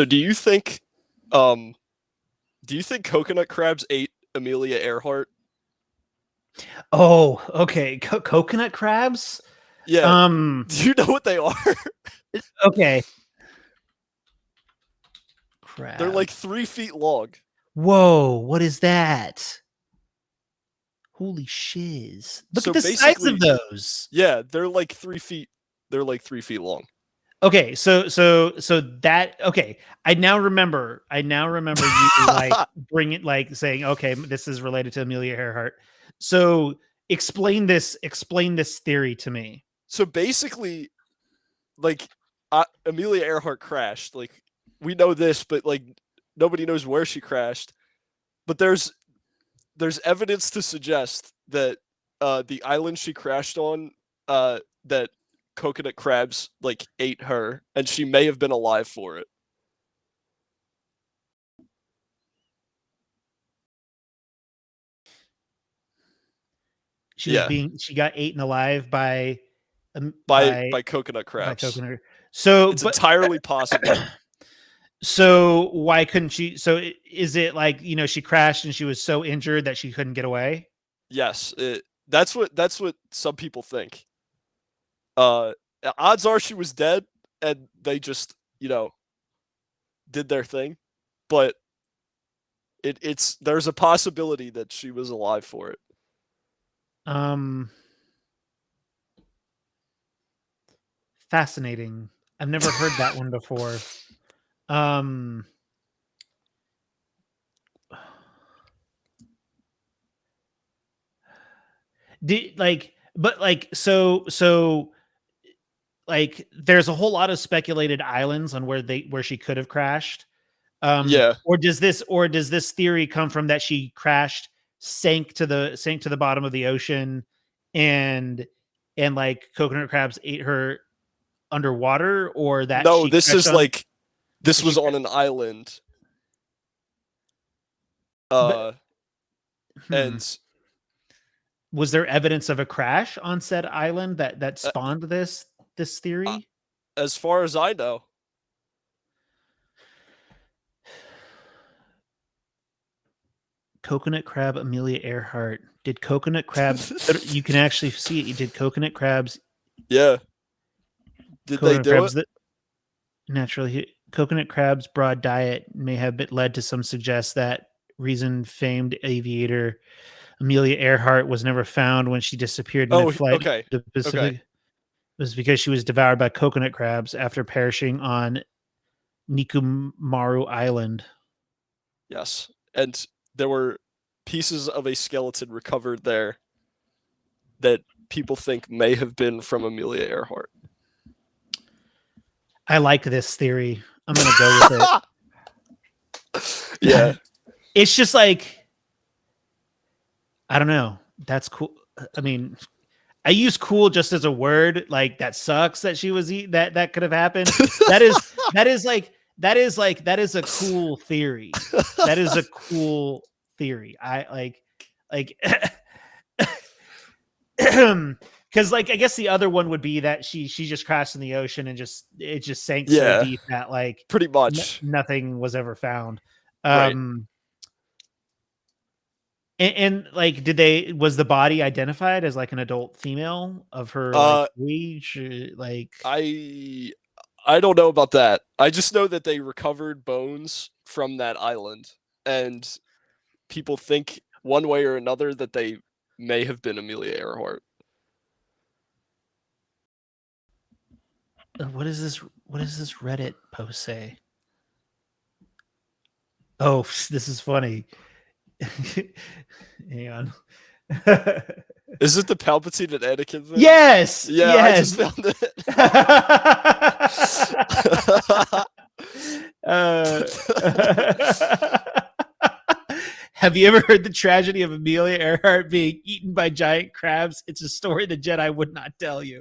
So do you think coconut crabs ate Amelia Earhart? Oh, okay. Coconut crabs? Yeah. Do you know what they are? Okay. They're Crab. like 3 feet long. Whoa, what is that? Holy shiz. Look at So the size of basically, those. yeah, they're like 3 feet. They're like 3 feet long. Okay, so that okay. I now remember you like bring it like saying, okay, this is related to Amelia Earhart. So explain this theory to me. So basically, like Amelia Earhart crashed. Like we know this, but like nobody knows where she crashed. But there's evidence to suggest that the island she crashed on, that coconut crabs like ate her, and she may have been alive for it. Yeah, She got eaten alive by coconut by crabs. coconut. So It's but entirely possible. so why couldn't she is it like, she crashed and she was so injured that she couldn't get away? Yes, that's what some people think. Uh, Odds are she was dead, and they just did their thing, but it's there's a possibility that she was alive for it. Um Fascinating. I've never heard that one before. Um did like but like like there's a whole lot of speculated islands on where she could have crashed. Yeah. Or does this theory come from that she crashed, sank to the bottom of the ocean, and like coconut crabs ate her underwater, or that No, she this crashed is on like this she was on an island. but Uh, hmm, and was there evidence of a crash on said island that uh, spawned this uh, theory? as far as I know, Coconut crab Amelia Earhart. Did coconut crabs you can actually see it. Did yeah. Did they coconut do crabs it? that naturally coconut crabs broad diet may have been led to some suggest that reason famed aviator Amelia Earhart was never found when she disappeared Oh, mid-flight okay, to the okay, Pacific was because she was devoured by coconut crabs after perishing on Nikumaru Island. yes. And there were pieces of a skeleton recovered there that people think may have been from Amelia Earhart. I like this theory. I'm gonna go with it. Yeah, It's just like I don't know. That's cool. I mean, I use cool just as a word. Like that sucks that she was that could have happened. That is that is a cool theory. That is a cool theory. I like because like I guess the other one would be that she just crashed in the ocean and it just sank so yeah, deep that like pretty much. nothing was ever found. Right. Um like was the body identified as like an adult female of her like Uh, age, like I I don't know about that. I just know that they recovered bones from that island, and people think one way or another that they may have been Amelia Earhart. what does this Reddit post say? Oh, this is funny. Hang on. Is it the Palpatine and Anakin thing? Yes, Yeah, I just yes. found it. uh, have you ever heard the tragedy of Amelia Earhart being eaten by giant crabs? It's a story the Jedi would not tell you.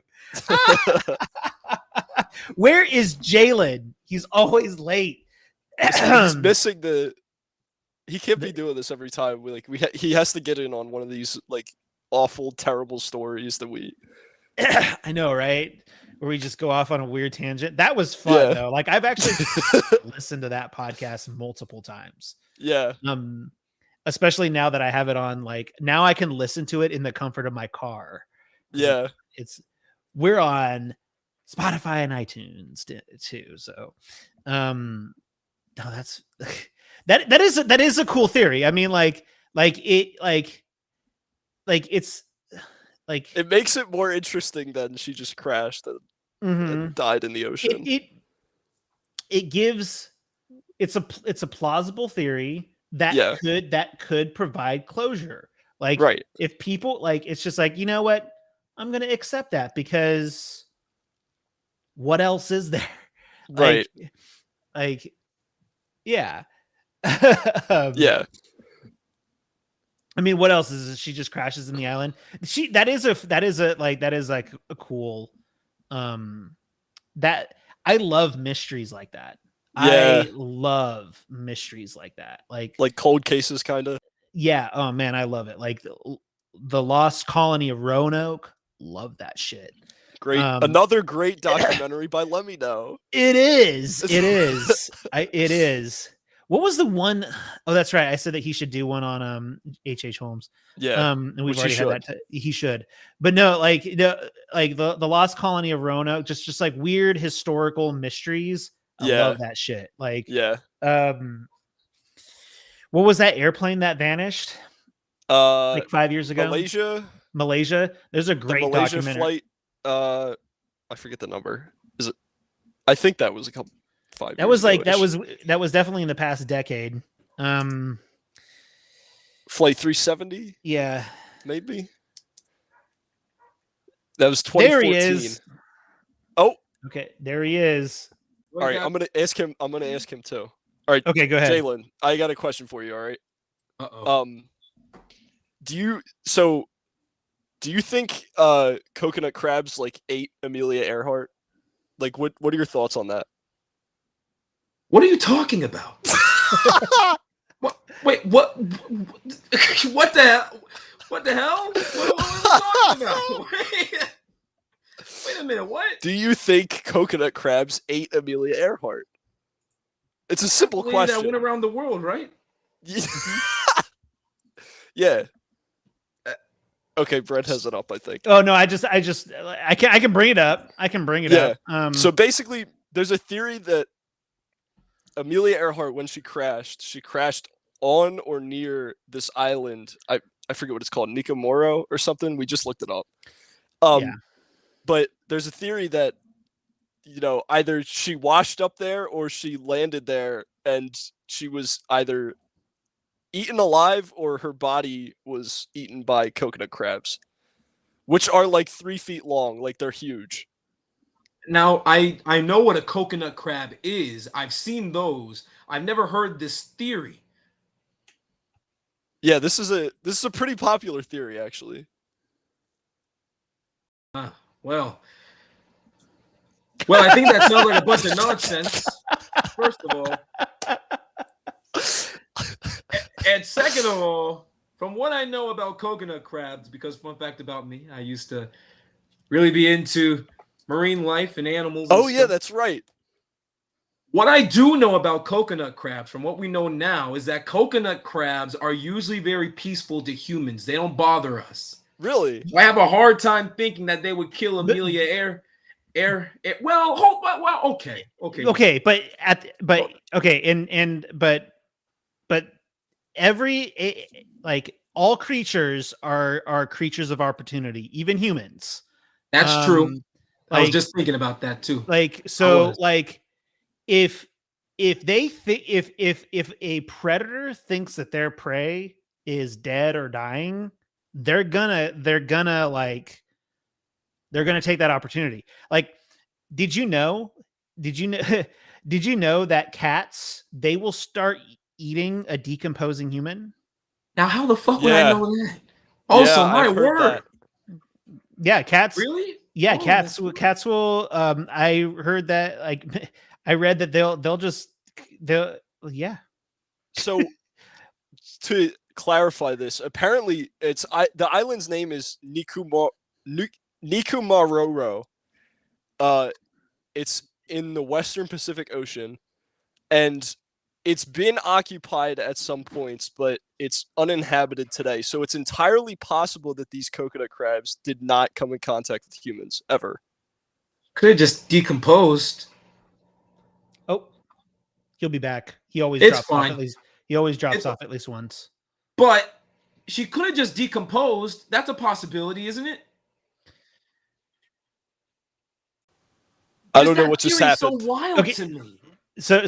Where is Jalen? He's always late. He's missing the. He can't be doing this every time. He has to get in on one of these like awful, terrible stories that we. I know, right? where we just go off on a weird tangent. That was fun Yeah. though. Like I've actually listened to that podcast multiple times. Yeah. Especially now that I have it on, like now I can listen to it in the comfort of my car. Yeah. We're on Spotify and iTunes too. So, no, that's that is a cool theory. I mean, like it's like It makes it more interesting than she just crashed and died in the ocean. It gives it's a plausible theory that could provide closure. Like right. if people like, it's just like, you know what, I'm gonna accept that because what else is there? Right. Like yeah. Yeah. I mean, what else is it? She just crashes in the island. That is like a cool that I love mysteries like that. Yeah. I love mysteries like that. Like cold cases kind of. Yeah, oh man, I love it. Like the Lost Colony of Roanoke, love that shit. Great. Another great documentary by Let Me Know. It is. It is. It is. What was the one? Oh, that's right. I said that he should do one on H.H. Holmes. Yeah. And we've already had that. He should. But no, like the Lost Colony of Roanoke, just like weird historical mysteries. I love that shit. Like yeah. What was that airplane that vanished? Like 5 years ago. Malaysia. There's a great Malaysia documentary. Flight. I forget the number. Is it? I think that was a couple 5 years. That was like that was definitely in the past decade. Flight 370. Yeah, maybe. That was 2014. There he is. Oh, okay. There he is. All right, I'm gonna ask him. I'm gonna ask him too. All right. Okay, go ahead. Jalen, I got a question for you. All right. Uh-oh. Do you think coconut crabs like ate Amelia Earhart? Like, what are your thoughts on that? What are you talking about? What? Wait, what? What the hell? What the hell? What are you talking about? Wait a minute, what? Do you think coconut crabs ate Amelia Earhart? It's a simple question. That went around the world, right? Yeah. Okay, Brent has it up, I think. Oh no, I can bring it up. I can bring it up. So basically, there's a theory that Amelia Earhart, when she crashed on or near this island. I forget what it's called, Nikomoro or something. We just looked it up. But there's a theory that, either she washed up there or she landed there and she was either eaten alive or her body was eaten by coconut crabs, which are like 3 feet long. Like, they're huge. Now, I know what a coconut crab is. I've seen those. I've never heard this theory. Yeah, this is a pretty popular theory, actually. Well, I think that sounds like a bunch of nonsense, first of all. And second of all, from what I know about coconut crabs, because fun fact about me, I used to really be into marine life and animals. Oh, yeah, that's right. What I do know about coconut crabs, from what we know now, is that coconut crabs are usually very peaceful to humans. They don't bother us. Really? I have a hard time thinking that they would kill Amelia Well, okay. Okay, but all creatures are creatures of opportunity, even humans. That's true. I was just thinking about that too. If a predator thinks that their prey is dead or dying, they're gonna take that opportunity. Like, did you know that cats, they will start eating a decomposing human? Now, how the fuck would I know that? Also, my word. Yeah, cats. Really? Yeah, cats will. I heard that. Like, I read that they'll. Yeah. So, to clarify this, apparently the island's name is Nikomororo, It's in the Western Pacific Ocean, and it's been occupied at some points, but it's uninhabited today. So it's entirely possible that these coconut crabs did not come in contact with humans ever. Could have just decomposed. Oh, he'll be back. He always It's drops fine. off at least. He always drops It's- off at least once. But she could have just decomposed. That's a possibility, isn't it? I don't know what just theory's happened. So wild Okay. to me. So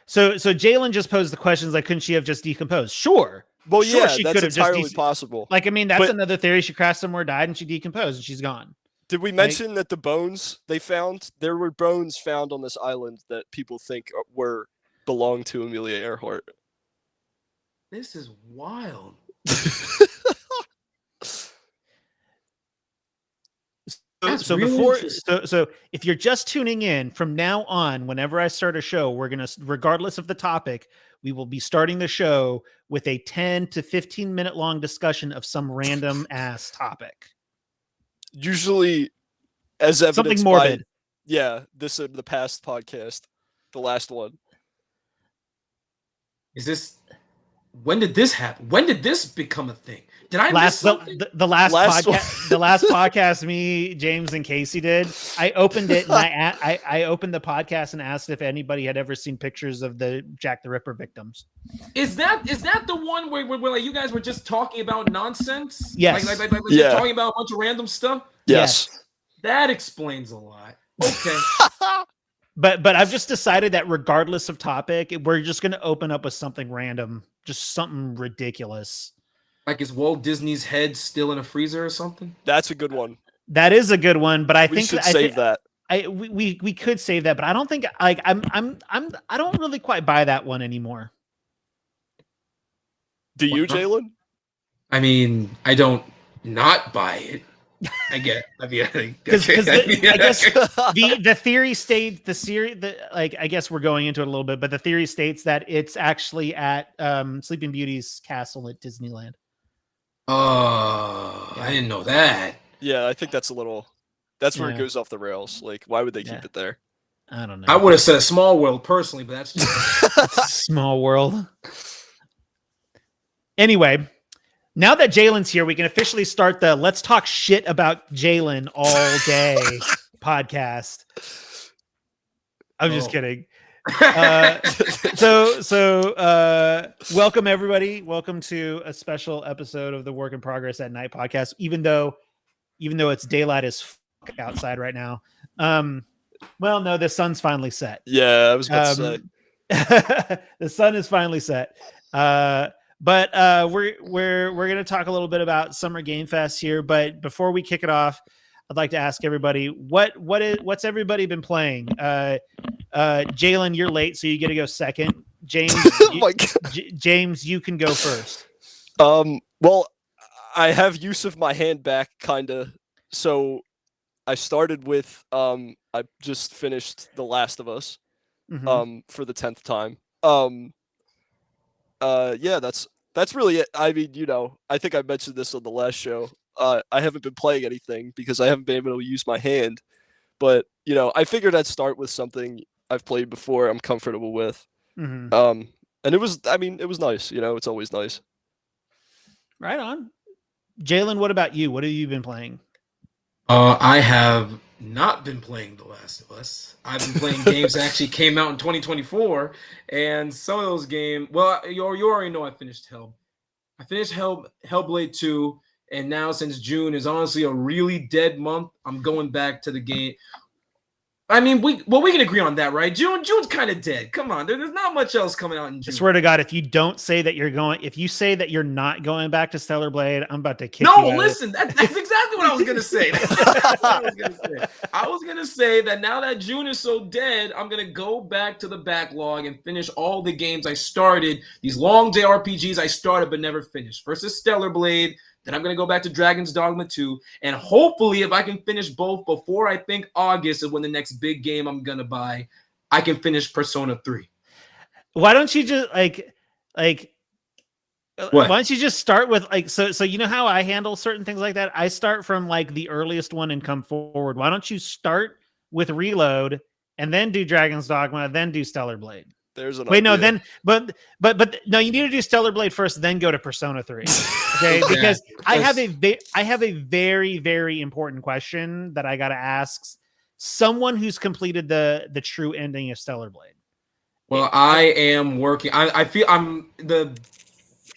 Jalen just posed the questions like, couldn't she have just decomposed? Sure. Well, Sure, yeah, she that's could have entirely just possible. Like, I mean, that's But- another theory. She crashed somewhere, died, and she decomposed, and she's gone. Did we mention that the bones they found? There were bones found on this island that people think belong to Amelia Earhart. This is wild. That's So really before, interesting. so if you're just tuning in, from now on, whenever I start a show, we're gonna, regardless of the topic, we will be starting the show with a 10 to 15 minute long discussion of some random ass topic. Usually, as evidenced Something morbid. the past podcast, the last one. Is this? When did this happen? When did this become a thing? Did I miss Last something? the last Last podcast, the last podcast me, James, and Casey did. I opened it and I opened the podcast and asked if anybody had ever seen pictures of the Jack the Ripper victims. Is that the one where like you guys were just talking about nonsense? Yes. Like Yeah. just talking about a bunch of random stuff? Yes. That explains a lot. Okay. But I've just decided that regardless of topic, we're just going to open up with something random, just something ridiculous. Like is Walt Disney's head still in a freezer or something? That's a good one. That is a good one, but I We think should save that. we could save that, but I don't think like I don't really quite buy that one anymore. Do you, What? Jalen? I mean, I don't not buy it. I get. I mean, I Because I guess Uh, the theory states like I guess we're going into it a little bit, but the theory states that it's actually at Sleeping Beauty's castle at Disneyland. Oh, I didn't know that. Yeah, I think that's where Yeah. it goes off the rails. Like, why would they keep Yeah. it there? I don't know. I would have said a small world personally, but that's just Small world. Anyway, now that Jalen's here, we can officially start the "Let's Talk Shit About Jalen All Day" podcast. I'm just Oh. kidding. Welcome everybody. Welcome to a special episode of the Work in Progress at Night podcast. Even though it's daylight as fuck outside right now. Well, no, the sun's finally set. Yeah, I was about to say. The sun is finally set. But we're gonna talk a little bit about Summer Game Fest here. But before we kick it off, I'd like to ask everybody what's everybody been playing? Jalen, you're late, so you get to go second. James, Oh my God. James, you can go first. Well, I have use of my hand back, kinda. So I started with I just finished The Last of Us Mhm. for the 10th time. Yeah, that's really it. I mean, I think I mentioned this on the last show. I haven't been playing anything because I haven't been able to use my hand. But, I figured I'd start with something I've played before, I'm comfortable with. Mhm. And it was nice, it's always nice. Right on. Jalen, what about you? What have you been playing? I have not been playing The Last of Us. I've been playing games that actually came out in 2024, and some of those games. Well, you already know I finished Hellblade 2, and now since June is honestly a really dead month, I'm going back to the game. I mean, we can agree on that, right? June's kind of dead. Come on, there's not much else coming out in I June. swear to God, if you say that you're not going back to Stellar Blade, I'm about to kick No, you out. listen, that's exactly what I was gonna say. I was gonna say that now that June is so dead, I'm gonna go back to the backlog and finish all the games I started, these long JRPGs I started but never finished. First is Stellar Blade, then I'm gonna go back to Dragon's Dogma 2, and hopefully, if I can finish both before I think August is when the next big game I'm gonna buy, I can finish Persona 3. Why don't you just like What? why don't you just start with so you know how I handle certain things like that? I start from like the earliest one and come forward. Why don't you start with Reload, and then do Dragon's Dogma, then do Stellar Blade. There's an Wait, no, idea. then but no, you need to do Stellar Blade first, then go to Persona 3. Okay, because I have a very, very important question that I gotta ask someone who's completed the true ending of Stellar Blade. Well, I am working. I feel the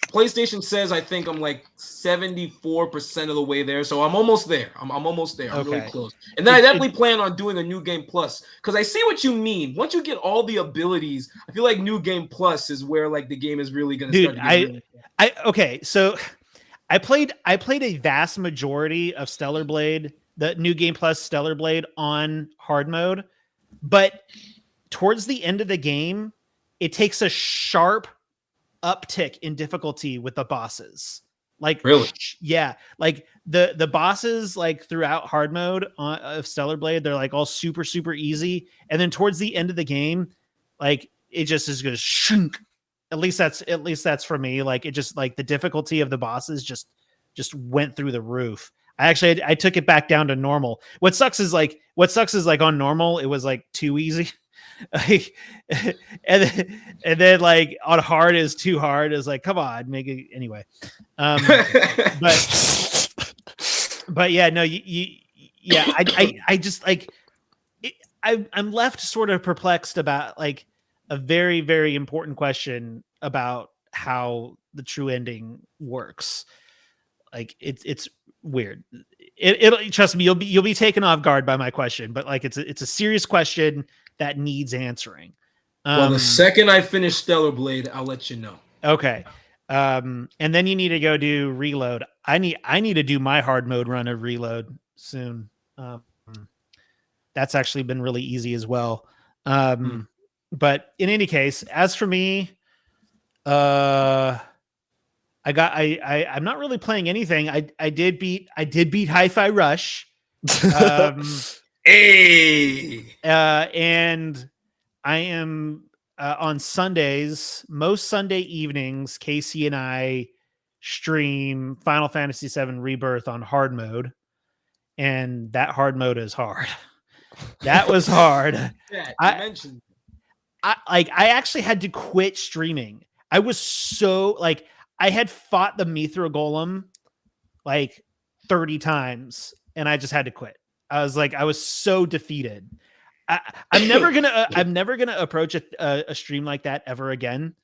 PlayStation says I think I'm like 74% of the way there, so I'm almost there. I'm almost there. I'm really close. And then I definitely plan on doing a New Game Plus because I see what you mean. Once you get all the abilities, I feel like New Game Plus is where like the game is really going to start to get really fun. Okay, so I played a vast majority of Stellar Blade, the New Game Plus Stellar Blade on hard mode, but towards the end of the game, it takes a sharp uptick in difficulty with the bosses. Like, really? Yeah, like the bosses like throughout hard mode of Stellar Blade, they're like all super easy, and then towards the end of the game, like it just is gonna shunk. At least that's for me. Like it just like the difficulty of the bosses just went through the roof. I took it back down to normal. What sucks is like on normal it was like too easy. Like, and then like on hard is too hard. Is like, come on, make it anyway. But yeah, no, I just like I'm left sort of perplexed about like a very, very important question about how the true ending works. Like it's weird. It'll trust me, you'll be taken off guard by my question, but like it's a serious question that needs answering. Well, the second I finish Stellar Blade, I'll let you know. Okay. And then you need to go do Reload. I need to do my hard mode run of Reload soon. That's actually been really easy as well. But in any case, as for me, I'm not really playing anything. I did beat Hi-Fi Rush. Hey. And I am on Sundays, most Sunday evenings, Casey and I stream Final Fantasy VII Rebirth on hard mode, and that hard mode is hard. That was hard. Yeah, you mentioned. I actually had to quit streaming. I was so like I had fought the Mithra Golem like 30 times, and I just had to quit. I was so defeated. I'm never gonna approach a stream like that ever again.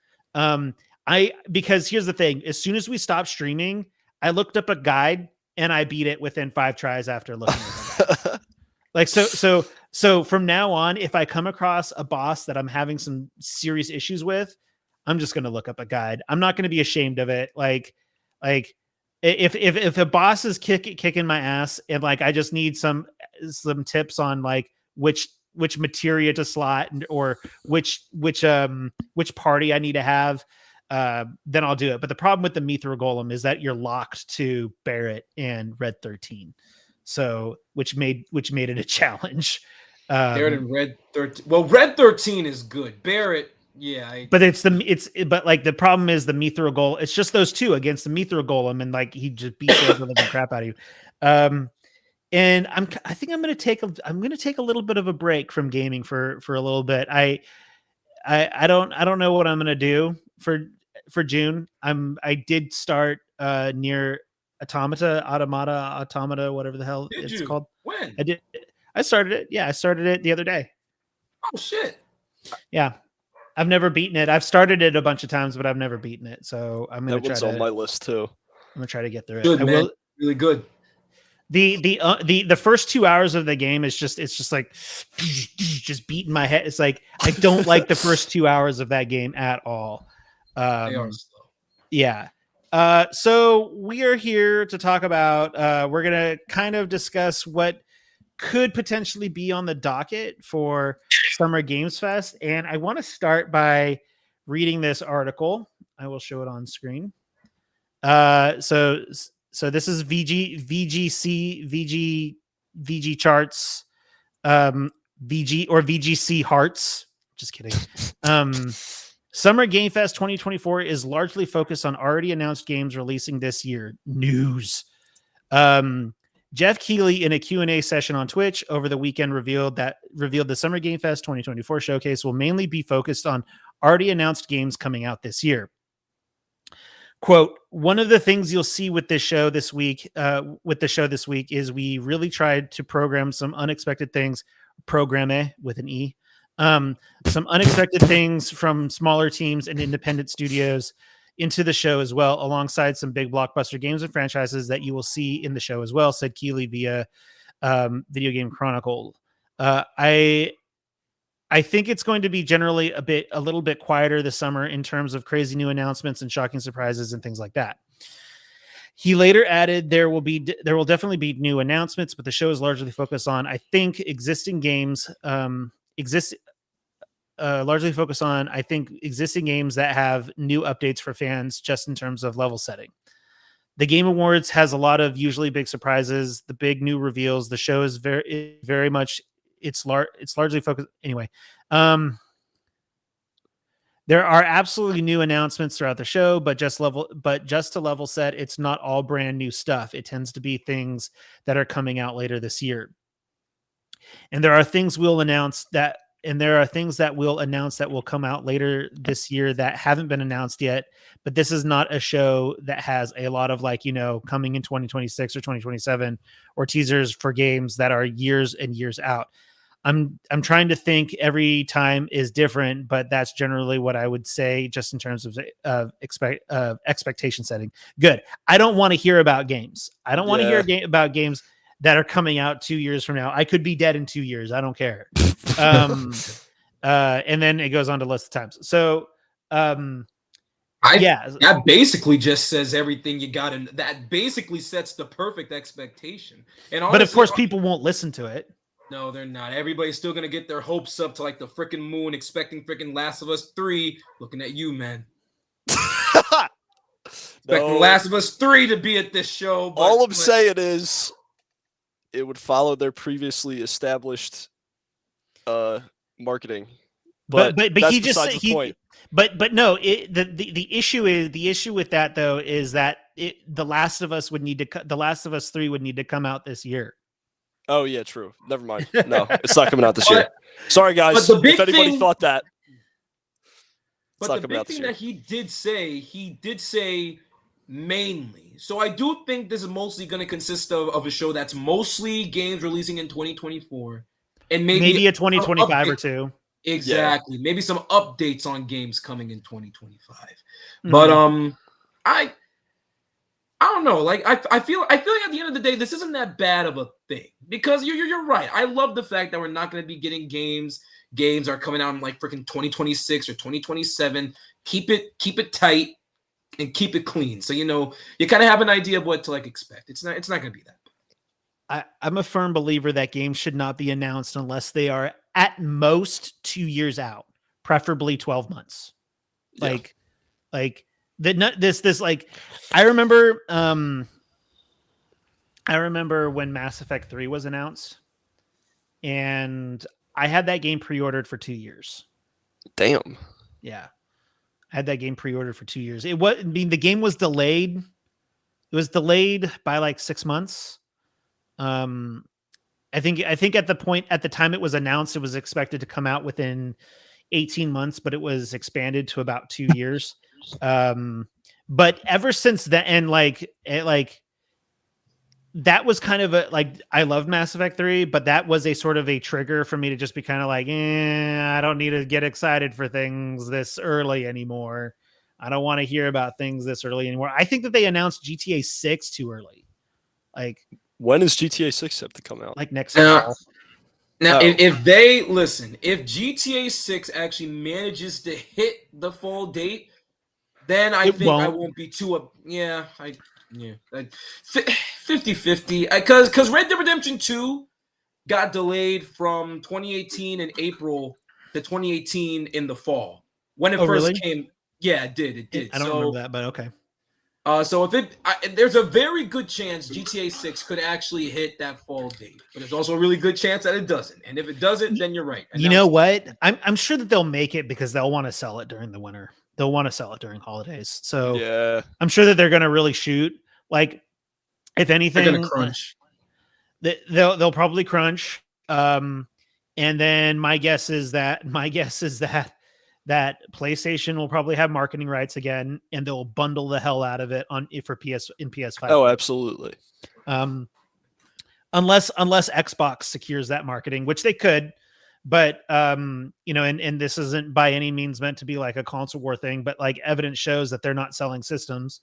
Because here's the thing: as soon as we stopped streaming, I looked up a guide and I beat it within 5 tries after looking at the guide. Like so from now on, if I come across a boss that I'm having some serious issues with, I'm just gonna look up a guide. I'm not gonna be ashamed of it. Like if a boss is kicking my ass and like I just need some tips on like which materia to slot or which party I need to have, then I'll do it. But the problem with the Mithra Golem is that you're locked to Barrett and Red 13, so which made it a challenge. Barrett and Red 13. Well, Red 13 is good. Barrett. Yeah, but like the problem is the Mithra Golem. It's just those two against the Mithra Golem, and like he just beats the living crap out of you. And I think I'm gonna take a little bit of a break from gaming for a little bit. I don't know what I'm gonna do for June. I did start near Automata, whatever the hell it's called. When? I started it. Yeah, I started it the other day. Oh shit. Yeah. I've never beaten it. I've started it a bunch of times, but I've never beaten it. So I'm gonna try. That one's on my list too. I'm gonna try to get through it. Good, man. Really good. The first 2 hours of the game is just like just beating my head. It's like I don't like the first 2 hours of that game at all. They are slow. Yeah. So we are here to talk about. We're gonna kind of discuss what could potentially be on the docket for Summer Games Fest. And I want to start by reading this article. I will show it on screen. So this is VG charts, VGC hearts. Just kidding. Summer Game Fest 2024 is largely focused on already announced games releasing this year. News. Jeff Keighley, in a Q&A session on Twitch over the weekend, revealed the Summer Game Fest 2024 showcase will mainly be focused on already announced games coming out this year. Quote, one of the things you'll see with the show this week is we really tried to program some unexpected things, programme with an E, some unexpected things from smaller teams and independent studios into the show as well, alongside some big blockbuster games and franchises that you will see in the show as well, said Keighley via Video Game Chronicle. I think it's going to be generally a little bit quieter this summer in terms of crazy new announcements and shocking surprises and things like that. He later added, there will definitely be new announcements, but the show is largely focused on, I think, existing games that have new updates for fans, just in terms of level setting. The Game Awards has a lot of usually big surprises, the big new reveals. The show is very much, it's largely focused anyway. There are absolutely new announcements throughout the show, but just to level set, it's not all brand new stuff. It tends to be things that are coming out later this year. And there are things we'll announce that will come out later this year that haven't been announced yet. But this is not a show that has a lot of coming in 2026 or 2027 or teasers for games that are years and years out. I'm trying to think, every time is different, but that's generally what I would say, just in terms of expectation setting. Good. I don't want to hear about games. I don't want to hear about games that are coming out 2 years from now. I could be dead in 2 years. I don't care. And then it goes on to list of times. So, that basically just says everything you got, and that basically sets the perfect expectation. And honestly, but of course, people won't listen to it. No, they're not. Everybody's still gonna get their hopes up to the freaking moon, expecting freaking Last of Us 3. Looking at you, man. Expecting Last of Us 3 to be at this show. All I'm saying is, it would follow their previously established marketing. But he just said the point. But no, the issue with that though is that The Last of Us 3 would need to come out this year. Oh yeah, true. Never mind. No, it's not coming out this year. Sorry guys, if anybody thought that. But the big thing that he did say mainly. So I do think this is mostly going to consist of a show that's mostly games releasing in 2024, and maybe a 2025 or two. Exactly. Yeah. Maybe some updates on games coming in 2025. Mm-hmm. But I don't know. I feel like at the end of the day, this isn't that bad of a thing, because you're right. I love the fact that we're not going to be getting games. Games are coming out in freaking 2026 or 2027. Keep it tight and keep it clean. So you kind of have an idea of what to expect. It's not going to be that bad. I'm a firm believer that games should not be announced unless they are at most 2 years out, preferably 12 months. Yeah. I remember when Mass Effect 3 was announced, and I had that game pre-ordered for 2 years. Damn. Yeah. I had that game pre-ordered for 2 years. The game was delayed. It was delayed by 6 months. I think at the time it was announced, it was expected to come out within 18 months, but it was expanded to about 2 years. But ever since then, and that was kind of I loved Mass Effect 3, but that was a sort of a trigger for me to just be kind of I don't need to get excited for things this early anymore. I don't want to hear about things this early anymore. I think that they announced GTA 6 too early. When is GTA 6 set to come out? Next fall. Now, if GTA 6 actually manages to hit the fall date, then I won't be too 50-50, because Red Dead Redemption 2 got delayed from 2018 in April to 2018 in the fall when it first came. Yeah, it did. I don't remember that, but okay. So there's a very good chance GTA 6 could actually hit that fall date, but there's also a really good chance that it doesn't. And if it doesn't, then you're right. You know what? I'm sure that they'll make it because they'll want to sell it during the winter. They'll want to sell it during holidays. So yeah, I'm sure that they're going to really shoot. If anything, they're going to crunch. They'll probably crunch. And then my guess is that that PlayStation will probably have marketing rights again, and they'll bundle the hell out of it for PS5. Oh, absolutely. Unless Xbox secures that marketing, which they could, but and this isn't by any means meant to be like a console war thing, but like evidence shows that they're not selling systems.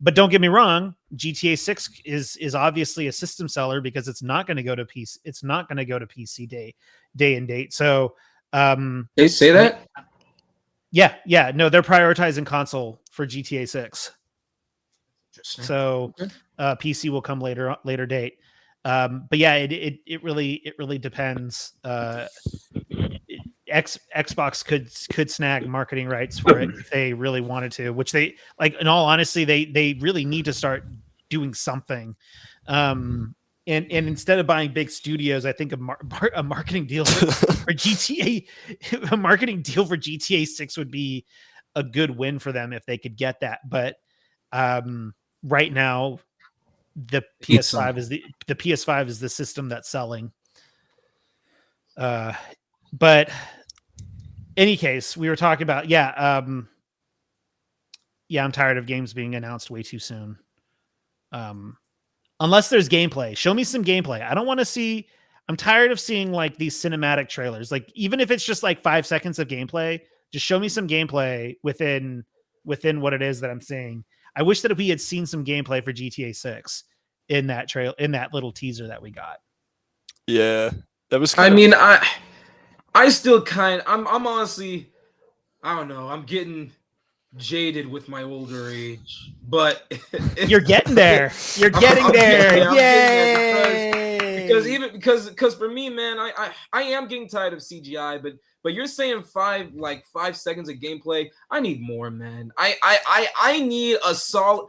But don't get me wrong, GTA 6 is obviously a system seller because it's not going to go to PC. It's not going to go to PC day and date. So they say that. Yeah. No, they're prioritizing console for GTA 6. So PC will come later date. But yeah, it really depends. Xbox could snag marketing rights for it if they really wanted to, which they like. In all honesty, they really need to start doing something. And instead of buying big studios, I think a marketing deal for GTA, a marketing deal for GTA 6 would be a good win for them if they could get that. But right now, the PS5 is the system that's selling. But any case, we were talking about I'm tired of games being announced way too soon. Unless there's gameplay, show me some gameplay. I don't want to see. I'm tired of seeing like these cinematic trailers. Like even if it's just like 5 seconds of gameplay, just show me some gameplay within what it is that I'm seeing. I wish that we had seen some gameplay for GTA 6 in that little teaser that we got. Yeah, that was. I still I'm honestly, I don't know. I'm getting jaded with my older age, but you're getting there. You're getting there. Yay! Because for me, man, I am getting tired of CGI, but you're saying 5 seconds of gameplay. I need more, man. I need a solid.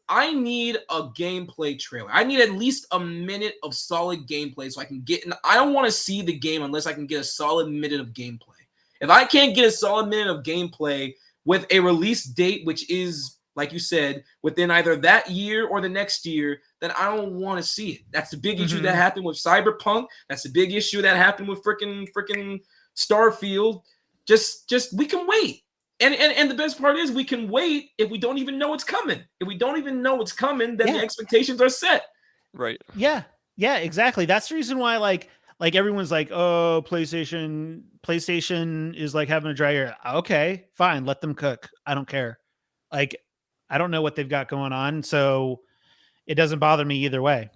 I need a gameplay trailer. I need at least a minute of solid gameplay so I can get in. I don't want to see the game unless I can get a solid minute of gameplay. If I can't get a solid minute of gameplay with a release date, which is, like you said, within either that year or the next year, then I don't want to see it. That's the big issue that happened with Cyberpunk. That's the big issue that happened with freaking Starfield. Just we can wait. And the best part is we can wait if we don't even know it's coming. If we don't even know it's coming, then the expectations are set. Right. Yeah, exactly. That's the reason why like everyone's like, oh, PlayStation is like having a dry year. Okay, fine. Let them cook. I don't care. Like, I don't know what they've got going on. So it doesn't bother me either way.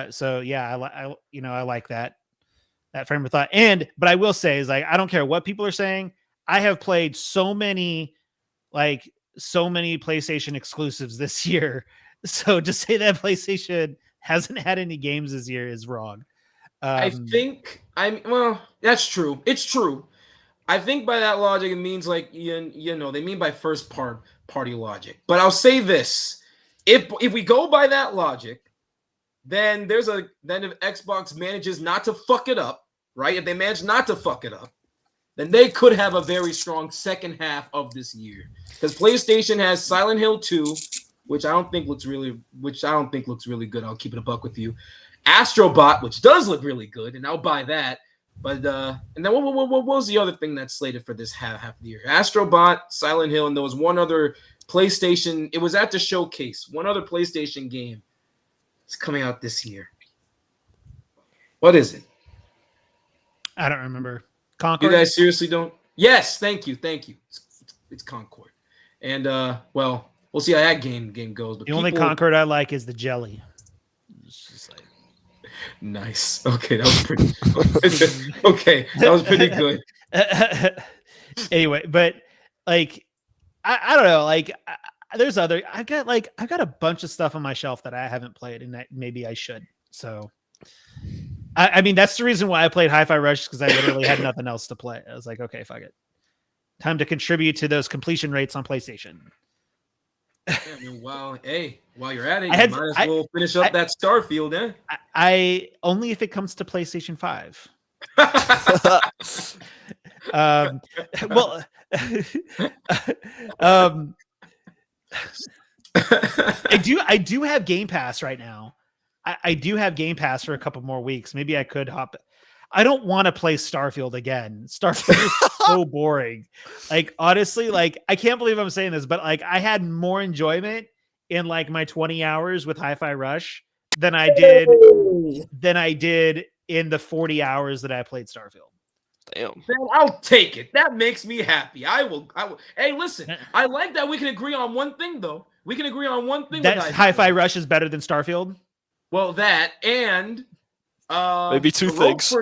So yeah, I like that frame of thought. But I will say is like, I don't care what people are saying. I have played so many PlayStation exclusives this year. So to say that PlayStation hasn't had any games this year is wrong. That's true. It's true. I think by that logic, it means like, they mean by first party logic. But I'll say this. If we go by that logic, then if Xbox manages not to fuck it up, right? If they manage not to fuck it up, then they could have a very strong second half of this year. Because PlayStation has Silent Hill 2, which I don't think looks really good. I'll keep it a buck with you. Astrobot, which does look really good, and I'll buy that. But and then what was the other thing that's slated for this half of the year? Astrobot, Silent Hill, and there was one other PlayStation. It was at the showcase. One other PlayStation game. It's coming out this year. What is it? I don't remember. Concord? You guys seriously don't? Yes, thank you. It's Concord. And we'll see how that game goes. But the only Concord I like is the jelly. It's just like nice. Okay, that was pretty good. Anyway, but like I don't know, like there's other I've got a bunch of stuff on my shelf that I haven't played and that maybe I should. So I mean, that's the reason why I played Hi-Fi Rush, because I literally had nothing else to play. I was like, okay, fuck it. Time to contribute to those completion rates on PlayStation. Yeah, I mean, while you're at it, might as well finish up that Starfield, eh? I only if it comes to PlayStation 5. I do have Game Pass right now. I do have Game Pass for a couple more weeks. Maybe I could hop. I don't want to play Starfield again. Starfield is so boring. Like honestly, like I can't believe I'm saying this, but like I had more enjoyment in like my 20 hours with Hi-Fi Rush than I did in the 40 hours that I played Starfield. Damn. Man, I'll take it. That makes me happy. I will. Hey, listen. I like that we can agree on one thing, though. We can agree on one thing. That Hi-Fi Rush is better than Starfield. Well, that and maybe two things.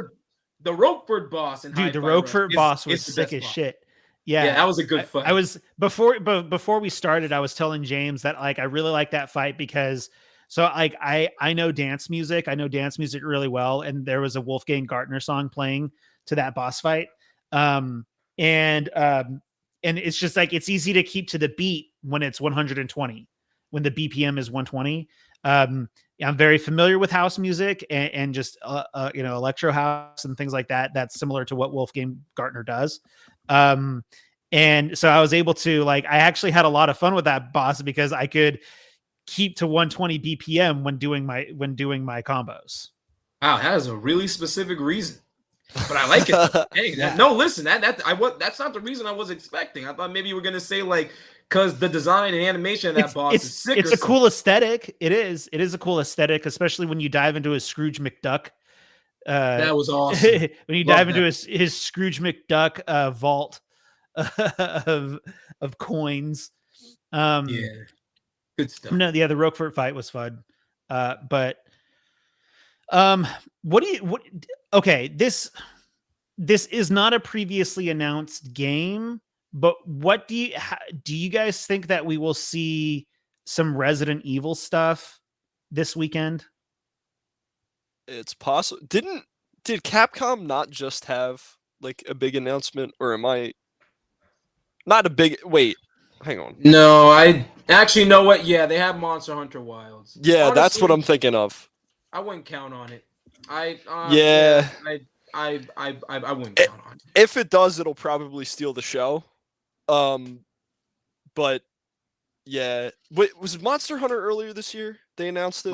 The Roquefort boss and dude, the Roquefort boss was sick as shit. Yeah, that was a good fight. I was before we started, I was telling James that like I really like that fight because so like I know dance music. I know dance music really well, and there was a Wolfgang Gartner song playing to that boss fight. And it's just like it's easy to keep to the beat when it's 120, when the BPM is 120. I'm very familiar with house music and just electro house and things like that. That's similar to what Wolfgang Gartner does. And so I was able to I actually had a lot of fun with that boss because I could keep to 120 BPM when doing my combos. Wow, that is a really specific reason. But I like it. Hey, no, listen, that's not the reason I was expecting. I thought maybe you were gonna say because the design and animation of that boss is sick. It's a cool aesthetic. It is a cool aesthetic, especially when you dive into his Scrooge McDuck. That was awesome. When you dive into his Scrooge McDuck vault of coins. Yeah, good stuff. No, the Roquefort fight was fun. But okay, this is not a previously announced game, but what do you guys think that we will see some Resident Evil stuff this weekend? It's possible. Did Capcom not just have a big announcement, or am I not a big wait? Hang on. No, I actually know what. Yeah, they have Monster Hunter Wilds. Yeah, honestly, that's what I'm thinking of. I wouldn't count on it. I wouldn't count on it. If it does, it'll probably steal the show. But yeah, wait, was Monster Hunter earlier this year? They announced it.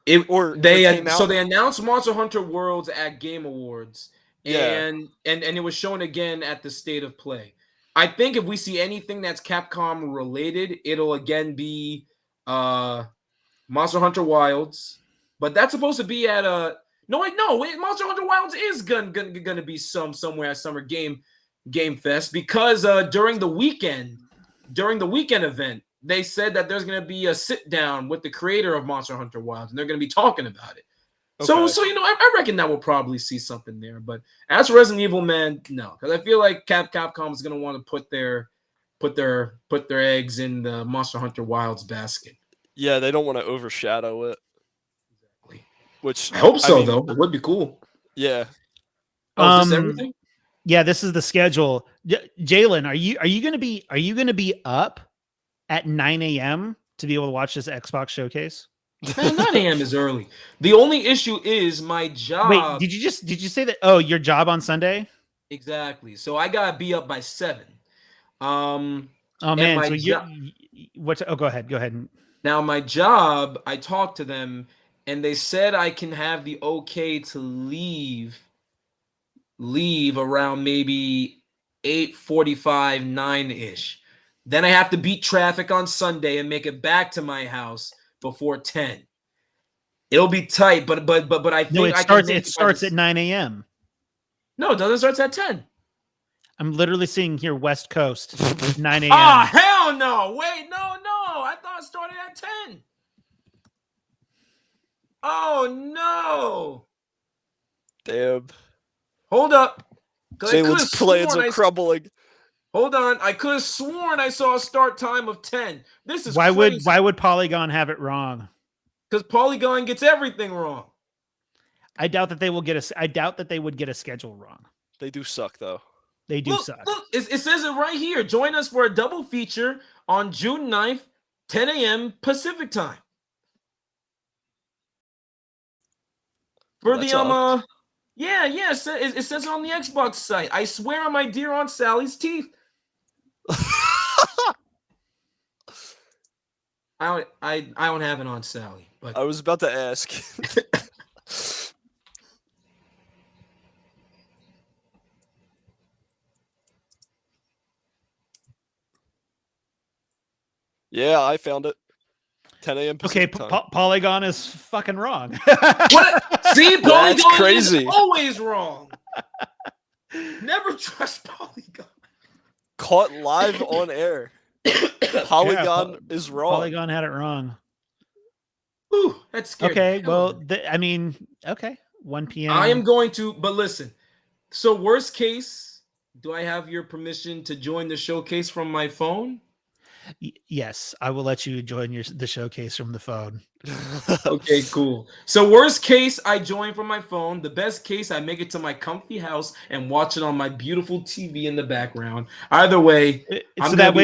They announced Monster Hunter Worlds at Game Awards, and it was shown again at the State of Play. I think if we see anything that's Capcom related, it'll again be Monster Hunter Wilds. But that's supposed to be at Monster Hunter Wilds is gonna be somewhere at Summer Game Fest because during the weekend event, they said that there's gonna be a sit down with the creator of Monster Hunter Wilds, and they're gonna be talking about it. Okay. So I reckon that we'll probably see something there. But as for Resident Evil, man, no, because I feel like Capcom is gonna want to put their eggs in the Monster Hunter Wilds basket. Yeah, they don't want to overshadow it. Exactly. Which I hope so, though. It would be cool. Yeah. Oh, is this everything? Yeah, this is the schedule. Jalen, are you gonna be up at 9 a.m. to be able to watch this Xbox showcase? Man, 9 a.m. is early. The only issue is my job. Wait, did you say that? Oh, your job on Sunday? Exactly. So I gotta be up by 7. Oh man. So go ahead. Now my job, I talked to them, and they said I can have the okay to leave around maybe 8:45, 9-ish. Then I have to beat traffic on Sunday and make it back to my house before 10. It'll be tight, but I think it starts at 9 a.m. No, it doesn't start at 10. I'm literally seeing here West Coast 9 a.m. Oh hell no! Wait, no! I thought it started at 10. Oh no! Damn. Hold up. Jalen's plans are crumbling. Hold on. I could have sworn I saw a start time of 10. This is why crazy. would Polygon have it wrong? Because Polygon gets everything wrong. I doubt that they would get a schedule wrong. They do suck though. They do suck. Look, it says it right here. Join us for a double feature on June 9th, 10 a.m. Pacific time. For That's the yeah, it says it on the Xbox site. I swear on my dear Aunt Sally's teeth. don't have an Aunt Sally, but I was about to ask. Yeah, I found it. 10 a.m. Okay, Pacific time. Polygon is fucking wrong. what? See, That's Polygon crazy. is always wrong. Never trust Polygon. Caught live on air. Polygon is wrong. Polygon had it wrong. Ooh, that's scary. Okay, well, I mean, okay, 1 p.m. I am going to, but listen. So worst case, do I have your permission to join the showcase from my phone? Yes, I will let you join the showcase from the phone. Okay, cool. So worst case, I join from my phone. The best case, I make it to my comfy house and watch it on my beautiful TV in the background. Either way, so that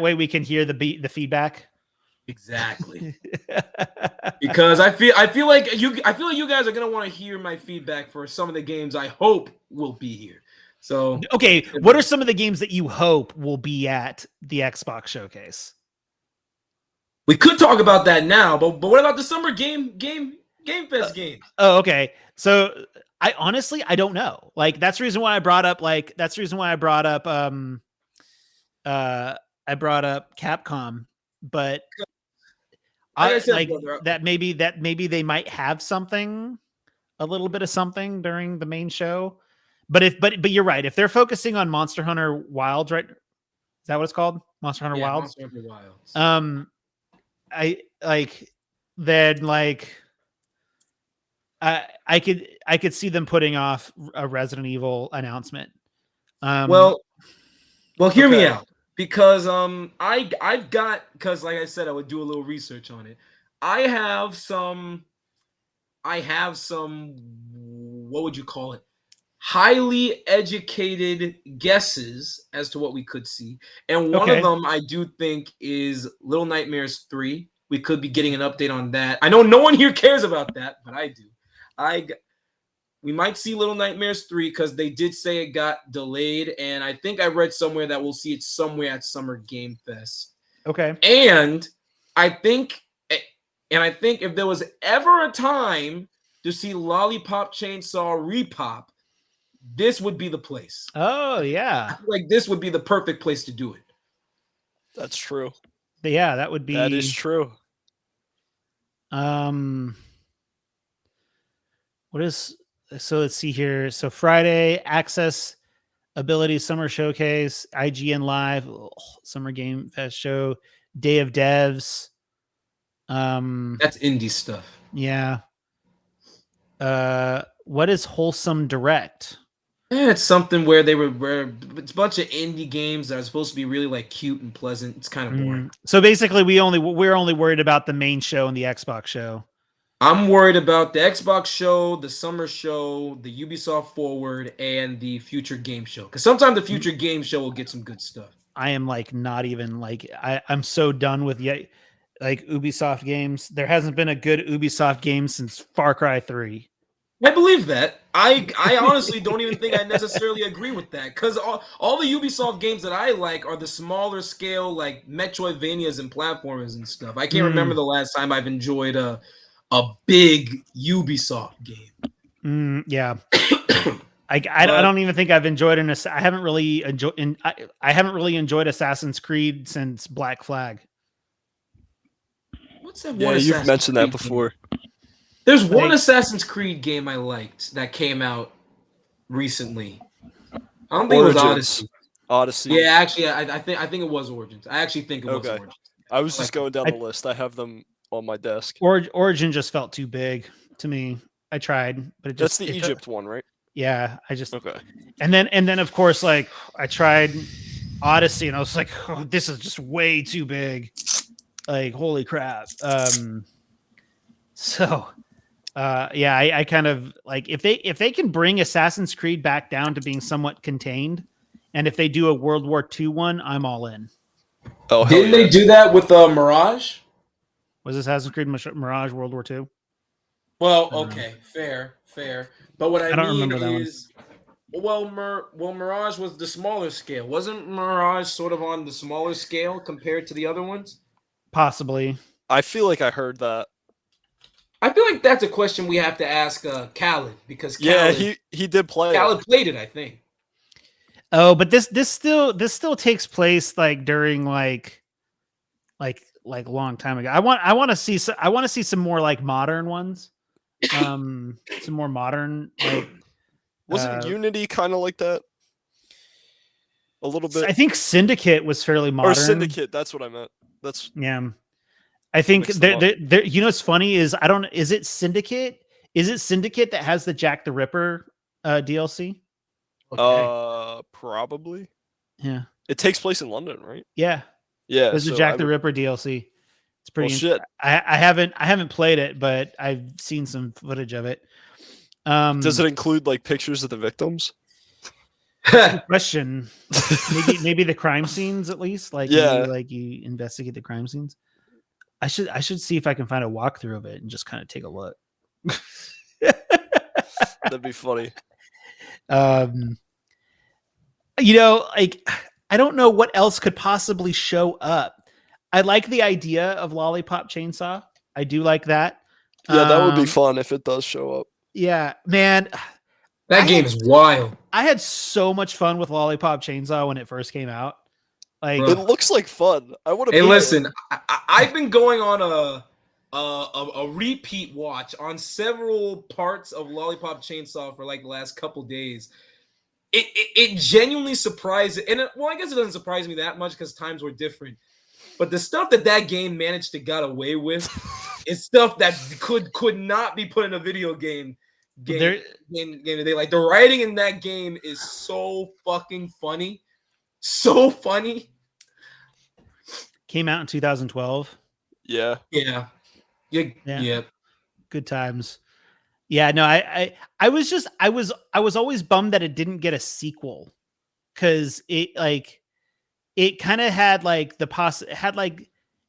way we can hear the feedback. Exactly. Because I feel like you guys are gonna want to hear my feedback for some of the games I hope will be here. So okay, what are some of the games that you hope will be at the Xbox showcase? We could talk about that now, but what about the summer Game Fest games? Oh, okay. So I honestly don't know. Like that's the reason why I brought up I brought up Capcom, but Like I said, like brother, that maybe they might have something, a little bit of something during the main show. But you're right. If they're focusing on Monster Hunter Wilds, right? Is that what it's called? Monster Hunter Wilds? Monster Hunter Wilds. I like then like I could see them putting off a Resident Evil announcement. Well, hear me out, because I've got, because like I said, I would do a little research on it. I have some what would you call it? Highly educated guesses as to what we could see. And one of them I do think is Little Nightmares 3. We could be getting an update on that. I know no one here cares about that, but I do. We might see Little Nightmares 3 because they did say it got delayed, and I think I read somewhere that we'll see it somewhere at Summer Game Fest. Okay. And I think if there was ever a time to see Lollipop Chainsaw Repop, this would be the place. Oh yeah. I feel like this would be the perfect place to do it. That's true. Yeah, that would be. That is true. What is, so let's see here. So Friday, Access Ability Summer Showcase, IGN Live, Summer Game Fest Show, Day of Devs. That's indie stuff. Yeah. What is Wholesome Direct? It's something where it's a bunch of indie games that are supposed to be really like cute and pleasant. It's kind of boring. So basically, we're only worried about the main show and the Xbox show. I'm worried about the Xbox show, the summer show, the Ubisoft Forward, and the future game show. Because sometimes the future game show will get some good stuff. I am like not even like I'm so done with like Ubisoft games. There hasn't been a good Ubisoft game since Far Cry 3. I believe that. I honestly don't even think I necessarily agree with that, because all the Ubisoft games that I like are the smaller scale, like Metroidvanias and platformers and stuff. I can't remember the last time I've enjoyed a big Ubisoft game. Yeah. I don't even think I've enjoyed I haven't really enjoyed Assassin's Creed since Black Flag. What's that? Yeah, you've mentioned that before. There's one Assassin's Creed game I liked that came out recently. I don't think it was Odyssey. Yeah, actually, I think it was Origins. I actually think it was Origins. I was just going down the list. I have them on my desk. Origin just felt too big to me. I tried, but that's the Egypt one, right? Yeah, I just And then of course, like I tried Odyssey, and I was like, oh, this is just way too big. Like, holy crap. Yeah, I kind of like if they can bring Assassin's Creed back down to being somewhat contained, and if they do a World War II one, I'm all in. Oh, didn't they do that with Mirage? Was Assassin's Creed Mirage World War II? Well, okay, fair. But what I mean is, Mirage was the smaller scale. Wasn't Mirage sort of on the smaller scale compared to the other ones? Possibly. I feel like I heard that. I feel like that's a question we have to ask Khaled because Yeah, Khaled he did play it. played it, I think. Oh, but this still takes place like during like a long time ago. I want to see some more like modern ones. Some more modern like Wasn't Unity kind of like that? A little bit. I think Syndicate was fairly modern. Or Syndicate, that's what I meant. That's Yeah. I think there you know what's funny is is it Syndicate? Is it Syndicate that has the Jack the Ripper DLC? Okay. Probably. Yeah. It takes place in London, right? Yeah. Yeah. There's a Jack the Ripper DLC. It's pretty shit. I haven't played it, but I've seen some footage of it. Does it include like pictures of the victims? Good question. maybe the crime scenes at least. Like maybe like you investigate the crime scenes. I should see if I can find a walkthrough of it and just kind of take a look. That'd be funny. You know, like I don't know what else could possibly show up. I like the idea of Lollipop Chainsaw. I do like that. Yeah, that would be fun if it does show up. Yeah, man. That game is wild. I had so much fun with Lollipop Chainsaw when it first came out. Like it looks like fun. I want to. Hey, listen, I've been going on a repeat watch on several parts of Lollipop Chainsaw for like the last couple days. It genuinely surprised, and I guess it doesn't surprise me that much because times were different. But the stuff that game managed to get away with is stuff that could not be put in a video game. Game today. Like the writing in that game is so fucking funny, so funny. Came out in 2012. Yeah. Good times. Yeah, no, I was always bummed that it didn't get a sequel because it kind of had like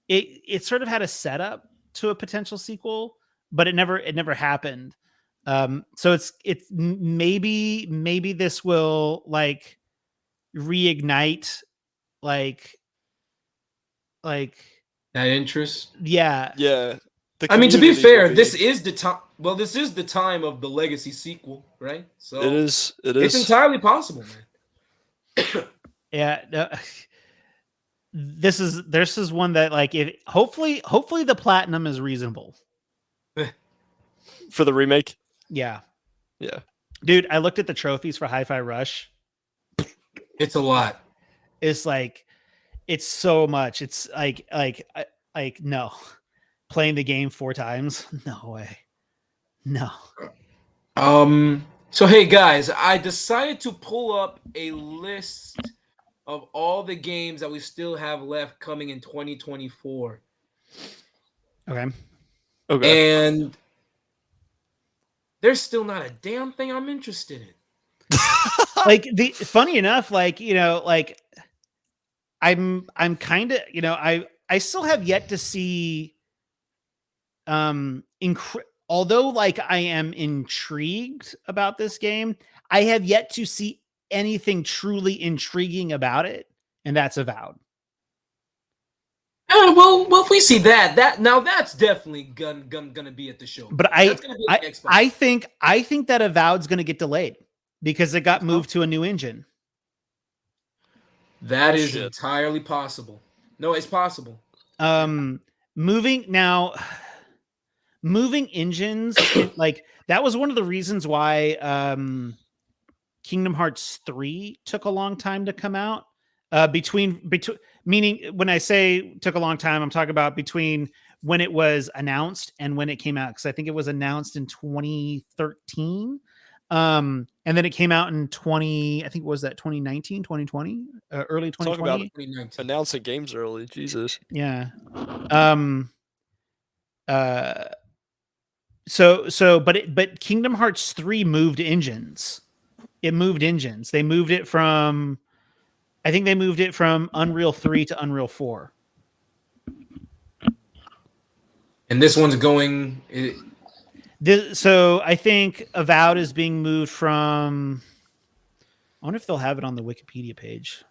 it sort of had a setup to a potential sequel, but it never happened. So it's maybe this will like reignite like that interest. Yeah. I mean, to be fair, this is the time. Well, this is the time of the Legacy sequel, right? So it is. It's entirely possible, man. Yeah. No, this is one that like if hopefully the platinum is reasonable for the remake. Yeah. Dude, I looked at the trophies for Hi-Fi Rush. It's a lot. It's like it's so much. It's like no. Playing the game 4 times? No way. No. So hey guys, I decided to pull up a list of all the games that we still have left coming in 2024. Okay. And there's still not a damn thing I'm interested in. Like funny enough, like, you know, like I'm kind of, you know, I still have yet to see although like I am intrigued about this game, I have yet to see anything truly intriguing about it, and that's Avowed. Well, if we see that that's definitely gonna be at the show. But I think that Avowed's gonna get delayed because it got moved to a new engine. That is entirely possible. No, it's possible. Moving engines, like that was one of the reasons why Kingdom Hearts 3 took a long time to come out. Between meaning when I say took a long time, I'm talking about between when it was announced and when it came out, because I think it was announced in 2013. And then it came out in 2019, 2020, early 2020. Talk about announcing games early, Jesus. Yeah. But Kingdom Hearts 3 moved engines. It moved engines. They moved it from, I think they moved it from Unreal 3 to Unreal 4. And this one's going. So I think Avowed is being moved from. I wonder if they'll have it on the Wikipedia page.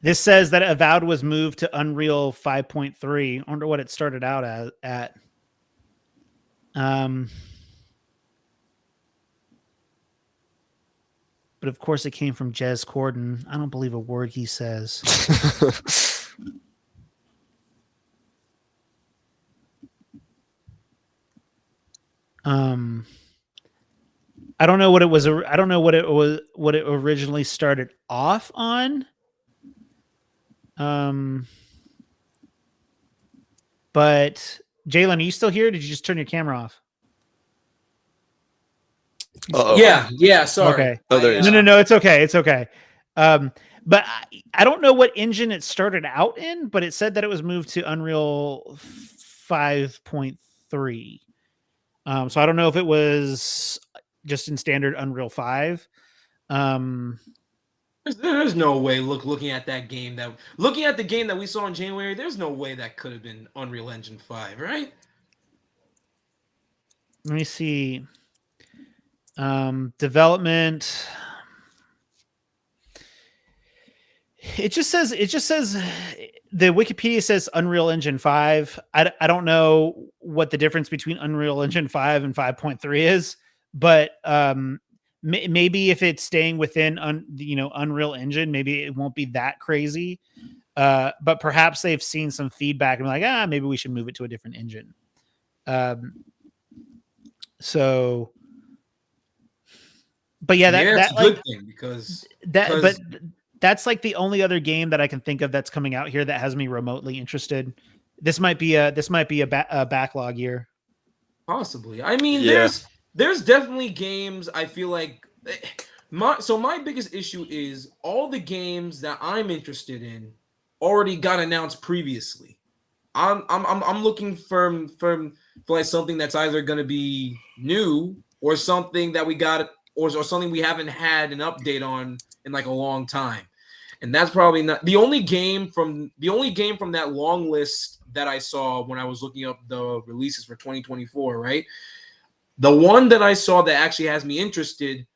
This says that Avowed was moved to Unreal 5.3. I wonder what it started out at. But of course, it came from Jez Corden. I don't believe a word he says. I don't know what it was. I don't know what it was. What it originally started off on. But Jalen, are you still here? Did you just turn your camera off? Uh-oh. Yeah. Sorry. Okay. Oh, there he is. No. It's okay. It's okay. But I don't know what engine it started out in, but it said that it was moved to Unreal 5.3. So I don't know if it was just in standard Unreal 5. There's no way. Looking at the game that we saw in January, there's no way that could have been Unreal Engine 5, right? Let me see. Development. It just says the Wikipedia says Unreal Engine 5. I don't know what the difference between Unreal Engine 5 and 5.3 is, but maybe if it's staying within Unreal Engine, maybe it won't be that crazy. But perhaps they've seen some feedback and like, maybe we should move it to a different engine. But yeah, that's a good thing because but that's like the only other game that I can think of that's coming out here that has me remotely interested. This might be a backlog year. Possibly. I mean, there's definitely games I feel like my biggest issue is all the games that I'm interested in already got announced previously. I'm looking for like something that's either going to be new or something that we got or something we haven't had an update on in like a long time. And that's probably not the only game from that long list that I saw when I was looking up the releases for 2024, right? The one that I saw that actually has me interested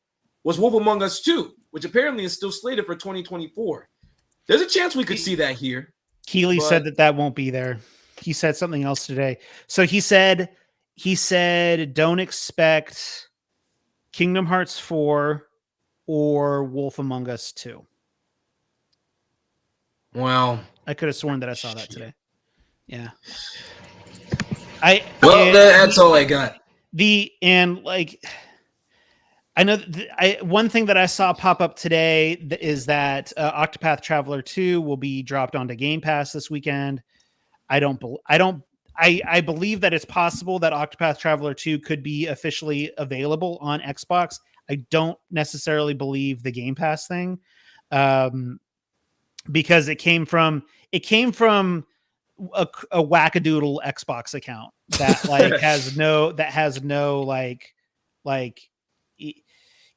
was Wolf Among Us 2, which apparently is still slated for 2024. There's a chance we could see that here. Keeley said that won't be there. He said something else today. So he said don't expect Kingdom Hearts 4 or Wolf Among Us 2. Well, I could have sworn that I saw that today. Yeah. That's all I got. I know one thing that I saw pop up today is that Octopath Traveler 2 will be dropped onto Game Pass this weekend. I believe that it's possible that Octopath Traveler 2 could be officially available on Xbox. I don't necessarily believe the Game Pass thing. Because it came from a wackadoodle Xbox account that has no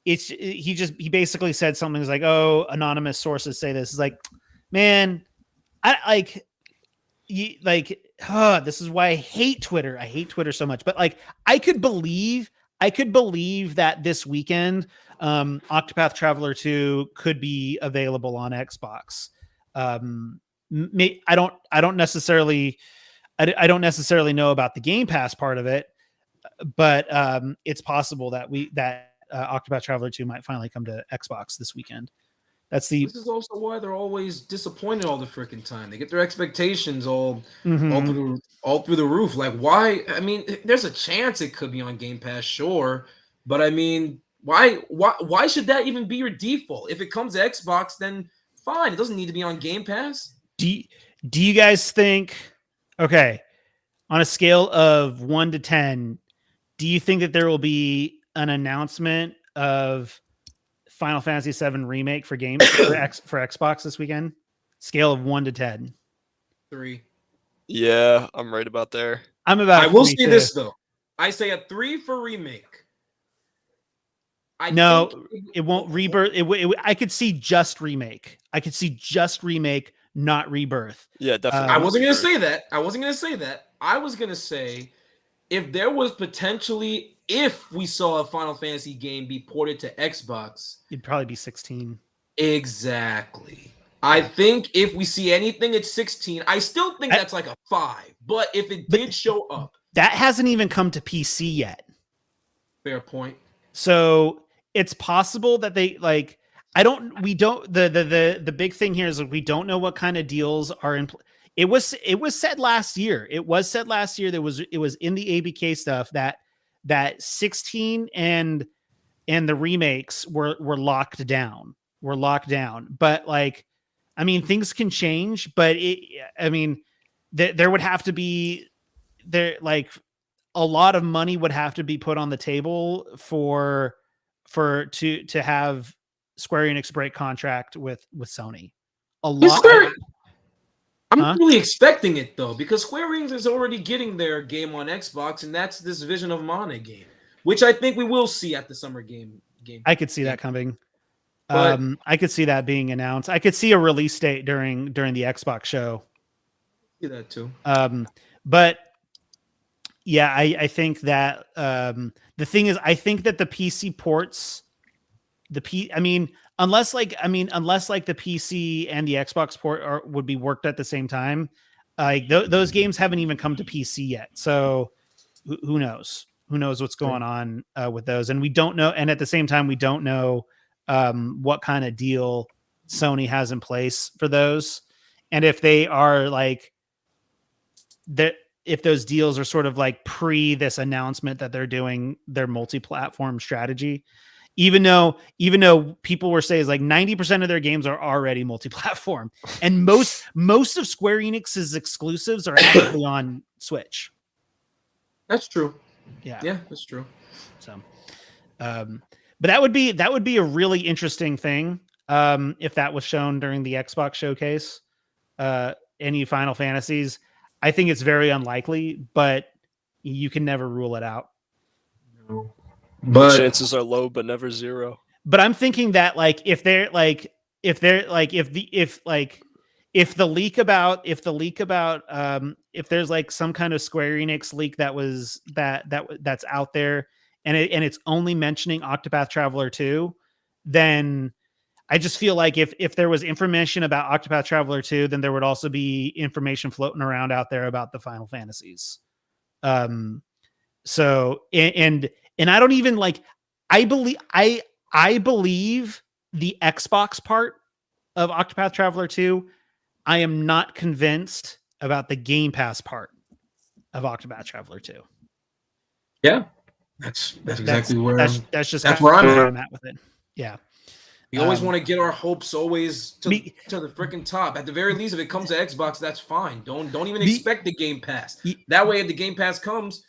he basically said something like, oh, anonymous sources say this. It's like, man, this is why I hate Twitter. I hate Twitter so much, but like, I could believe that this weekend, Octopath Traveler 2 could be available on Xbox. I don't necessarily know about the Game Pass part of it, but it's possible that Octopath Traveler 2 might finally come to Xbox this weekend. This is also why they're always disappointed all the freaking time. They get their expectations all through the roof. Like, why? I mean, there's a chance it could be on Game Pass, sure, but I mean, why should that even be your default? If it comes to Xbox, then fine. It doesn't need to be on Game Pass. Do you guys think? Okay, on a scale of 1 to 10, do you think that there will be an announcement of Final Fantasy VII Remake for Xbox this weekend? Scale of 1 to 10. 3. Yeah, I'm right about there. I will say this though. I say a 3 for Remake. It won't Rebirth. I could see just Remake. Not Rebirth. Yeah, definitely. I wasn't going to say that. I was going to say if there was potentially, if we saw a Final Fantasy game be ported to Xbox, it'd probably be 16. Exactly. I think if we see anything at 16, I still think that's like a 5. But if it did show up, that hasn't even come to PC yet. fair point. So it's possible that they like. The big thing here is that we don't know what kind of deals are in. It was said last year. It was said last year. It was in the ABK stuff that 16 and the remakes were locked down. But like, I mean, things can change. But there would have to be a lot of money would have to be put on the table to have Square Enix break contract with Sony. A lot. I'm really expecting it though, because Square Enix is already getting their game on Xbox, and that's this Vision of Mana game, which I think we will see at the summer game. I could see that coming. But I could see that being announced. I could see a release date during the Xbox show. See that too. But yeah, I think that the thing is, I think that the PC ports, unless like the PC and the Xbox port would be worked at the same time, those games haven't even come to PC yet. So who knows? Who knows what's going on with those? And we don't know. And at the same time, we don't know what kind of deal Sony has in place for those, and if they are like that. If those deals are sort of like pre this announcement that they're doing their multi-platform strategy, even though people were saying like 90% of their games are already multi-platform, and most of Square Enix's exclusives are actually on Switch. That's true. Yeah, that's true. So, but that would be a really interesting thing if that was shown during the Xbox showcase. Any Final Fantasies. I think it's very unlikely, but you can never rule it out. No. But chances are low, but never zero. But I'm thinking that like if the leak about if there's like some kind of Square Enix leak that's out there and it's only mentioning Octopath Traveler 2, then I just feel like if there was information about Octopath Traveler 2, then there would also be information floating around out there about the Final Fantasies. So and I don't even like, I believe the Xbox part of Octopath Traveler 2. I am not convinced about the Game Pass part of Octopath Traveler 2. Yeah, that's exactly where that's where I'm at with it. Yeah. We always want to get our hopes always to the freaking top. At the very least, if it comes to Xbox, that's fine. Don't even expect the Game Pass. That way, if the Game Pass comes,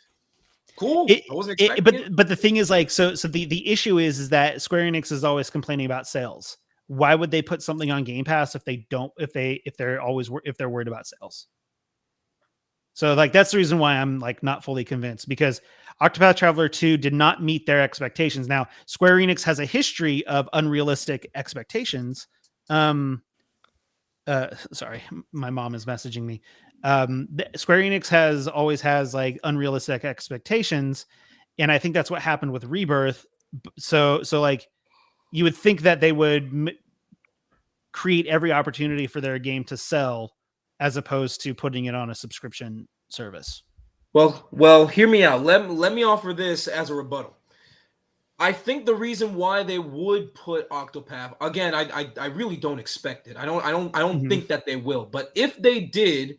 cool. I wasn't expecting it. But the thing is, like, so the issue is that Square Enix is always complaining about sales. Why would they put something on Game Pass if they're worried about sales? So like that's the reason why I'm like not fully convinced, because Octopath Traveler 2 did not meet their expectations. Now, Square Enix has a history of unrealistic expectations. Sorry, my mom is messaging me. Square Enix always has like unrealistic expectations, and I think that's what happened with Rebirth. So like you would think that they would create every opportunity for their game to sell, as opposed to putting it on a subscription service. Well, hear me out. Let me offer this as a rebuttal. I think the reason why they would put Octopath, again, I really don't expect it. I don't think that they will. But if they did,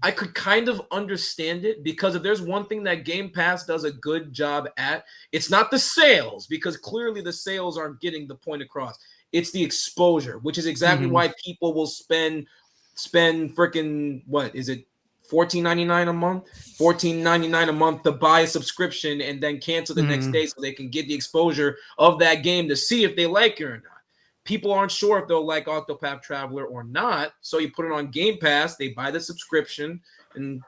I could kind of understand it, because if there's one thing that Game Pass does a good job at, it's not the sales, because clearly the sales aren't getting the point across. It's the exposure, which is exactly why people will spend freaking, what is it, $14.99 a month? $14.99 a month to buy a subscription and then cancel the next day so they can get the exposure of that game to see if they like it or not. People aren't sure if they'll like Octopath Traveler or not, so you put it on Game Pass, they buy the subscription, and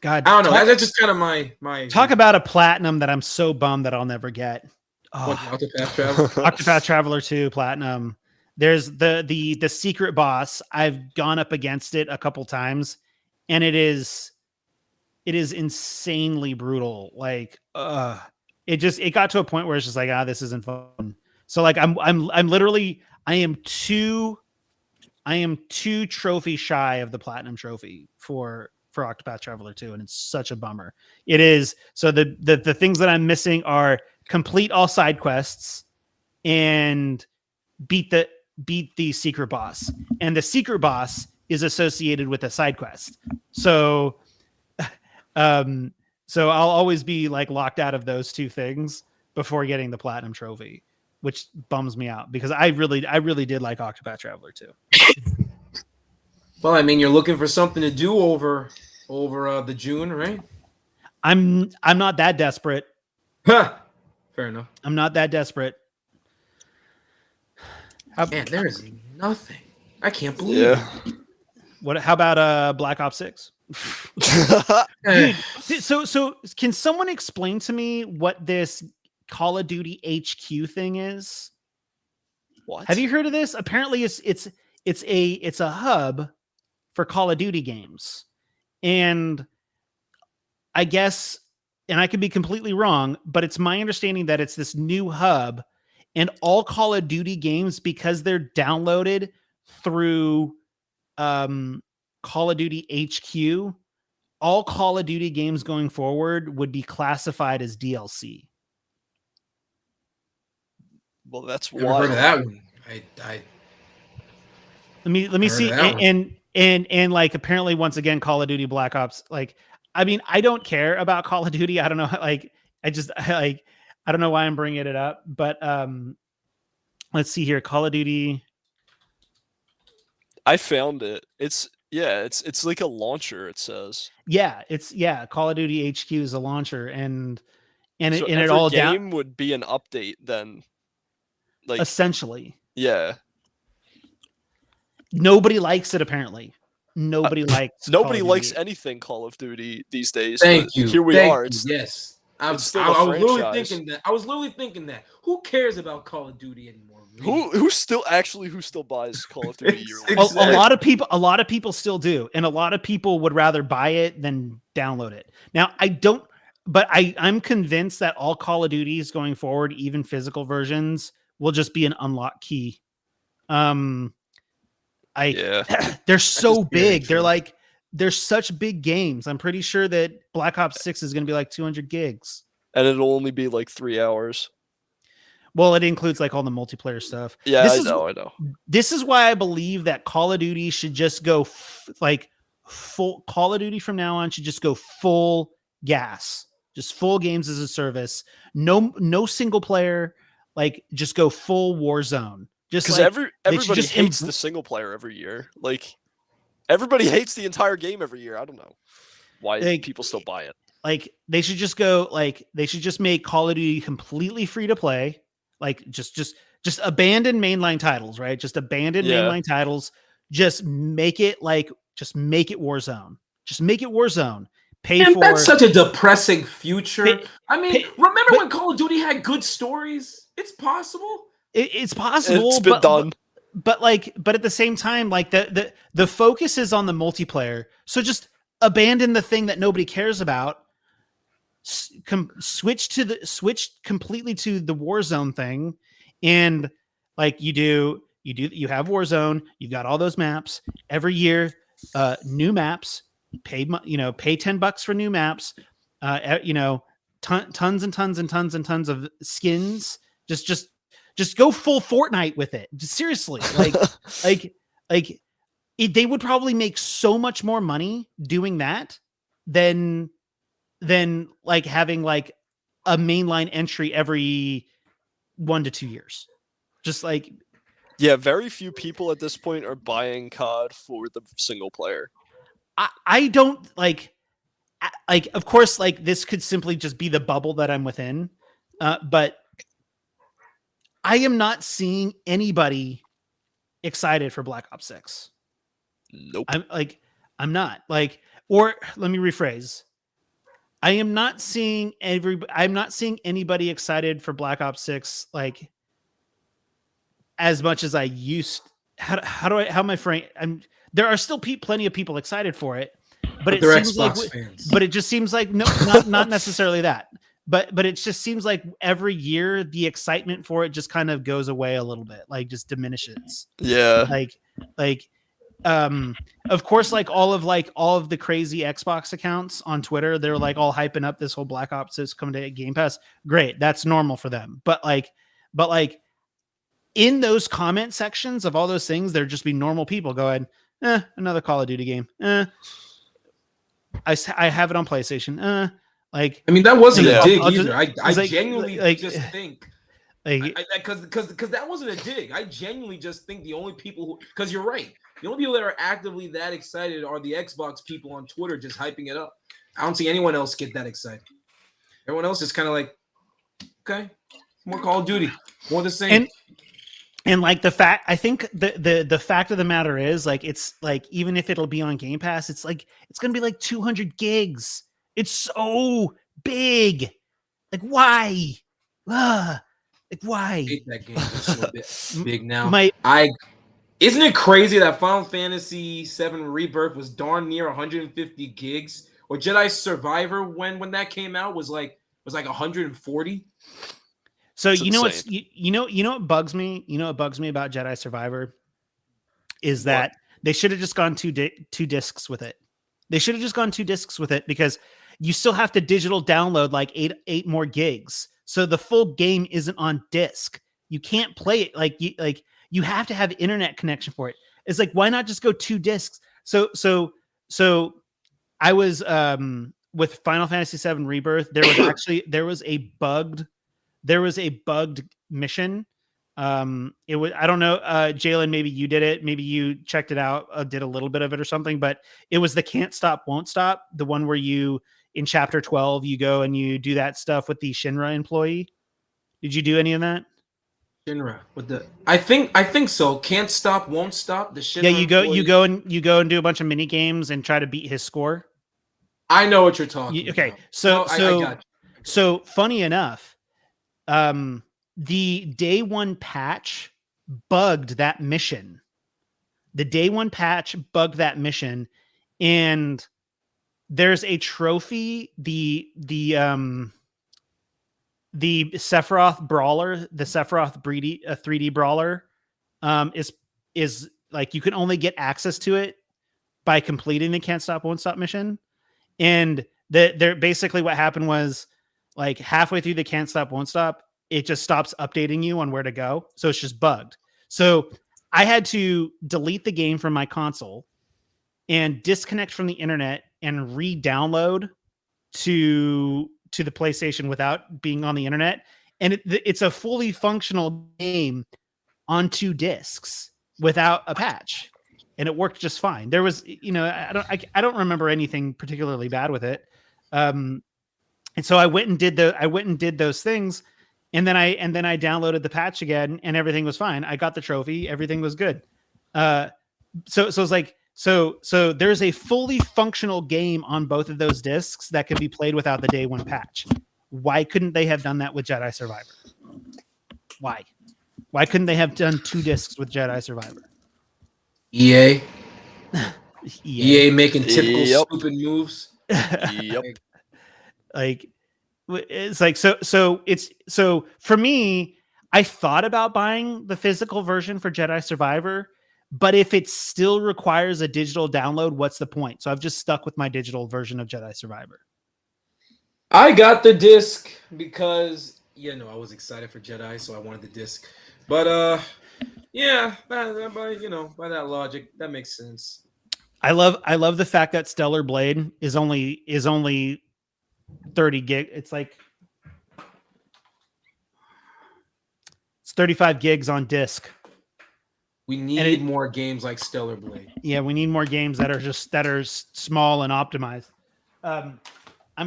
God, I don't know. That's just kind of my talk about a platinum that I'm so bummed that I'll never get. What, Octopath Traveler? Octopath Traveler 2 platinum. There's the secret boss. I've gone up against it a couple times, and it is insanely brutal. Like, it got to a point where it's just like, this isn't fun. So like I'm literally I am two trophy shy of the platinum trophy for Octopath Traveler 2, and it's such a bummer. It is. So the things that I'm missing are complete all side quests and beat the secret boss. And the secret boss is associated with a side quest. So so I'll always be like locked out of those two things before getting the platinum trophy, which bums me out because I really did like Octopath Traveler 2. Well, I mean, you're looking for something to do over the June, right? I'm not that desperate. Huh. Fair enough. I'm not that desperate. Man, there is nothing. I can't believe it. What? How about Black Ops 6? Dude, so can someone explain to me what this Call of Duty HQ thing is? What? Have you heard of this? Apparently, it's a hub for Call of Duty games, and I guess, and I could be completely wrong, but it's my understanding that it's this new hub, and all Call of Duty games, because they're downloaded through Call of Duty HQ, all Call of Duty games going forward would be classified as DLC. Well, that's Never wild. heard of that one. Let me see. And like apparently once again, Call of Duty Black Ops, like, I mean, I don't care about Call of Duty. I don't know. Like, I don't know why I'm bringing it up, but let's see here. Call of Duty. I found it. It's like a launcher, it says. Yeah, Call of Duty HQ is a launcher, and So it every all game would be an update then. Like essentially. Yeah. Nobody likes it apparently. Nobody likes anything Call of Duty these days. Thank you. Here we are. Yes. I I was literally thinking that. I was literally thinking that. Who cares about Call of Duty anymore? Really? Who still buys Call of Duty yearly? Exactly. A lot of people still do, and a lot of people would rather buy it than download it. Now, I don't, but I'm convinced that all Call of Duties going forward, even physical versions, will just be an unlock key. They're so big. They're such big games. I'm pretty sure that Black Ops 6 is going to be like 200 gigs. And it'll only be like 3 hours. Well, it includes like all the multiplayer stuff. Yeah, I know. This is why I believe that Call of Duty should just go full. Call of Duty from now on should just go full gas, just full games as a service. No single player. Like just go full Warzone. Just because like, everybody hates the single player every year. Like everybody hates the entire game every year. I don't know why people still buy it. Like they should just go. Like they should just make Call of Duty completely free to play. Like just abandon mainline titles, right? Just abandon mainline titles. Just make it Warzone. Just make it Warzone. That's such a depressing future. Remember when Call of Duty had good stories? It's possible. It's possible. It's been done. But at the same time, like the focus is on the multiplayer. So just abandon the thing that nobody cares about. Switch completely to the Warzone thing, and like you have Warzone. You've got all those maps every year. New maps. Pay $10 for new maps. Tons and tons and tons and tons of skins. Just go full Fortnite with it. Just seriously, they would probably make so much more money doing that than like having like a mainline entry every 1 to 2 years. Just like, very few people at this point are buying COD for the single player. I don't like, of course, like this could simply just be the bubble that I'm within. But I am not seeing anybody excited for Black Ops 6. Nope. I'm not like, or let me rephrase. I'm not seeing anybody excited for Black Ops 6 like as much as I used. How am I frame? There are still plenty of people excited for it, but it they're seems Xbox like fans. But it just seems like not necessarily that. but it just seems like every year the excitement for it just kind of goes away a little bit, like just diminishes. Yeah. Like of course, like all of the crazy Xbox accounts on Twitter, they're like all hyping up this whole Black Ops is coming to Game Pass. Great, that's normal for them. But like in those comment sections of all those things, there'd just be normal people going, another Call of Duty game. I have it on PlayStation. Like, I mean, that wasn't Yeah. a dig I'll just- either. I like- genuinely like- just think like because that wasn't a dig. I genuinely just think the only people who, because you're right, the only people that are actively that excited are the Xbox people on Twitter just hyping it up. I don't see anyone else get that excited. Everyone else is kind of like, okay, more Call of Duty, more the same. And like the fact, I think the fact of the matter is, like, it's like, even if it'll be on Game Pass, it's like it's gonna be like 200 gigs. It's so big. Like, why? Like, why? I hate that game is so big now. My Isn't it crazy that Final Fantasy VII Rebirth was darn near 150 gigs, or Jedi Survivor when that came out was like 140? So It's you know what's insane. you know what bugs me? You know what bugs me about Jedi Survivor is What? that they should have just gone two discs with it. They should have just gone 2 discs with it, because you still have to digital download like eight more gigs. So the full game isn't on disc. You can't play it like you have to have internet connection for it. It's like, why not just go 2 discs? So I was with Final Fantasy VII Rebirth. There was a bugged mission. It was, I don't know, Jalen, maybe you did it, maybe you checked it out, did a little bit of it or something, but it was the Can't Stop Won't Stop, the one where you, in chapter 12, you go and you do that stuff with the Shinra employee. Did you do any of that? Shinra with the I think so. Can't stop, won't stop. The Shinra. Yeah, you go employee. and do a bunch of mini games and try to beat his score. I know what you're talking Okay, about. so No, I got you. so funny enough, the day 1 patch bugged that mission. The day 1 patch bugged that mission, and there's a trophy, the Sephiroth brawler, the Sephiroth 3D brawler, is like, you can only get access to it by completing the Can't Stop Won't Stop mission. And they're basically, what happened was, like, halfway through the Can't Stop Won't Stop, it just stops updating you on where to go. So it's just bugged. So I had to delete the game from my console and disconnect from the internet and re-download to the PlayStation without being on the internet. And it's a fully functional game on 2 discs without a patch, and it worked just fine. There was, I don't remember anything particularly bad with it. And so I went and did those things, and then I downloaded the patch again, and everything was fine. I got the trophy, everything was good. So it's like, so there's a fully functional game on both of those discs that can be played without the day 1 patch. Why couldn't they have done that with Jedi Survivor? Why couldn't they have done 2 discs with Jedi Survivor? EA making typical Yep. stupid moves. Yep. Like, it's like, so for me, I thought about buying the physical version for Jedi Survivor, but if it still requires a digital download, what's the point? So I've just stuck with my digital version of Jedi Survivor. I got the disc because I was excited for Jedi, so I wanted the disc. But yeah, by that logic, that makes sense. I love the fact that Stellar Blade is only 30 gig. It's 35 gigs on disc. We need more games like Stellar Blade. Yeah, we need more games that are small and optimized.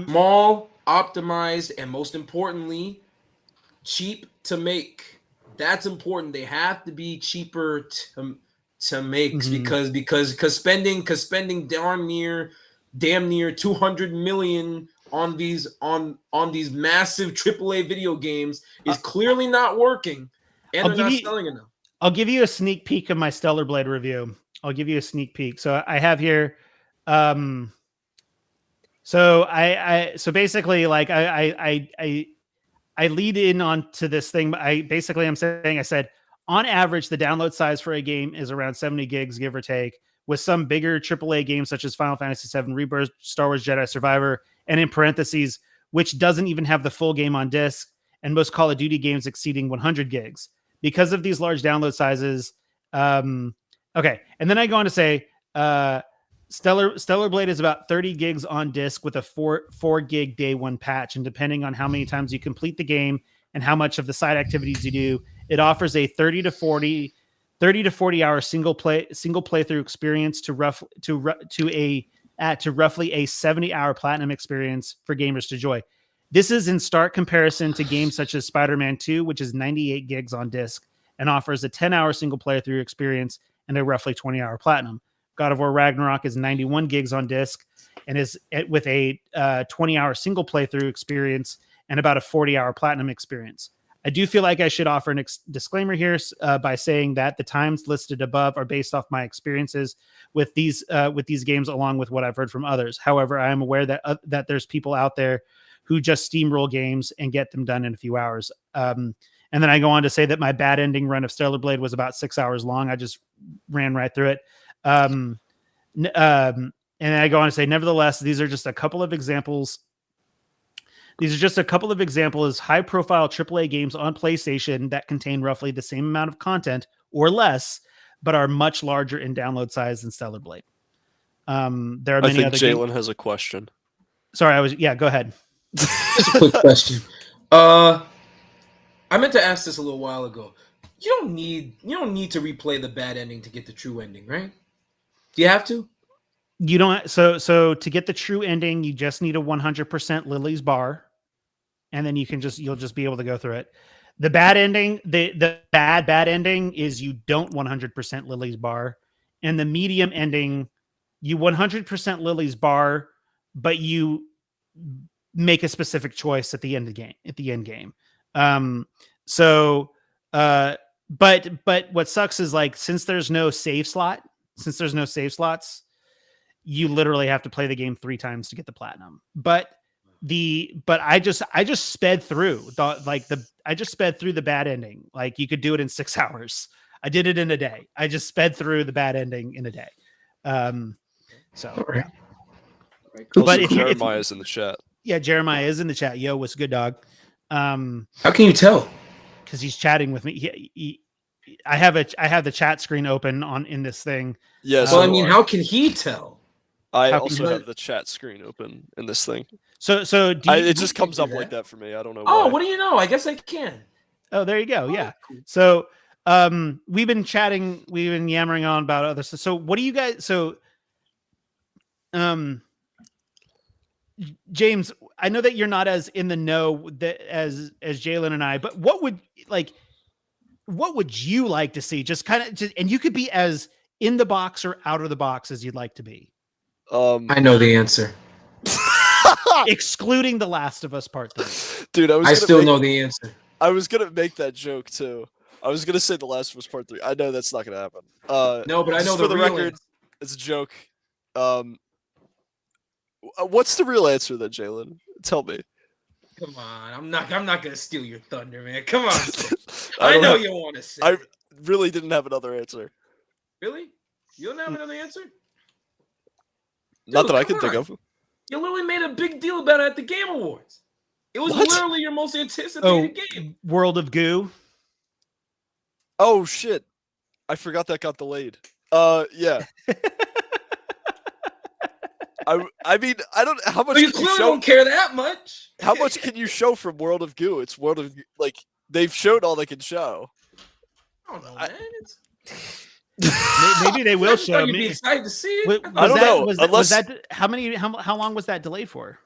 Small, optimized, and most importantly, cheap to make. That's important. They have to be cheaper to make, Mhm. because spending damn near $200 million on these massive AAA video games is clearly not working, and they're not selling enough. I'll give you a sneak peek of my Stellar Blade review. I'll give you a sneak peek. So I have here, So so basically, like I lead in onto this thing. I'm saying, I said, on average, the download size for a game is around 70 gigs, give or take, with some bigger AAA games such as Final Fantasy VII Rebirth, Star Wars Jedi Survivor, and in parentheses, which doesn't even have the full game on disc, and most Call of Duty games exceeding 100 gigs. Because of these large download sizes, okay. And then I go on to say, Stellar Blade is about 30 gigs on disc with a 4 gig day one patch, and depending on how many times you complete the game and how much of the side activities you do, it offers a 30 to 40 hour single playthrough experience to roughly a 70 hour platinum experience for gamers to enjoy. This is in stark comparison to games such as Spider-Man 2, which is 98 gigs on disc and offers a 10-hour single playthrough experience and a roughly 20-hour platinum. God of War Ragnarok is 91 gigs on disc and is with a 20-hour single playthrough experience and about a 40-hour platinum experience. I do feel like I should offer a disclaimer here by saying that the times listed above are based off my experiences with these games, along with what I've heard from others. However, I am aware that there's people out there who just steamroll games and get them done in a few hours. And then I go on to say that my bad ending run of Stellar Blade was about 6 hours long. I just ran right through it. And I go on to say, nevertheless, these are just a couple of examples. These are just a couple of examples, high-profile AAA games on PlayStation that contain roughly the same amount of content or less, but are much larger in download size than Stellar Blade. There are many I think other Jalen has a question. Sorry, go ahead. Just a quick question. I meant to ask this a little while ago. You don't need to replay the bad ending to get the true ending, right? Do you have to? You don't. So to get the true ending, you just need a 100% Lily's bar, and then you'll just be able to go through it. The bad ending, the bad ending is you don't 100% Lily's bar, and the medium ending, you 100% Lily's bar, but you make a specific choice at the end game. But what sucks is, like, since there's no save slots, you literally have to play the game 3 times to get the platinum. But I just sped through the bad ending. Like, you could do it in 6 hours. I did it in a day. I just sped through the bad ending in a day. So Right. yeah. But But if Jeremiah's in the chat. Yeah, Jeremiah is in the chat. Yo, what's good, dog? How can you tell? Because he's chatting with me. I have the chat screen open in this thing. Yes. Well, I mean, how can he tell? I How also can- have the chat screen open in this thing. So It just comes do up like that? that for me. I don't know Oh, why. what do you know? I guess I can. Oh, there you go. Yeah. Cool. So we've been chatting, we've been yammering on about other stuff. So what do you guys? So James, I know that you're not as in the know as Jalen and I, but what would you like to see? Just kind of, and you could be as in the box or out of the box as you'd like to be. I know the answer. Excluding The Last of Us Part 3. Dude, I still know the answer. I was gonna make that joke too. I was gonna say The Last of Us Part 3. I know that's not gonna happen. No, but I know just for the real record, answer. it's a joke. What's the real answer then, Jalen? Tell me. Come on, I'm not gonna steal your thunder, man. Come on, I I don't know have- you want to say. I it. really didn't have another answer. Really? You don't have another answer? Not that I come can think on. of. You literally made a big deal about it at the Game Awards. It was What? literally your most anticipated game. World of Goo. Oh shit! I forgot that got delayed. Yeah. I mean, I don't. How much? But you can clearly show? don't care that much. How much can you show from World of Goo? It's World of like they've showed all they can show. I don't know, man. Maybe they will show You'd be me. excited to see it. I don't know, Was that how long was that delayed for?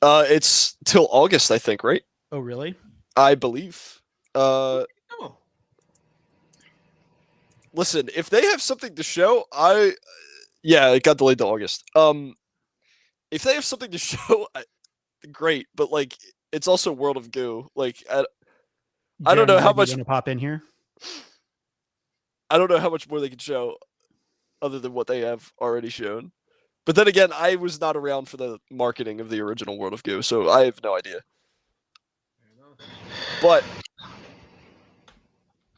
It's till August, I think, right? Oh, really? I believe. Oh. Listen, if they have something to show, yeah, it got delayed to August. If they have something to show, great, but like it's also World of Goo. Like I don't know how much. Going to pop in here. I don't know how much more they can show, other than what they have already shown. But then again, I was not around for the marketing of the original World of Goo, so I have no idea. But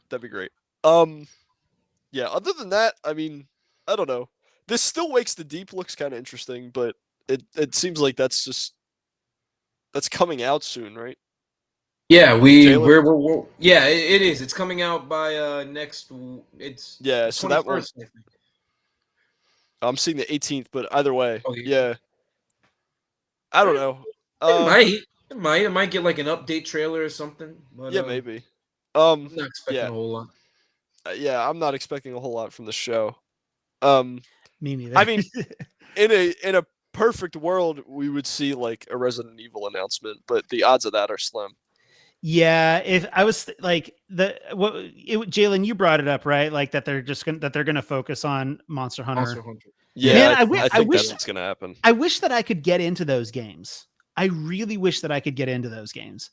that'd be great. Yeah. Other than that, I mean, I don't know. This Still Wakes the Deep looks kind of interesting, but it seems like that's coming out soon, right? Yeah, Jalen? yeah, it is. It's coming out by next. It's Yeah. the So that won't. 21st, I think. I'm seeing the 18th, but either way, Oh, yeah. I don't know. It might. It might get like an update trailer or something. But Yeah, maybe. I'm not expecting Yeah. a whole lot. Yeah, I'm not expecting a whole lot from the show. Me neither. I mean, in a perfect world, we would see like a Resident Evil announcement, but the odds of that are slim. Yeah, if I was like Jalen, you brought it up, right? Like that they're gonna focus on Monster Hunter. Monster Hunter. Yeah, Man, I think wish that's what's gonna happen. I wish that I could get into those games. I really wish that I could get into those games.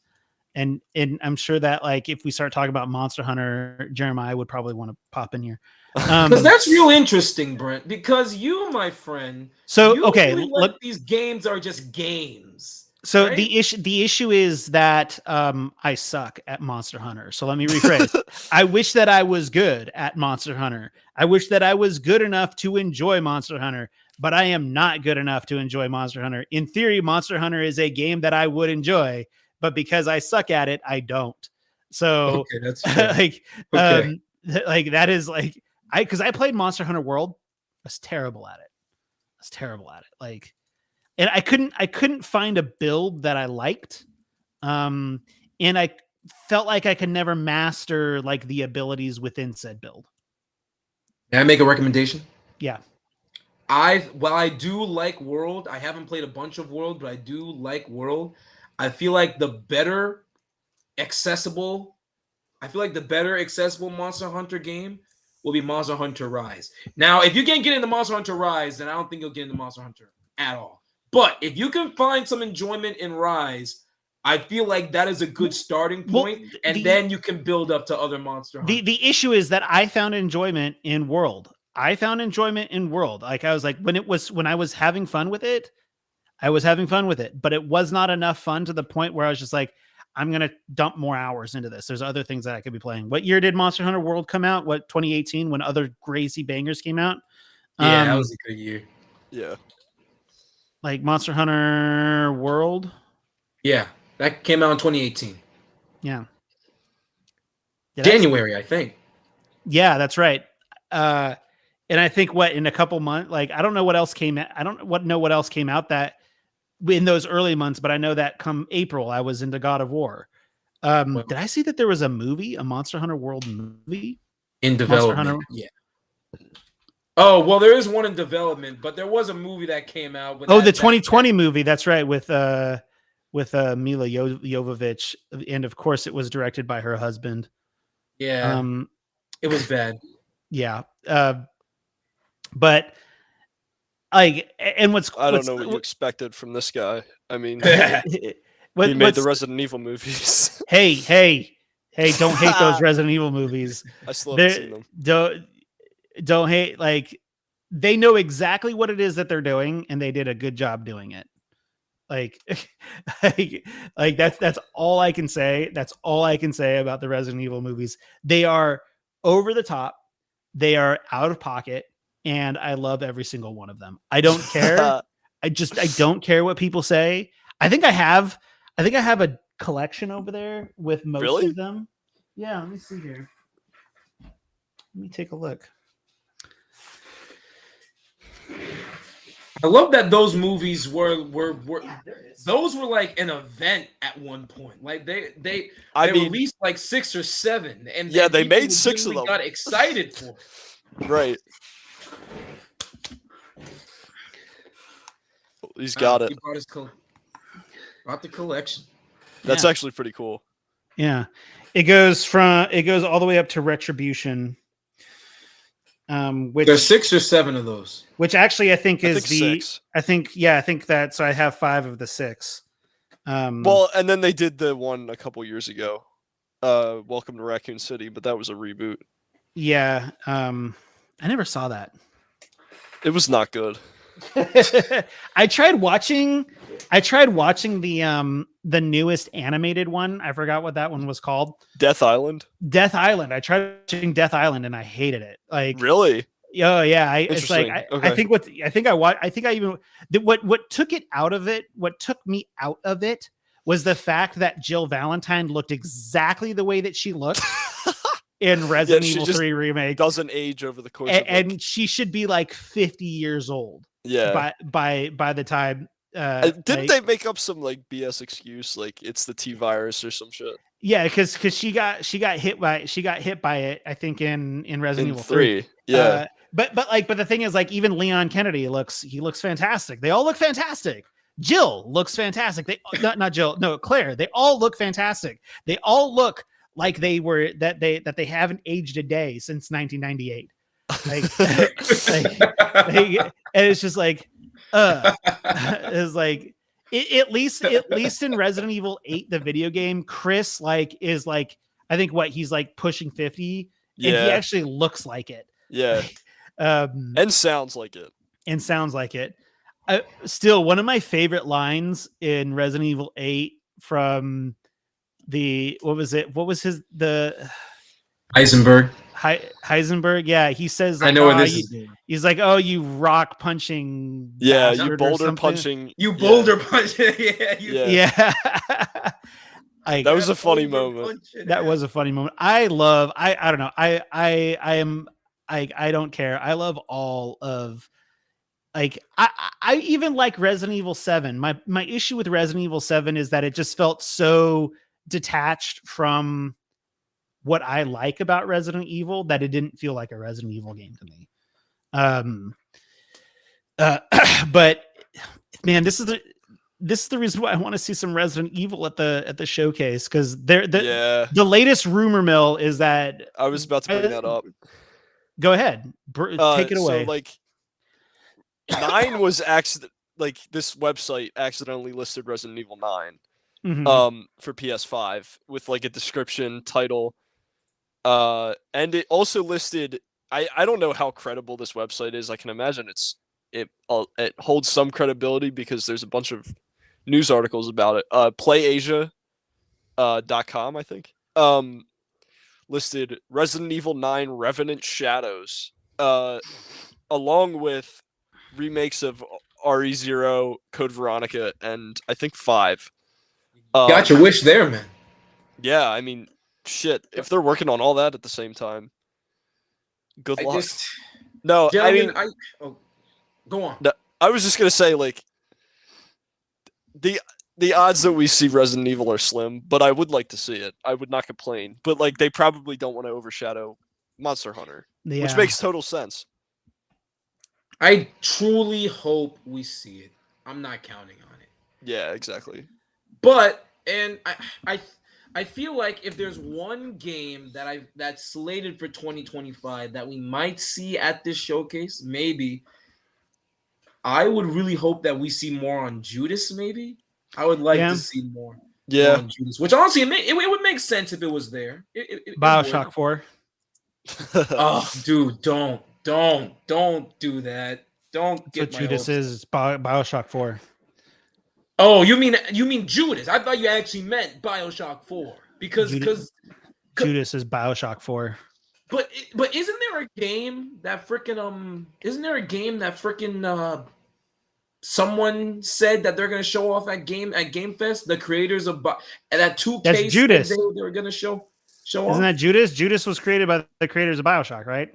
And I'm sure that like if we start talking about Monster Hunter, Jeremiah would probably want to pop in here. Because that's real interesting, Brent. Because you, my friend, so you okay, really like these games are just games. So right? the issue is that I suck at Monster Hunter. So let me rephrase. I wish that I was good at Monster Hunter. I wish that I was good enough to enjoy Monster Hunter, but I am not good enough to enjoy Monster Hunter. In theory, Monster Hunter is a game that I would enjoy, but because I suck at it, I don't. So okay, that's fair. like that is like because I played Monster Hunter World. I was terrible at it. Like. And I couldn't find a build that I liked. And I felt like I could never master like the abilities within said build. Can I make a recommendation? Yeah. While I do like World, I haven't played a bunch of World, but I do like World. I feel like the better accessible Monster Hunter game will be Monster Hunter Rise. Now, if you can't get into Monster Hunter Rise, then I don't think you'll get into Monster Hunter at all. But if you can find some enjoyment in Rise, I feel like that is a good starting point, and then you can build up to other Monster Hunters. The issue is that I found enjoyment in World. Like I was like, when I was having fun with it, but it was not enough fun to the point where I was just like, I'm gonna dump more hours into this. There's other things that I could be playing. What year did Monster Hunter World come out? 2018, when other crazy bangers came out? Yeah, that was a good year. Yeah. Like Monster Hunter World? Yeah, that came out in 2018. Yeah. January, I think. Yeah, that's right. And I think in a couple months, like I don't know what else came out. I don't know what else came out that in those early months, but I know that come April, I was into God of War. Did I see that there was a Monster Hunter World movie? In development. Yeah. Oh, well, there is one in development, but there was a movie that came out. The 2020 movie. That's right. With Mila Jovovich. And of course it was directed by her husband. Yeah. It was bad. Yeah. But like, and I don't know what you expected from this guy. I mean, he made the Resident Evil movies. Hey, don't hate those Resident Evil movies. I still haven't seen them. Don't hate, like they know exactly what it is that they're doing and they did a good job doing it. Like that's all I can say. That's all I can say about the Resident Evil movies. They are over the top. They are out of pocket. And I love every single one of them. I don't care. I don't care what people say. I think I have a collection over there with most of them. Yeah, let me see here. Let me take a look. I love that those movies were those were like an event at one point. Like they released like 6 or 7, and yeah, they made 6 of them. Got excited for it. Right. He's got it. He brought the collection. That's actually pretty cool. Yeah, it goes all the way up to Retribution. Which there's 6 or 7 of those. Which actually I think is 6. I think that. So I have 5 of the 6. Well, and then they did the one a couple years ago, Welcome to Raccoon City, but that was a reboot. Yeah, I never saw that. It was not good. I tried watching the newest animated one. I forgot what that one was called. Death Island. Death Island. I tried watching Death Island and I hated it. Like, Really? oh yeah, it's like Interesting. I Okay. think what took it out of it. What took me out of it was the fact that Jill Valentine looked exactly the way that she looked in Resident she Evil just 3 remake, doesn't age over the course of and she should be like 50 years old. yeah. By the time Didn't they make up some like BS excuse like it's the T virus or some shit? Yeah, because she got hit by it. I think in Resident Evil 3. Yeah. But the thing is, like, even Leon Kennedy looks fantastic. They all look fantastic. Jill looks fantastic. They not Jill, no, Claire. They all look fantastic. They all look like they haven't aged a day since 1998. Like, and it's just like, it's like. At least in Resident Evil 8, the video game, Chris is I think he's like pushing 50, and he actually looks like it. Yeah. And sounds like it. Still, one of my favorite lines in Resident Evil 8 from Heisenberg. Heisenberg, yeah, he says, like, I know where this is going. He's like, "Oh, you rock punching, yeah, bastard," you or boulder something. punching, You boulder punching, yeah, yeah. That was a funny moment. That was a funny moment. I don't know. I don't care. I love all of, like, I even like Resident Evil 7. My issue with Resident Evil 7 is that it just felt so detached from what I like about Resident Evil that it didn't feel like a Resident Evil game to me. But man, this is the reason why I want to see some Resident Evil at the showcase, because the latest rumor mill is that I was about to bring that up. Go ahead, take it away. So, like, 9 was like this website accidentally listed Resident Evil 9 for PS5 with like a description, title, and it also listed. I don't know how credible this website is. I can imagine it holds some credibility because there's a bunch of news articles about it. PlayAsia.com, I think, listed Resident Evil 9 Revenant Shadows, along with remakes of RE0, Code Veronica, and I think 5. Got your wish there, man. Yeah, I mean, shit. If they're working on all that at the same time, good luck. No, gentlemen, go on. No, I was just gonna say, like, the odds that we see Resident Evil are slim, but I would like to see it. I would not complain. But like, they probably don't want to overshadow Monster Hunter, which makes total sense. I truly hope we see it. I'm not counting on it. Yeah, exactly. But I feel like if there's one game that's slated for 2025 that we might see at this showcase, maybe, I would really hope that we see more on Judas. Maybe I would like to see more. Yeah, on Judas, which honestly it would make sense if it was there. BioShock 4. Oh, dude, don't do that. Don't get what Judas is. BioShock 4. Oh, you mean Judas? I thought you actually meant BioShock 4 because Judas is BioShock 4. But isn't there a game that freaking someone said that they're gonna show off at Game Fest? The creators of that 2K. That's Judas. They were gonna show off. Isn't that Judas? Judas was created by the creators of BioShock, right?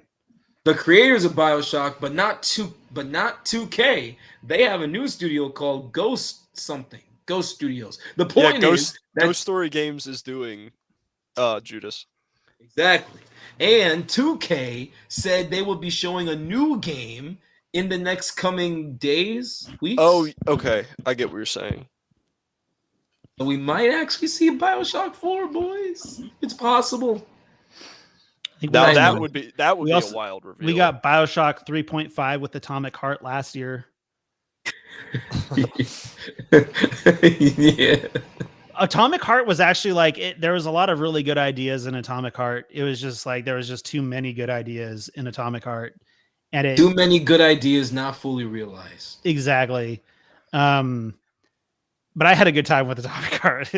The creators of BioShock, but not 2K. They have a new studio called Ghost Studios. The point is that Ghost Story Games is doing Judas. Exactly. And 2K said they will be showing a new game in the next coming days, weeks. Oh, okay. I get what you're saying. So we might actually see BioShock 4, boys. It's possible. Now that would be a wild reveal. We got BioShock 3.5 with Atomic Heart last year. Yeah. Atomic Heart was actually there was a lot of really good ideas in Atomic Heart. It was just like there was just too many good ideas in Atomic Heart. and it Too many good ideas not fully realized. exactly. But I had a good time with Atomic Heart.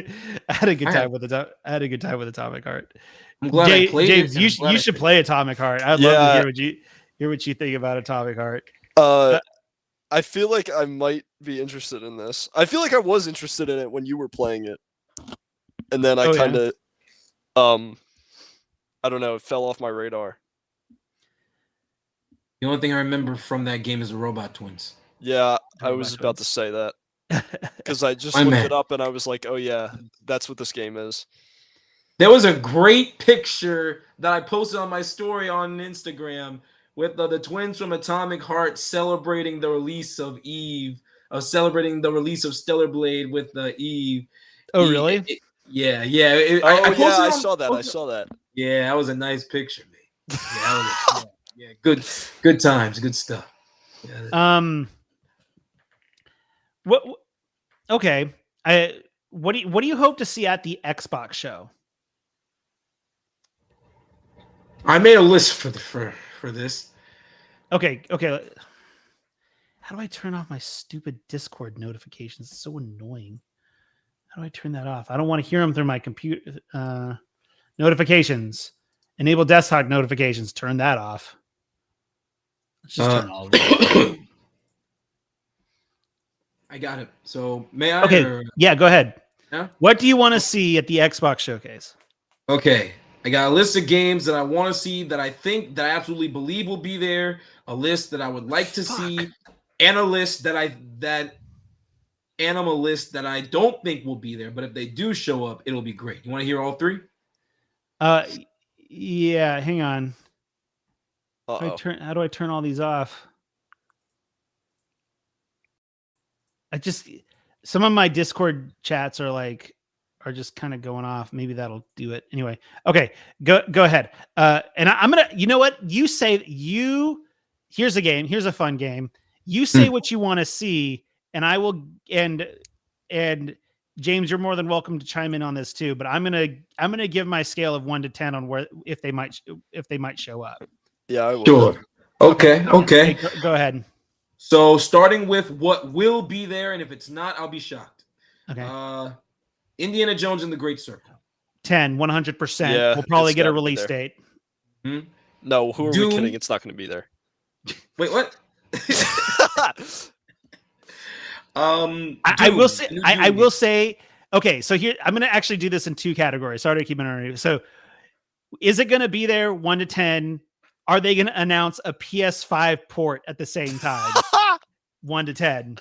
I had a good time with Atomic Heart. I'm glad I played James, it. you should play Atomic Heart. I'd love to hear what you think about Atomic Heart. I feel like I might be interested in this. I feel like I was interested in it when you were playing it, and then I kind of, I don't know, it fell off my radar. The only thing I remember from that game is the Robot Twins. Yeah, I was about to say that because I just looked it up and I was like, oh yeah, that's what this game is. There was a great picture that I posted on my story on Instagram with the twins from Atomic Heart celebrating the release of Eve, celebrating the release of Stellar Blade with the Eve. Oh, really? Yeah. I saw that. Yeah, that was a nice picture, man. Yeah, good times, good stuff. Yeah. What? Okay. What do you hope to see at the Xbox show? I made a list for this. Okay. How do I turn off my stupid Discord notifications? It's so annoying. How do I turn that off? I don't want to hear them through my computer. Notifications. Enable desktop notifications. Turn that off. Let's just turn all of them. I got it. So may I? Okay. Yeah, go ahead. Yeah? What do you want to see at the Xbox showcase? Okay. I got a list of games that I want to see that I think that I absolutely believe will be there. A list that I would like to see, and a list that I don't think will be there. But if they do show up, it'll be great. You want to hear all three? Yeah. Hang on. Uh-oh. How do I turn all these off? Some of my Discord chats are just kind of going off. Maybe that'll do it. Anyway. Okay. Go ahead. And I'm going to, you know what? Here's a game. Here's a fun game. You say what you want to see, and I will, and James, you're more than welcome to chime in on this too, but I'm going to give my scale of 1 to 10 on where, if they might show up. Yeah, I will. Sure. Okay. Go ahead. So starting with what will be there, and if it's not, I'll be shocked. Okay. Indiana Jones and the Great Circle. 10, 100%. Yeah, we'll probably get a release date. No, who are we kidding? It's not going to be there. Wait, what? I will say. Okay, so here I'm going to actually do this in 2 categories. Sorry to keep it on. So, is it going to be there 1 to 10? Are they going to announce a PS5 port at the same time? 1 to 10.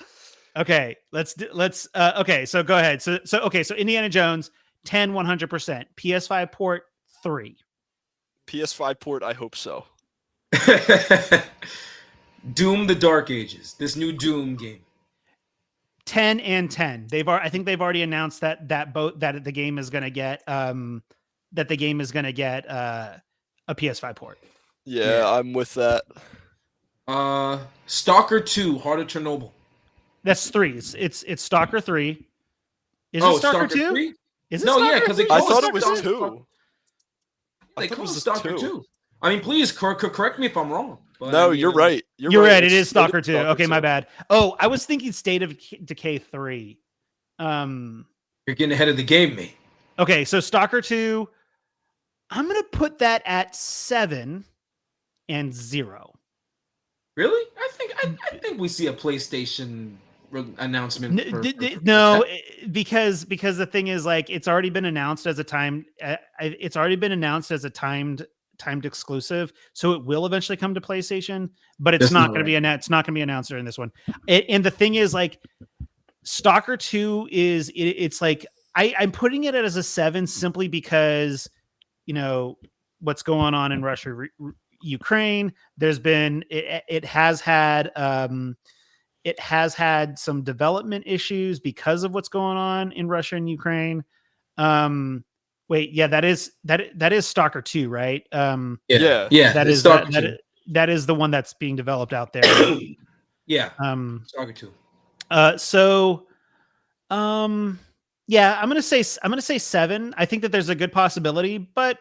Okay, okay, so go ahead. So Indiana Jones 10 100%. PS5 port 3. PS5 port, I hope so. Doom: The Dark Ages. This new Doom game. 10 and 10. I think they've already announced that the game is going to get a PS5 port. Yeah, I'm with that. Stalker 2: Heart of Chernobyl. That's 3. It's Stalker 3. Is it Stalker 2? 3? Is it no, Stalker yeah, because I thought it was 2. They call it Stalker 2. I mean, please correct me if I'm wrong. But no, you're right. You're right. It is Stalker 2. Okay, my bad. Oh, I was thinking State of Decay 3. You're getting ahead of the game, mate. Okay, so Stalker 2, I'm gonna put that at 7 and 0. Really? I think we see a PlayStation announcement. No, because the thing is, it's already been announced as a timed exclusive, so it will eventually come to PlayStation, but it's not going to be announced during this one. And the thing is, Stalker 2 it's I'm putting it as a 7 simply because what's going on in Russia, Ukraine. There's been it has had some development issues because of what's going on in Russia and Ukraine. Wait, yeah, that is Stalker 2, right? Yeah. That is that is the one that's being developed out there. Yeah. Stalker 2. Yeah, I'm gonna say 7. I think that there's a good possibility, but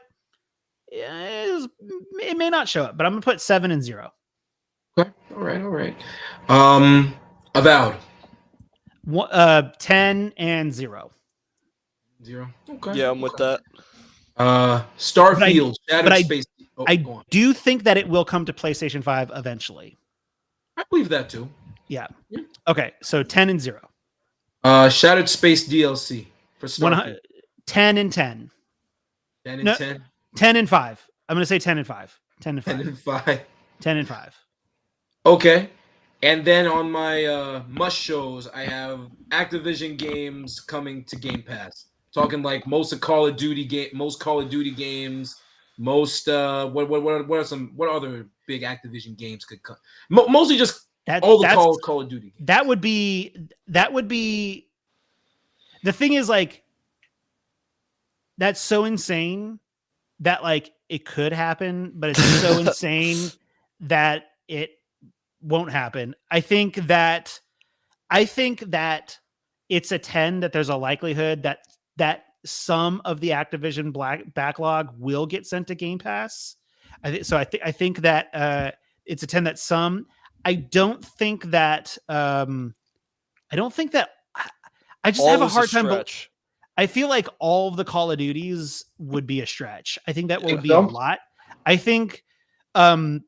it may not show up. But I'm gonna put 7 and 0. Okay. All right. Avowed. 10 and 0. 0. Okay. Yeah, I'm with that. Starfield, but Shattered I Space. Oh, I go on. do think that it will come to PlayStation 5 eventually. I believe that too. Yeah. Yeah. Okay, so 10 and 0. Shattered Space DLC for Starfield. 10 and 10. 10 and No, 10. 10 and 5. I'm going to say 10 and 5. 10 and 5. 10 and 5. 10 and 5. Okay. And then on my must shows, I have Activision games coming to Game Pass. Talking like most Call of Duty games, most what other big Activision games could come? Mostly just all the Call of Duty games. That would be the thing is like that's so insane that like it could happen, but it's so insane that it won't happen. I think that it's a 10 that there's a likelihood that some of the Activision backlog will get sent to Game Pass. I think that it's a 10 that some. I don't think that I just have a hard time. But I feel like all of the Call of Duties would be a stretch. I think that would be a lot. I think I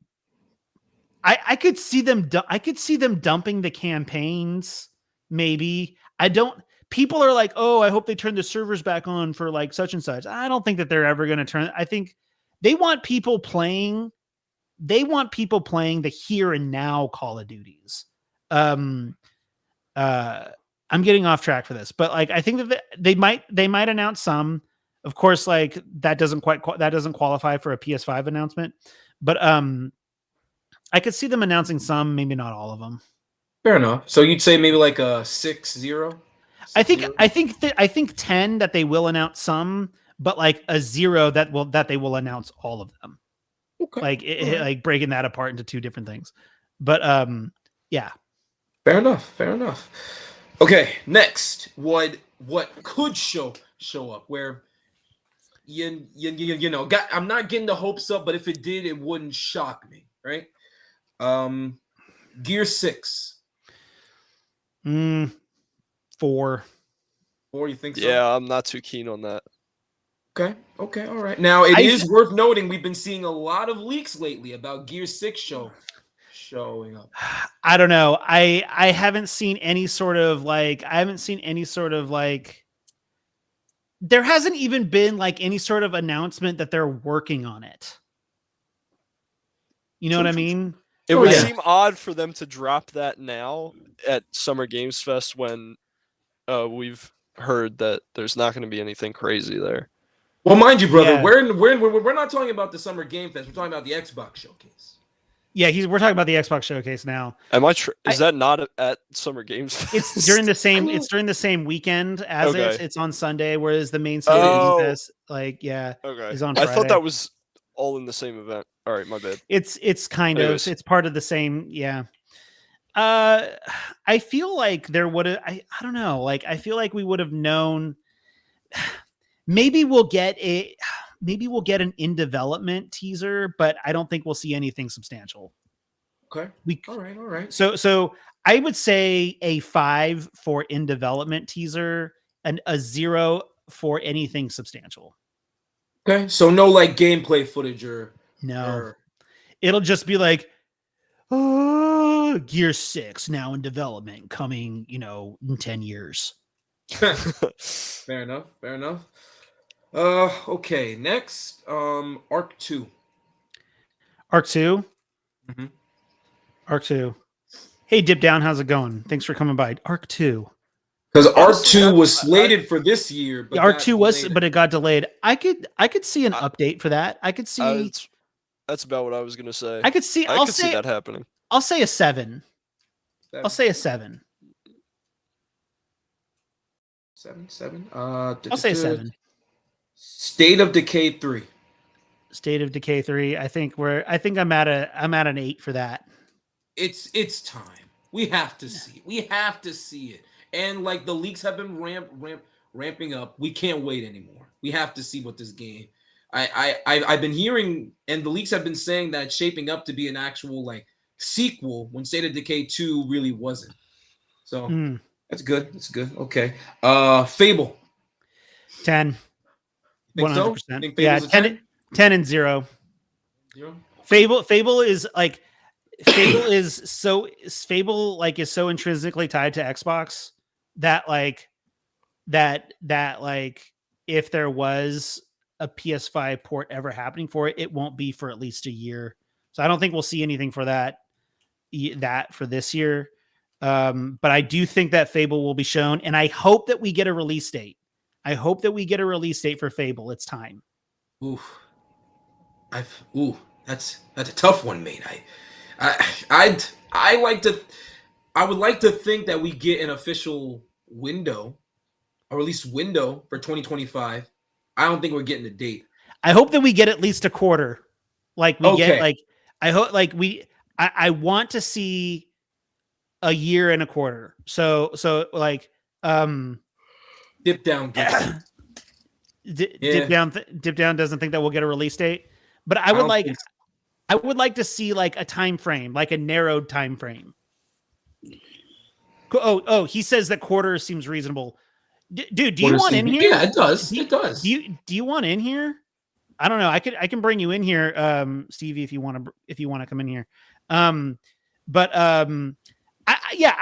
could see them dumping the campaigns. Maybe I don't. People are like, oh, I hope they turn the servers back on for like such and such. I don't think that they're ever going to turn. I think they want people playing. They want people playing the here and now Call of Duties. I'm getting off track for this, but like I think that they might announce some. Of course, like that doesn't qualify for a PS5 announcement, but I could see them announcing some, maybe not all of them. Fair enough. So you'd say maybe like a 6-0? I think 10 that they will announce some, but like a 0 that they will announce all of them. Okay. Like like breaking that apart into two different things. But yeah. Fair enough. Okay, next, what could show up where you know, I'm not getting the hopes up, but if it did, it wouldn't shock me, right? Gear 6. 4. 4, you think so? Yeah, I'm not too keen on that. Okay, all right. Now, it is worth noting we've been seeing a lot of leaks lately about Gear 6 showing up. I don't know. I haven't seen any sort of like there hasn't even been like any sort of announcement that they're working on it. You know what I mean? It would seem odd for them to drop that now at Summer Games Fest when we've heard that there's not going to be anything crazy there. Well, mind you, brother, we're not talking about the Summer Game Fest. We're talking about the Xbox Showcase. Yeah, we're talking about the Xbox Showcase now. Am I? Is that not at Summer Games Fest? It's during the same. It's during the same weekend as it's on Sunday, whereas the main stage of Game Fest, is on Friday. I thought that was all in the same event. All right, my bad. It's kind of it's part of the same. Yeah. I feel like there would have. I don't know. Like I feel like we would have known. Maybe we'll get an in development teaser, but I don't think we'll see anything substantial. Okay. All right. So I would say a 5 for in development teaser and a 0 for anything substantial. Okay. So no like gameplay footage It'll just be like, oh, Gear 6 now in development coming, in 10 years. Fair enough. Okay, next, Arc 2. Arc 2? Mm-hmm. Arc 2. Hey, Dip Down, how's it going? Thanks for coming by. Arc 2. Because Arc 2 was slated for this year, but Arc 2 was, but it got delayed. I could see an update for that. I could see. That's about what I was gonna say. I could see. I could see that happening. I'll say a 7. I'll say a 7. 7. I'll say a 7. State of Decay 3. State of Decay 3. I think I'm at an 8 for that. It's time. We have to see. We have to see it. And like the leaks have been ramping up. We can't wait anymore. We have to see what this game. I've been hearing, and the leaks have been saying that it's shaping up to be an actual like sequel when State of Decay 2 really wasn't. So Mm, that's good. That's good. Okay. Fable. 10. Think so? 100%. Think Yeah, Fable's a 10? 10 and 0. 0? Fable is like Fable is so intrinsically tied to Xbox that if there was a PS5 port ever happening for it, it won't be for at least a year. So I don't think we'll see anything for that for this year. But I do think that Fable will be shown, and I hope that we get a release date. I hope that we get a release date for Fable. It's time. Ooh. That's a tough one, mate. I would like to think that we get an official window, a release window for 2025. I don't think we're getting a date. I hope that we get at least a quarter. Like we Okay. get like I hope like I want to see a year and a quarter. So like Dip down. Dip down doesn't think that we'll get a release date, but I would like to see like a time frame, like a narrowed time frame. Oh, he says that quarter seems reasonable. Dude, do you want in here? Yeah, it does. It does. Do you want in here? I don't know. I can bring you in here, Stevie, if you want to come in here. I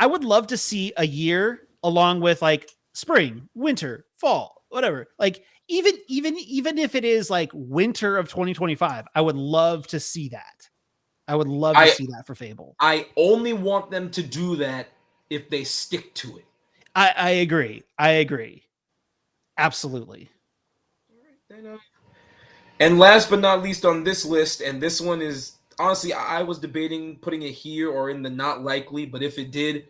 would love to see a year along with like spring, winter, fall, whatever. Like even if it is like winter of 2025, I would love to see that. I would love to see that for Fable. I only want them to do that if they stick to it. I agree. Absolutely. And last but not least on this list, and this one is honestly, I was debating putting it here or in the not likely, but if it did,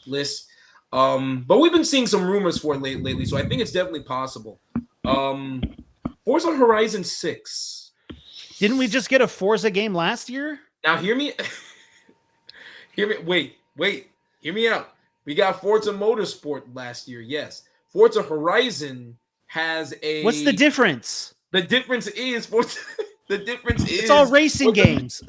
list. But we've been seeing some rumors for it lately, so I think it's definitely possible. Forza Horizon 6. Didn't we just get a Forza game last year? Now hear me. Wait. Hear me out. We got Forza Motorsport last year. Yes. Forza Horizon has a. What's the difference? The difference is Forza. The difference is it's all racing games.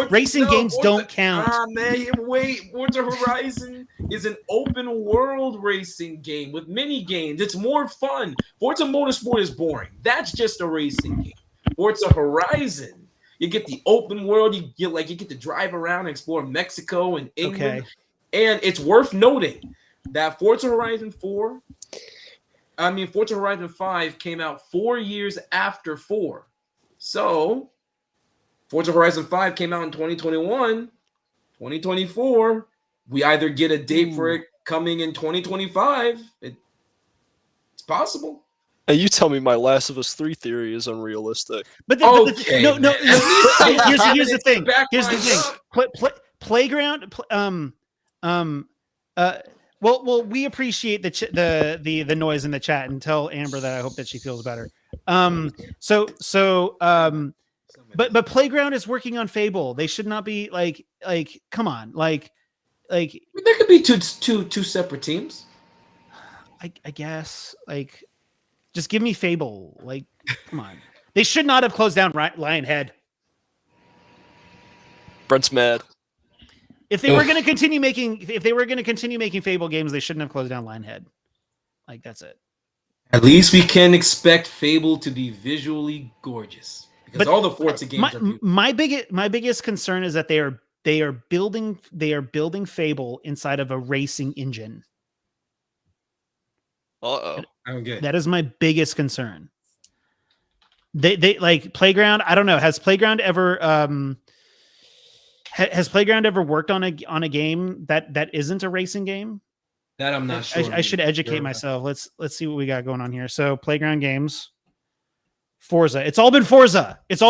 Racing games don't count. Man, wait. Forza Horizon is an open world racing game with mini games. It's more fun. Forza Motorsport is boring. That's just a racing game. Forza Horizon, you get the open world. You get to drive around and explore Mexico and England. Okay. And it's worth noting that Forza Horizon 5 came out 4 years after 4. So, Forza Horizon 5 came out in 2021, 2024. We either get a date for it coming in 2025. It's possible. And you tell me my Last of Us 3 theory is unrealistic. But no. Here's the thing. Here's the thing. Playground. Well, we appreciate the noise in the chat and tell Amber that I hope that she feels better. But Playground is working on Fable. They should not be like come on, like there could be two separate teams. I guess like just give me Fable. Like come on, they should not have closed down Lionhead. Brent's mad. If they were going to continue making Fable games, they shouldn't have closed down Lionhead. Like that's it. At least we can expect Fable to be visually gorgeous because all the Forza games are beautiful. My biggest concern is that they are building Fable inside of a racing engine. I don't get it. That is my biggest concern. They like Playground. I don't know. Has Playground ever worked on a game that isn't a racing game? That I'm not sure. I should educate myself. Let's see what we got going on here. So Playground games, Forza. It's all been Forza. It's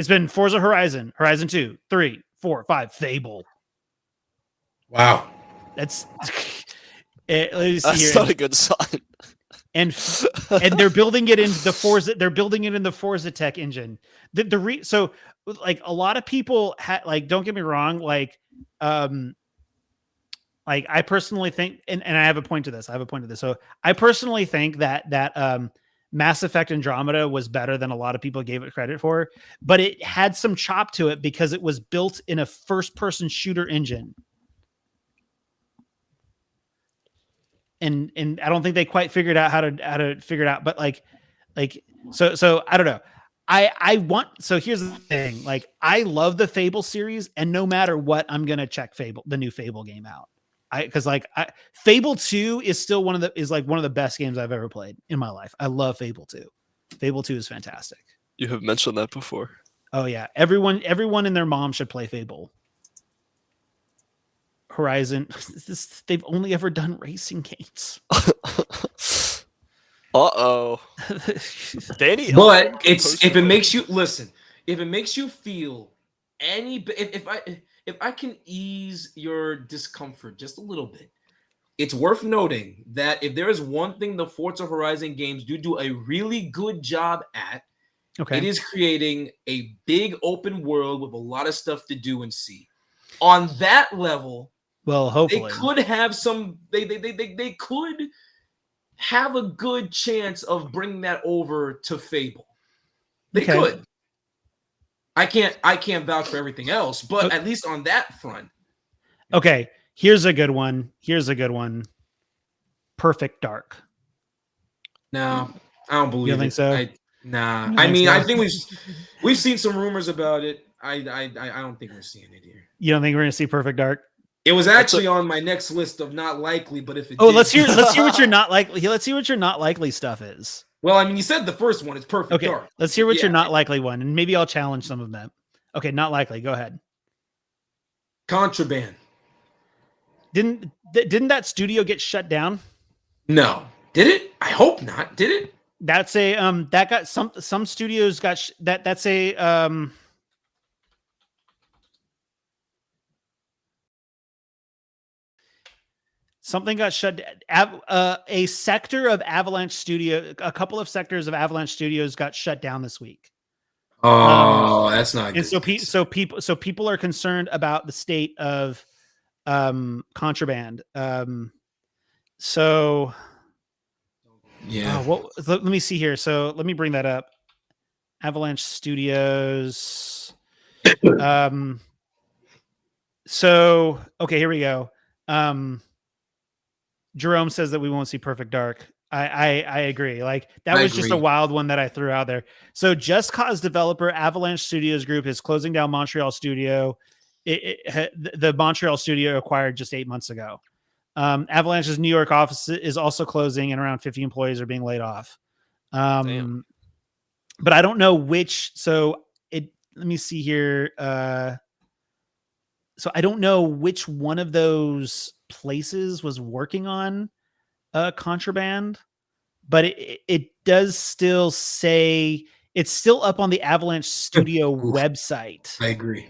been Forza Horizon, Horizon 2, 3, 4, 5, Fable. Wow. That's not a good sign. And they're building it in the Forza. They're building it in the Forza Tech engine. So like a lot of people don't get me wrong. Like I personally think, and I have a point to this. So I personally think that Mass Effect Andromeda was better than a lot of people gave it credit for, but it had some chop to it because it was built in a first-person shooter engine. And I don't think they quite figured out how to figure it out, but so I don't know. So here's the thing. Like, I love the Fable series, and no matter what, I'm gonna check the new Fable game out. Fable 2 is still one of the best games I've ever played in my life. I love Fable 2. Fable 2 is fantastic. You have mentioned that before. Oh yeah. Everyone and their mom should play Fable. Horizon. They've only ever done racing games. Uh-oh. Danny. But if it makes you feel any, if I can ease your discomfort just a little bit, it's worth noting that if there is one thing the Forza Horizon games do a really good job at, it is creating a big open world with a lot of stuff to do and see. On that level, well, hopefully they could have some. They could have a good chance of bringing that over to Fable. They could. I can't vouch for everything else, but at least on that front. Okay, here's a good one. Perfect Dark. No, I don't believe you don't think so? I think we've seen some rumors about it. I don't think we're seeing it here. You don't think we're gonna see Perfect Dark? It was actually on my next list of not likely, but if it let's hear what your not likely. Let's see what your not likely stuff is. Well, I mean, you said the first one is Perfect Dark. Let's hear what your not likely one, and maybe I'll challenge some of them. Okay, not likely. Go ahead. Contraband. Didn't that studio get shut down? No. Did it? I hope not. Did it? That's a that got some studios got that's a something got shut down. A sector of Avalanche Studio, a couple of sectors of Avalanche Studios got shut down this week. Oh, that's not good. And so people are concerned about the state of Contraband. So yeah. Let me see here. So let me bring that up. Avalanche Studios. So okay, here we go. Jerome says that we won't see Perfect Dark. I agree. Like, that was just a wild one that I threw out there. So Just Cause developer Avalanche Studios Group is closing down Montreal studio. The Montreal studio acquired just 8 months ago. Avalanche's New York office is also closing, and around 50 employees are being laid off. But I don't know which. Let me see here. So I don't know which one of those places was working on Contraband, but it does still say it's still up on the Avalanche Studio website. I agree.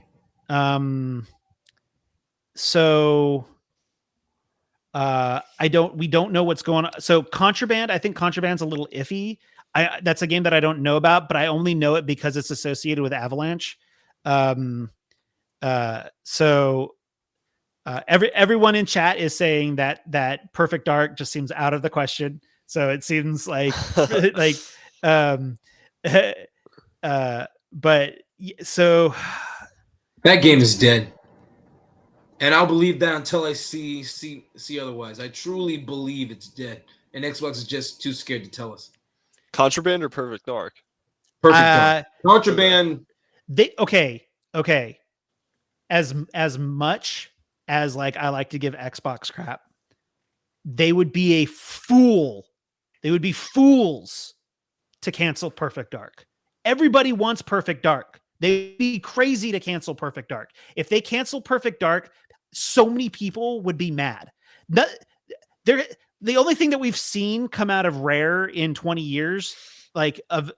So we don't know what's going on. So Contraband, I think Contraband's a little iffy. That's a game that I don't know about, but I only know it because it's associated with Avalanche. Everyone in chat is saying that Perfect Dark just seems out of the question. So it seems like but so that game is dead, and I'll believe that until I see otherwise. I truly believe it's dead, and Xbox is just too scared to tell us. Contraband or Perfect Dark? Perfect Dark. Contraband. Okay. As much as I like to give Xbox crap, they would be a fool. They would be fools to cancel Perfect Dark. Everybody wants Perfect Dark. They'd be crazy to cancel Perfect Dark. If they cancel Perfect Dark, so many people would be mad. The only thing that we've seen come out of Rare in 20 years, like of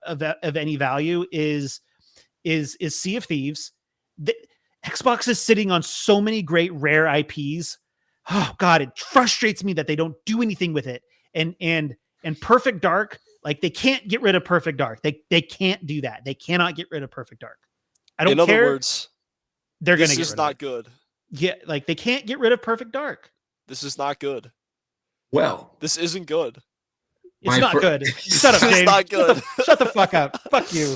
any value, is Sea of Thieves. Xbox is sitting on so many great Rare IPs. Oh God, it frustrates me that they don't do anything with it. And Perfect Dark, like, they can't get rid of Perfect Dark. They can't do that. They cannot get rid of Perfect Dark. I don't care. In other words, they're going to get rid of it. This is not good. Yeah, like, they can't get rid of Perfect Dark. This is not good. Well, this isn't good. It's not good. Shut up, It's James. not good. Shut the fuck up. Fuck you.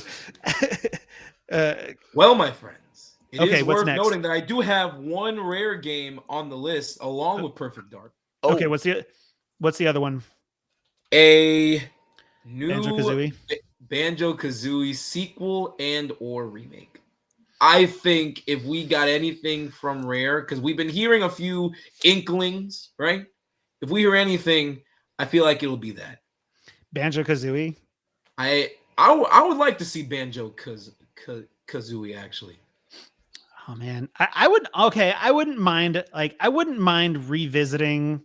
Well, my friends, it Okay, is what's worth next? noting that I do have one rare game on the list along with Perfect Dark. Oh, Okay, what's the other one? A new Banjo-Kazooie? Banjo-Kazooie sequel and or remake. I think if we got anything from Rare, because we've been hearing a few inklings, right? If we hear anything, I feel like it'll be that. Banjo-Kazooie? I would like to see Banjo-Kazooie actually. Oh man, I wouldn't mind revisiting.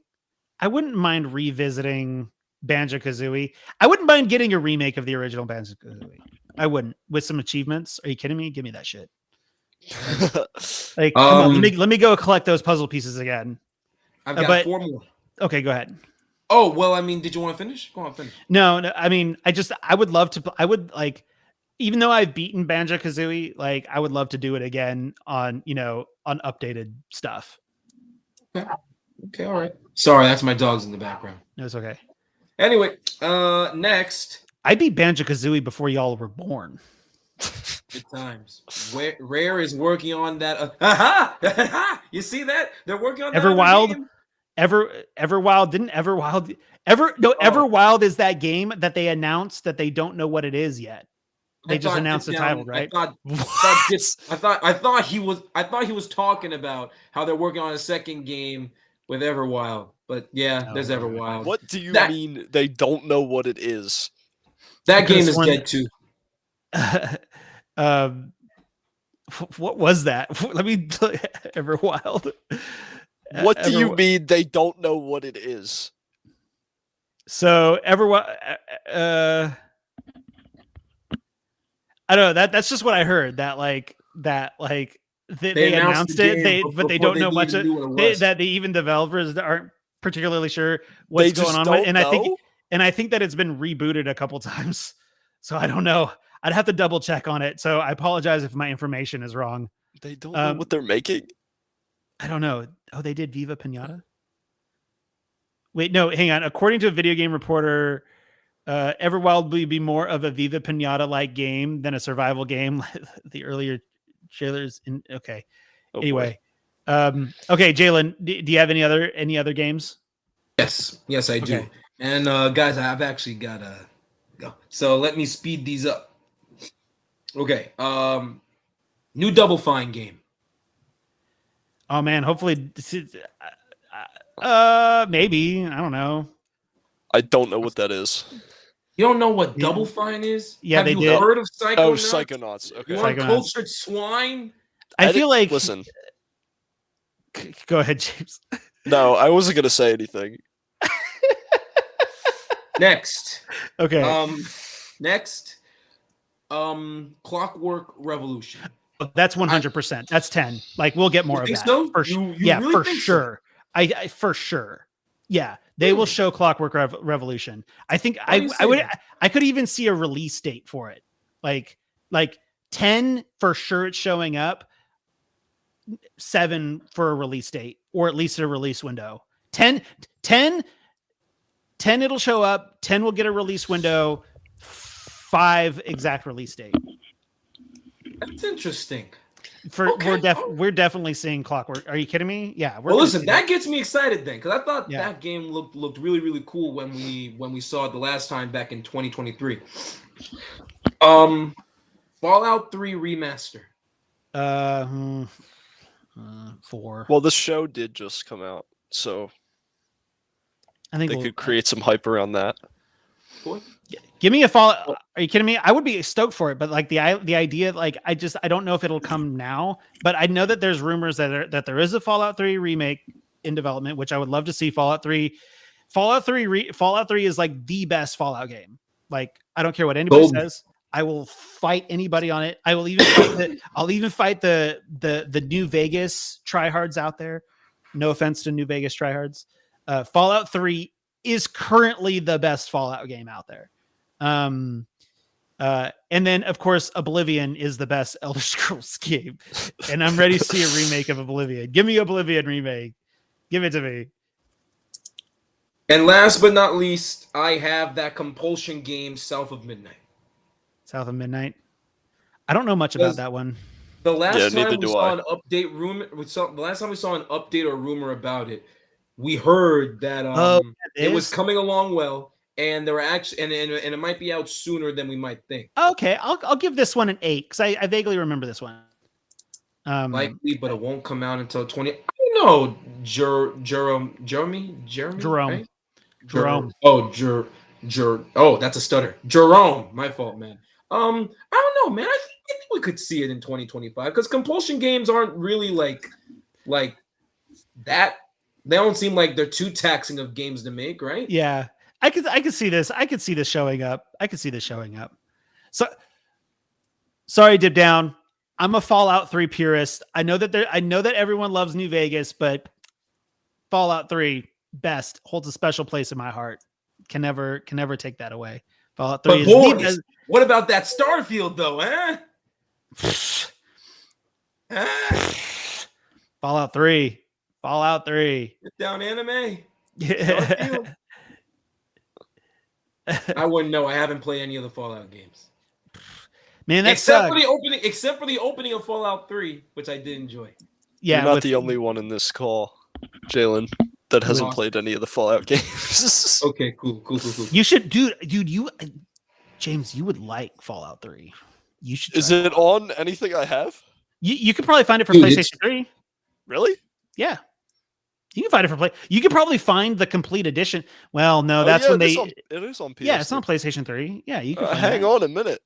I wouldn't mind revisiting Banjo-Kazooie. I wouldn't mind getting a remake of the original Banjo-Kazooie. I wouldn't, with some achievements. Are you kidding me? Give me that shit. Like, come on, let me go collect those puzzle pieces again. I've got 4 more. Okay, go ahead. Oh well, I mean, did you want to finish? Go on, finish. No, I mean, I would love to. I would like, even though I've beaten Banjo-Kazooie, like I would love to do it again on updated stuff. Okay, all right. Sorry, that's my dogs in the background. No, it's okay. Anyway, next. I beat Banjo-Kazooie before y'all were born. Good times. Rare is working on that. You see that? They're working on that. Everwild. Everwild didn't Everwild Everwild is that game that they announced that they don't know what it is yet. They just announced the title, right? I thought he was talking about how they're working on a second game with Everwild. But yeah, there's Everwild. What do you mean they don't know what it is? That game is dead too. What was that? Let me Everwild. What do you mean they don't know what it is? So Everwild, I don't know. That's just what I heard. They announced it. But they don't know much. That even developers aren't particularly sure what's going on with. And I think that it's been rebooted a couple times. So I don't know. I'd have to double check on it. So I apologize if my information is wrong. They don't know what they're making. I don't know. Oh, they did Viva Pinata? Wait, no, hang on. According to a video game reporter, Everwild will be more of a Viva Pinata-like game than a survival game. The earlier trailers. Okay. Anyway. Okay, Jalen, do you have any other games? Yes, I do. Okay. And guys, I've actually got to go. So let me speed these up. Okay. New Double Fine game. Oh man, hopefully maybe, I don't know. I don't know what that is. You don't know what Double Fine is? Yeah, Have you heard of Psychonauts? Oh, Psychonauts. Okay. You uncultured swine? I feel like listen. Go ahead, James. No, I wasn't gonna say anything. Next. Okay. Next. Clockwork Revolution. That's 100%. That's 10. Like we'll get more of that. So? For sure. Yeah, really for sure. So? I for sure. Yeah, they will show Clockwork Revolution. I think I could even see a release date for it. Like 10 for sure it's showing up. 7 for a release date, or at least a release window. 10 it'll show up. 10 will get a release window. 5 exact release date. That's interesting. We're definitely seeing Clockwork. Are you kidding me? Yeah. Well, listen, that gets me excited then, because I thought that game looked really, really cool when we saw it the last time back in 2023. Fallout 3 remaster. 4. Well, this show did just come out, so I think they could create some hype around that. Give me a Fallout. Are you kidding me? I would be stoked for it, but like the idea, like I don't know if it'll come now, but I know that there's rumors that there is a Fallout 3 remake in development, which I would love to see. Fallout 3 is like the best Fallout game. Like I don't care what anybody says. I will fight anybody on it. I will even fight the New Vegas tryhards out there. No offense to New Vegas tryhards. Fallout 3 is currently the best Fallout game out there. And then of course Oblivion is the best Elder Scrolls game. And I'm ready to see a remake of Oblivion. Give me Oblivion remake. Give it to me. And last but not least, I have that compulsion game South of Midnight. South of Midnight. I don't know much about that one. The last neither time we do saw I. an update rumor, the last time we saw an update or rumor about it, we heard that it was coming along well, and there were actually and it might be out sooner than we might think. Okay, I'll give this one an 8 because I vaguely remember this one. Likely, but it won't come out until 20. I don't know, Jeremy, Jerome. right? Oh, that's a stutter. Jerome, my fault, man. I don't know, man. I think we could see it in 2025 because compulsion games aren't really like that. They don't seem like they're too taxing of games to make, right? Yeah, I could see this. I could see this showing up. So, sorry, Dip Down. I'm a Fallout 3 purist. I know that everyone loves New Vegas, but Fallout 3 best holds a special place in my heart. Can never take that away. Fallout 3 but is boys, the best. What about that Starfield though, huh? Fallout 3. Get down anime. Yeah. I wouldn't know. I haven't played any of the Fallout games. Man, that except sucked. for the opening of Fallout 3, which I did enjoy. Yeah, You're not the only one in this call, Jalen, that hasn't Awesome. played any of the Fallout games. Okay, cool. You should, dude. You, James, you would like Fallout 3. You should. Is it on anything I have? You could probably find it for PlayStation 3. Really? Yeah. You can find it for play. You could probably find the complete edition. Well, no, that's when they. It is on PS3. Yeah, it's on PlayStation 3. Yeah, you can. Hang on a minute.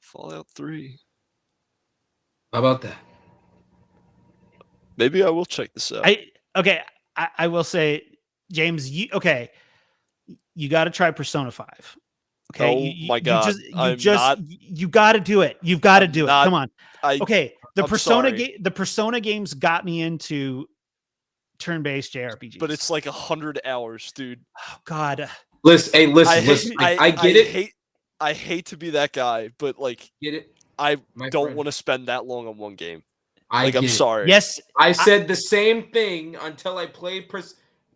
Fallout 3. How about that? Maybe I will check this out. I will say, James, you got to try Persona 5. Okay. My God. You got to do it. You've got to do it. Come on. The Persona games got me into turn-based JRPGs. But it's like 100 hours, dude. Oh God. Listen. I get it. I hate to be that guy, but like, get it. I don't want to spend that long on one game. I'm sorry. Yes, I said the same thing until I played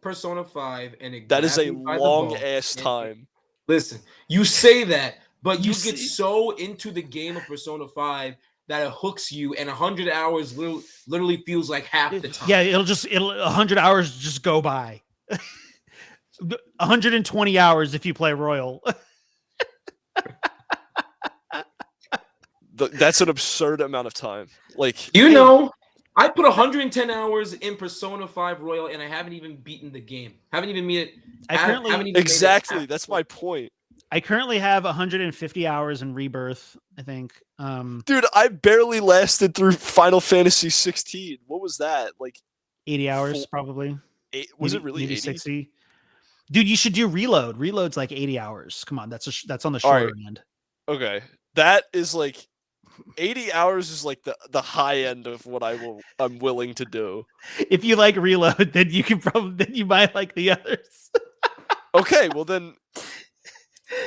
Persona 5, and that is a long ass time. Listen, you say that, but you get so into the game of Persona 5 that it hooks you, and 100 hours literally feels like half the time. Yeah, it'll 100 hours just go by. 120 hours if you play Royal. That's an absurd amount of time. Like, I put 110 hours in Persona 5 Royal, and I haven't even beaten the game. Haven't even made it. Exactly. That's my point. I currently have 150 hours in Rebirth, I think. Dude, I barely lasted through Final Fantasy 16. What was that? Like 80 hours, probably. Was it really maybe 80? 60? Dude, you should do Reload. Reload's like 80 hours. Come on, that's on the shorter end. Okay. That is like 80 hours is like the high end of what I'm willing to do. If you like Reload, then you might like the others. Okay, well then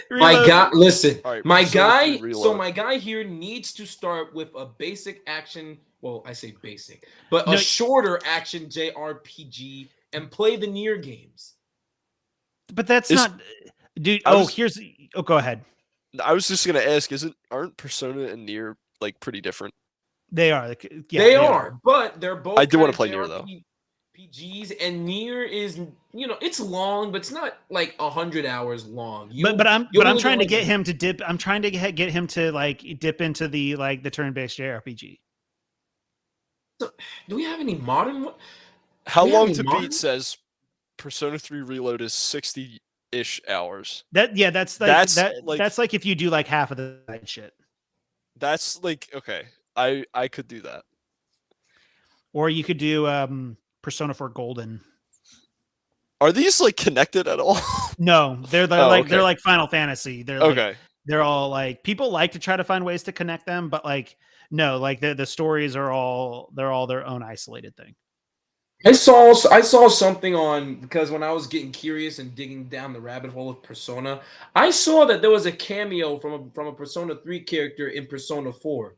my guy, listen. Right, my guy here needs to start with a basic action. Well, I say basic, but a shorter action JRPG and play the Nier games. But that's not, dude. Go ahead. I was just gonna ask, aren't Persona and Nier like pretty different? They are. They are, but they're both. I do want to play Nier though. PGs, and Nier is, it's long, but it's not like 100 hours long. But I'm trying to get him to dip. I'm trying to get him to like dip into the turn-based JRPG. So, do we have any modern? How long to beat says Persona 3 Reload is 60-ish hours. That's like if you do like half of the shit. That's like, okay, I could do that. Or you could do Persona 4 Golden. Are these like connected at all? No, they're they're like Final Fantasy. They're okay. They're all like, people like to try to find ways to connect them, but like no, like the stories are all their own isolated thing. I saw something on, because when I was getting curious and digging down the rabbit hole of Persona, I saw that there was a cameo from a Persona 3 character in Persona 4.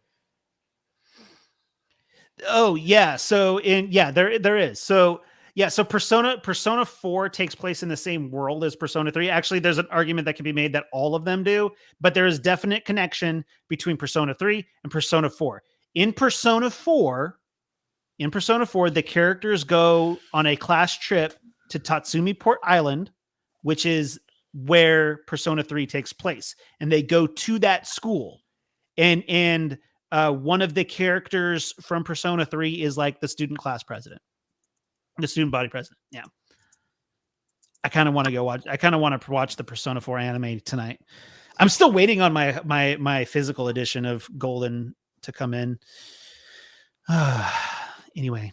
Oh yeah. So there is. So yeah, so Persona 4 takes place in the same world as Persona 3. Actually, there's an argument that can be made that all of them do, but there is definite connection between Persona 3 and Persona 4. In Persona 4, the characters go on a class trip to Tatsumi Port Island, which is where Persona 3 takes place. And they go to that school. And one of the characters from Persona 3 is like the student class president, the student body president. Yeah. I kind of want to watch the Persona 4 anime tonight. I'm still waiting on my physical edition of Golden to come in. Anyway.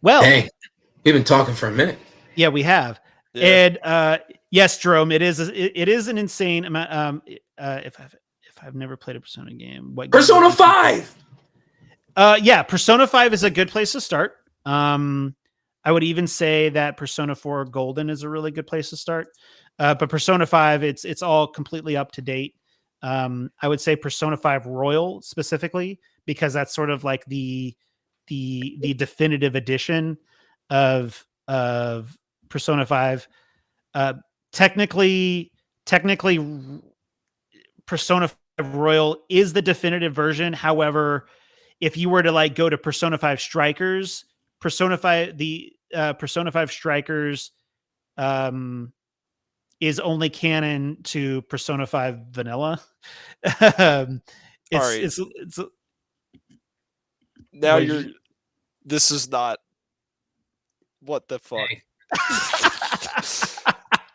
Well, Dang, we've been talking for a minute. Yeah, we have. Yeah. And yes, Jerome, it is an insane amount. If I've never played a Persona game, what Persona 5? Yeah, Persona 5 is a good place to start. I would even say that Persona 4 Golden is a really good place to start. But Persona 5, it's all completely up to date. I would say Persona 5 Royal specifically, because that's sort of like the definitive edition of Persona 5. Technically Persona 5 Royal is the definitive version. However, if you were to like go to Persona 5 Strikers, Persona 5 Strikers is only canon to Persona 5 Vanilla. It's now you're this is not what the fuck.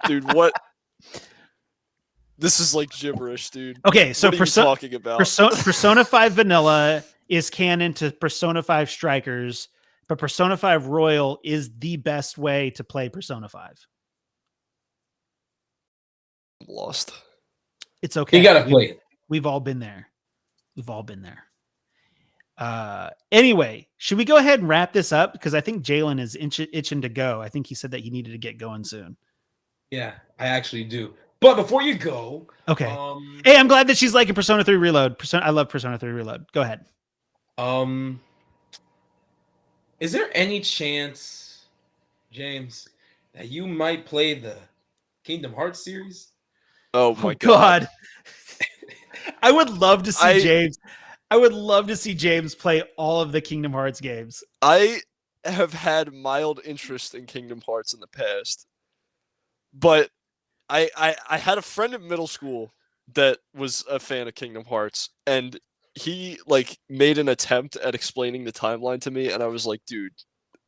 Dude, what? This is like gibberish, dude. Okay, so what are you talking about? Persona 5 Vanilla is canon to Persona 5 Strikers, but Persona 5 Royal is the best way to play Persona 5. I'm lost. It's okay. You gotta play it. We've all been there. Anyway, should we go ahead and wrap this up? Because I think Jalen is itching to go. I think he said that he needed to get going soon. Yeah, I actually do. But before you go, okay. Hey, I'm glad that she's liking Persona 3 Reload. I love Persona 3 Reload. Go ahead. Is there any chance, James, that you might play the Kingdom Hearts series? Oh my god. I would love to see James. I would love to see James play all of the Kingdom Hearts games. I have had mild interest in Kingdom Hearts in the past, but I had a friend in middle school that was a fan of Kingdom Hearts, and he like made an attempt at explaining the timeline to me, and I was like, dude,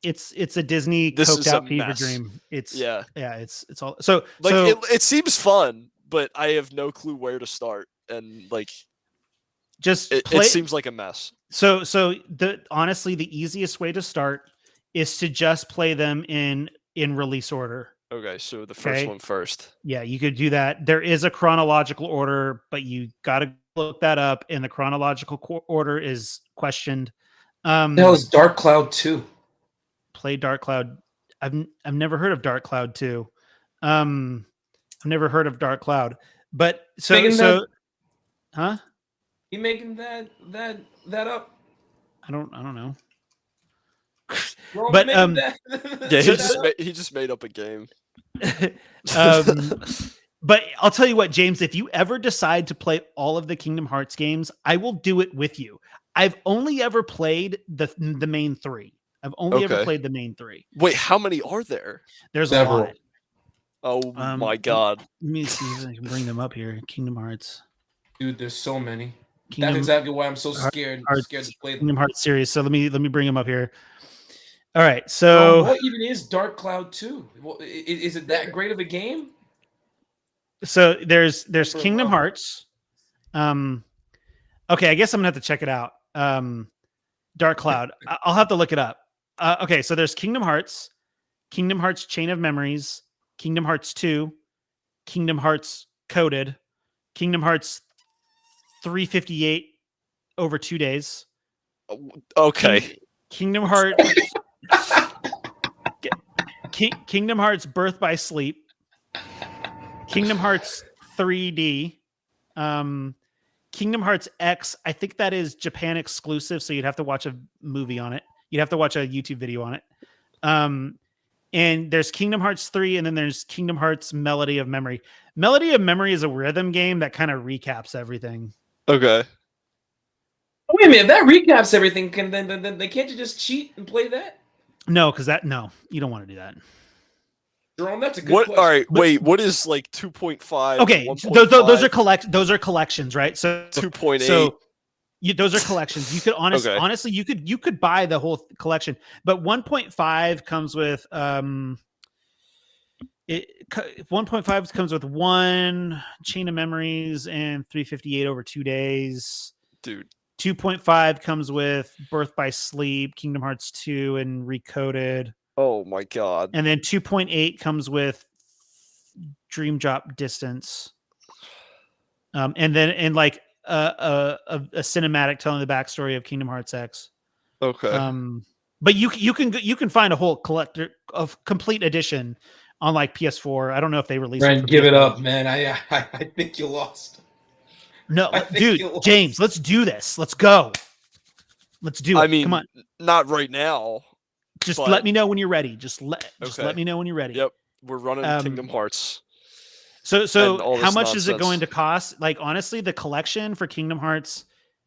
it's a Disney coked out fever dream. It's all so like so, it seems fun, but I have no clue where to start, and like just it seems like a mess. So honestly, the easiest way to start is to just play them in release order. Okay, so the first one first. Yeah, you could do that. There is a chronological order, but you got to look that up, and the chronological order is questioned. That was Dark Cloud 2. Play Dark Cloud. I've never heard of Dark Cloud 2. I've never heard of Dark Cloud. But huh? You making that up? I don't know. But yeah, he just made up a game. But I'll tell you what, James, if you ever decide to play all of the Kingdom Hearts games, I will do it with you. I've only ever played the main 3. I've only ever played the main 3. Wait, how many are there? There's several. A lot. Oh my god. Let me see if I can bring them up here. Kingdom Hearts. Dude, there's so many. That's exactly why I'm so scared. Scared to play them. Kingdom Hearts series. So let me bring them up here. All right. So what even is Dark Cloud 2? Is it that great of a game? So there's Kingdom Hearts. Okay, I guess I'm gonna have to check it out. Dark Cloud. I'll have to look it up. Okay, so there's Kingdom Hearts Chain of Memories, Kingdom Hearts 2, Kingdom Hearts Coded, Kingdom Hearts 358 over 2 days. Okay. Kingdom Hearts Kingdom Hearts Birth by Sleep, Kingdom Hearts 3D, Kingdom Hearts X, I think that is Japan exclusive, so you'd have to watch a movie on it. You'd have to watch a YouTube video on it. And there's Kingdom Hearts 3, and then there's Kingdom Hearts Melody of Memory. Melody of Memory is a rhythm game that kind of recaps everything. Okay. Wait a minute, if that recaps everything, then can't you just cheat and play that? No, because you don't want to do that. Jerome, that's a good What? question. All right, wait. What is like 2.5? Okay, those are collections, right? So 2.8. So those are collections. You could honestly, you could buy the whole collection, but 1.5 comes with 1.5 comes with 1 Chain of Memories and 358 over 2 days. Dude. 2.5 comes with Birth by Sleep, Kingdom Hearts 2, and Recoded. Oh my god. And then 2.8 comes with Dream Drop Distance. And then like a cinematic telling the backstory of Kingdom Hearts X. Okay. But you can find a whole collector of complete edition on like PS4. I don't know if they released Brent, it. give it up, man. I think you lost. No, dude, James, let's do this. Let's go. Let's do it. I mean, come on. Not right now. Just let me know when you're ready. Just let me know when you're ready. Yep. We're running Kingdom Hearts. So how much is it going to cost? Like, honestly, the collection for Kingdom Hearts,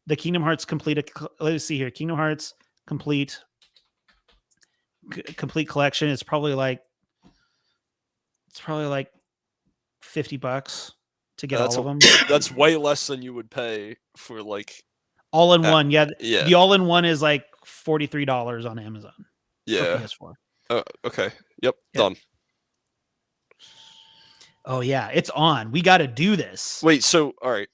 the Kingdom Hearts complete. Let's see here. Kingdom Hearts complete collection is probably like $50 to get all of them. That's way less than you would pay for like all in one. Yeah. Yeah. The all in one is like $43 on Amazon. Yeah. PS4. Okay. Yep. Done. Oh yeah, it's on. We got to do this. Wait. So all right.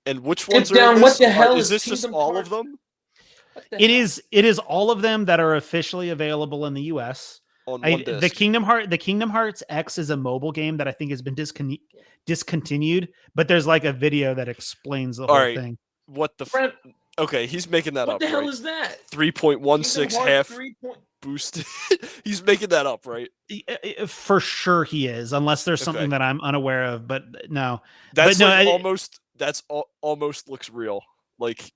And which ones Get are down. in What this? the hell Is this Kingdom just all Hearts? of them? It is all of them that are officially available in the US. On one disc. The Kingdom Hearts X is a mobile game that I think has been discontinued, but there's like a video that explains the whole thing. What the Brent, Okay, he's making that up. what the hell right? is that? 3.16 Kingdom half Hearts boosted. He's making that up, right? For sure he is, unless there's something Okay. that I'm unaware of, but no. That's But no, like almost looks real. Like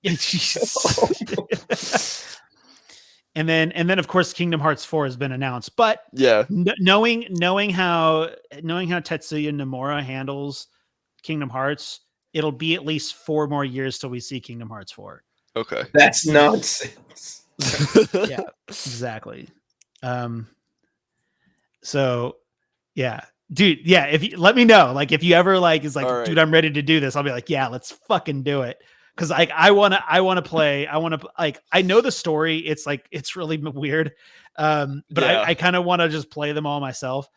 and then of course Kingdom Hearts 4 has been announced, but yeah. knowing how Tetsuya Nomura handles Kingdom Hearts, it'll be at least 4 more years till we see Kingdom Hearts 4. Okay. That's nonsense. Yeah, exactly. So yeah, dude, yeah, if you let me know, like if you ever like is like, All right. dude, I'm ready to do this, I'll be like, yeah, let's fucking do it. Cause like I want to play. I know the story. It's like it's really weird, but Yeah. I kind of want to just play them all myself.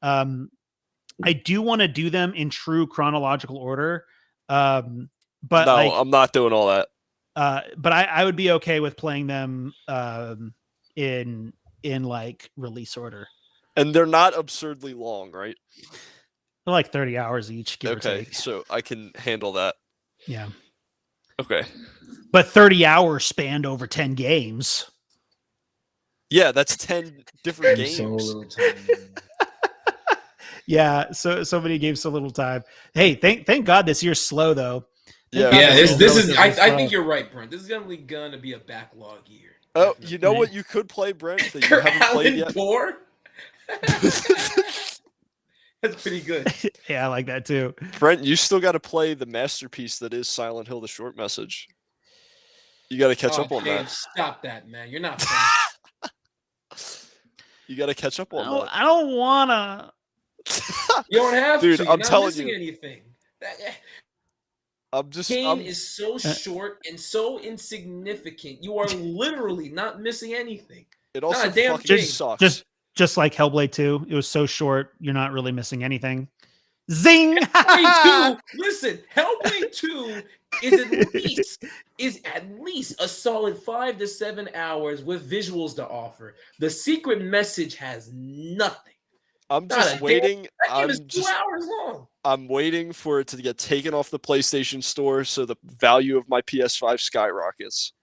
I do want to do them in true chronological order, but No, like, I'm not doing all that. but I would be okay with playing them in like release order. And they're not absurdly long, right? They're like 30 hours each, give or Okay, take. so I can handle that. Yeah. Okay. But 30 hours spanned over 10 games. Yeah, that's 10 different games. So little time. Yeah, so many games, so little time. Hey, thank God this year's slow though. Yeah. Yeah, this is. relatively I slow. think you're right, Brent. This is gonna be a backlog year. Oh, Definitely. you know what you could play, Brent, that you haven't played yet? Poor? That's pretty good. Yeah, I like that too. Brent, you still got to play the masterpiece that is Silent Hill: The Short Message. You got to catch up on James, that. stop that, man. You're not funny. You got to catch up on that. I don't wanna. You don't have Dude, to. You're I'm not telling missing you. anything. That I'm game is so short and so insignificant. You are literally not missing anything. It also Not a damn fucking thing. sucks. Just like Hellblade 2, it was so short, you're not really missing anything. Zing! Hellblade 2, listen, Hellblade 2 is at least a solid 5 to 7 hours with visuals to offer. The secret message has nothing. I'm Not just a damn- waiting. That game is 2 hours long. I'm waiting for it to get taken off the PlayStation Store so the value of my PS5 skyrockets.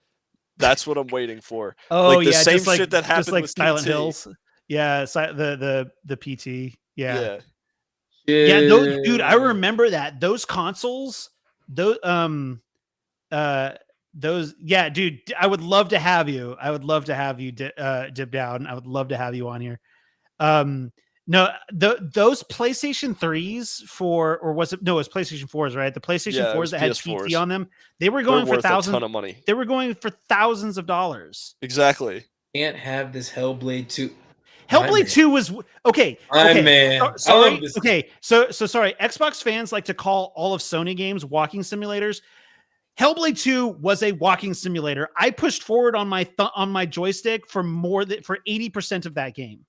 That's what I'm waiting for. Oh Like the yeah, same just like, shit that just happened like with Silent PT. Hills. Yeah, the PT. Yeah. Yeah. Yeah, dude, I remember that. Those consoles those yeah, dude, I would love to have you. I would love to have you dip down. I would love to have you on here. No, those PlayStation 3s or was it? No, it was PlayStation 4s, right? The PlayStation Yeah, it 4s was that had PS4s. PT on them, they were They're going for worth a thousands. ton of money. They were going for thousands of dollars. Exactly. Can't have this Hellblade 2. Hellblade 2 was okay. Man. Sorry. I love this. Okay. So sorry. Xbox fans like to call all of Sony games walking simulators. Hellblade 2 was a walking simulator. I pushed forward on my joystick for 80% of that game.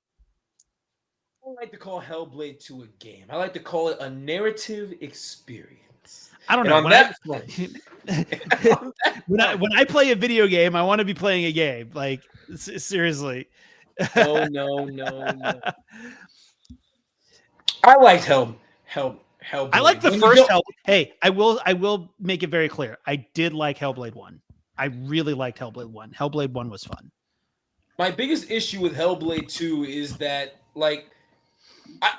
I don't like to call Hellblade 2 a game. I like to call it a narrative experience. I don't know. When I play a video game, I want to be playing a game. Like seriously. No. I liked Hellblade. I like the first Hellblade. Hey, I will make it very clear. I did like Hellblade 1. I really liked Hellblade 1. Hellblade 1 was fun. My biggest issue with Hellblade 2 is that, like, I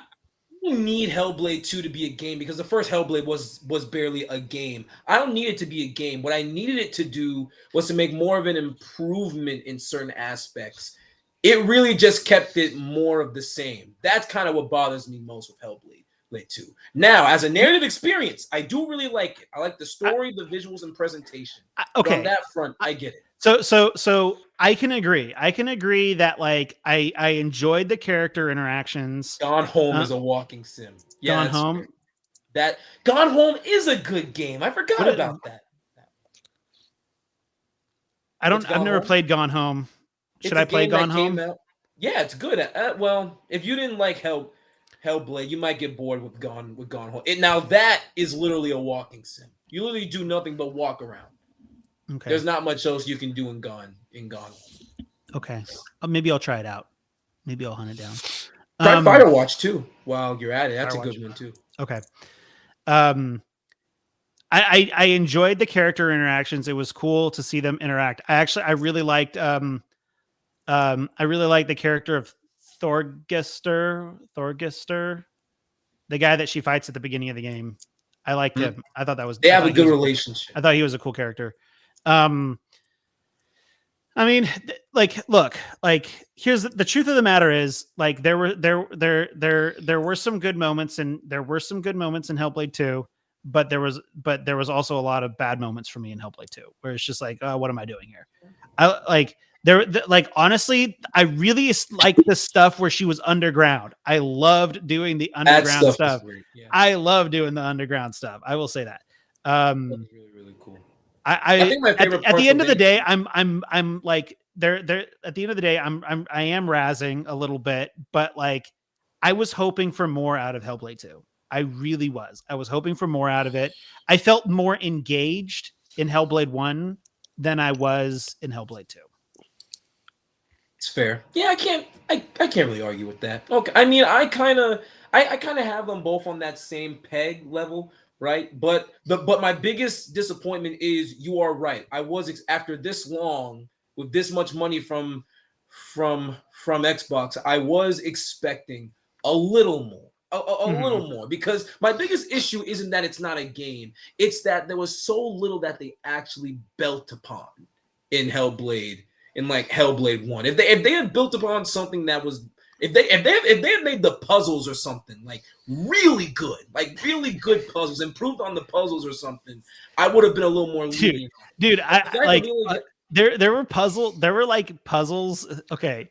don't need Hellblade 2 to be a game because the first Hellblade was barely a game. I don't need it to be a game. What I needed it to do was to make more of an improvement in certain aspects. It really just kept it more of the same. That's kind of what bothers me most with Hellblade 2. Now, as a narrative experience, I do really like it. I like the story, the visuals, and presentation. Okay. On that front, I get it. So I can agree. I can agree that like I enjoyed the character interactions. Gone Home is a walking sim. Yeah, Gone Home. That Gone Home is a good game. I forgot about that. I've never played Gone Home. Should I play Gone Home? Yeah, it's good. Well, if you didn't like Hellblade, you might get bored with Gone Home. Now that is literally a walking sim. You literally do nothing but walk around. Okay. There's not much else you can do in Gone Home. Okay. Maybe I'll try it out. Maybe I'll hunt it down. Try Fighter Watch too while you're at it. That's a good one too. Okay. I enjoyed the character interactions. It was cool to see them interact. I really liked the character of Thorgester, the guy that she fights at the beginning of the game. I liked him. I thought that was. They have a good relationship. I thought he was a cool character. I mean, look, here's the truth of the matter is, like, there were some good moments in Hellblade 2, but there was also a lot of bad moments for me in Hellblade 2, where it's just like, oh, what am I doing here? Honestly, I really like the stuff where she was underground. I loved doing the underground stuff. Yeah. I love doing the underground stuff. I will say that. That's really, really cool. I think my favorite at the end of the day, I'm like there at the end of the day, I am razzing a little bit, but like I was hoping for more out of Hellblade 2. I really was. I was hoping for more out of it. I felt more engaged in Hellblade 1 than I was in Hellblade 2. It's fair. Yeah, I can't really argue with that. Okay. I mean, I kind of have them both on that same peg level, right? But my biggest disappointment is you are right. I was after this long with this much money from Xbox, I was expecting a little more. A little more, because my biggest issue isn't that it's not a game. It's that there was so little that they actually built upon in Hellblade. In like Hellblade 1, if they had built upon something that was, if they had made the puzzles or something like really good puzzles, improved on the puzzles or something, I would have been a little more lenient. Dude, there were puzzles. Okay,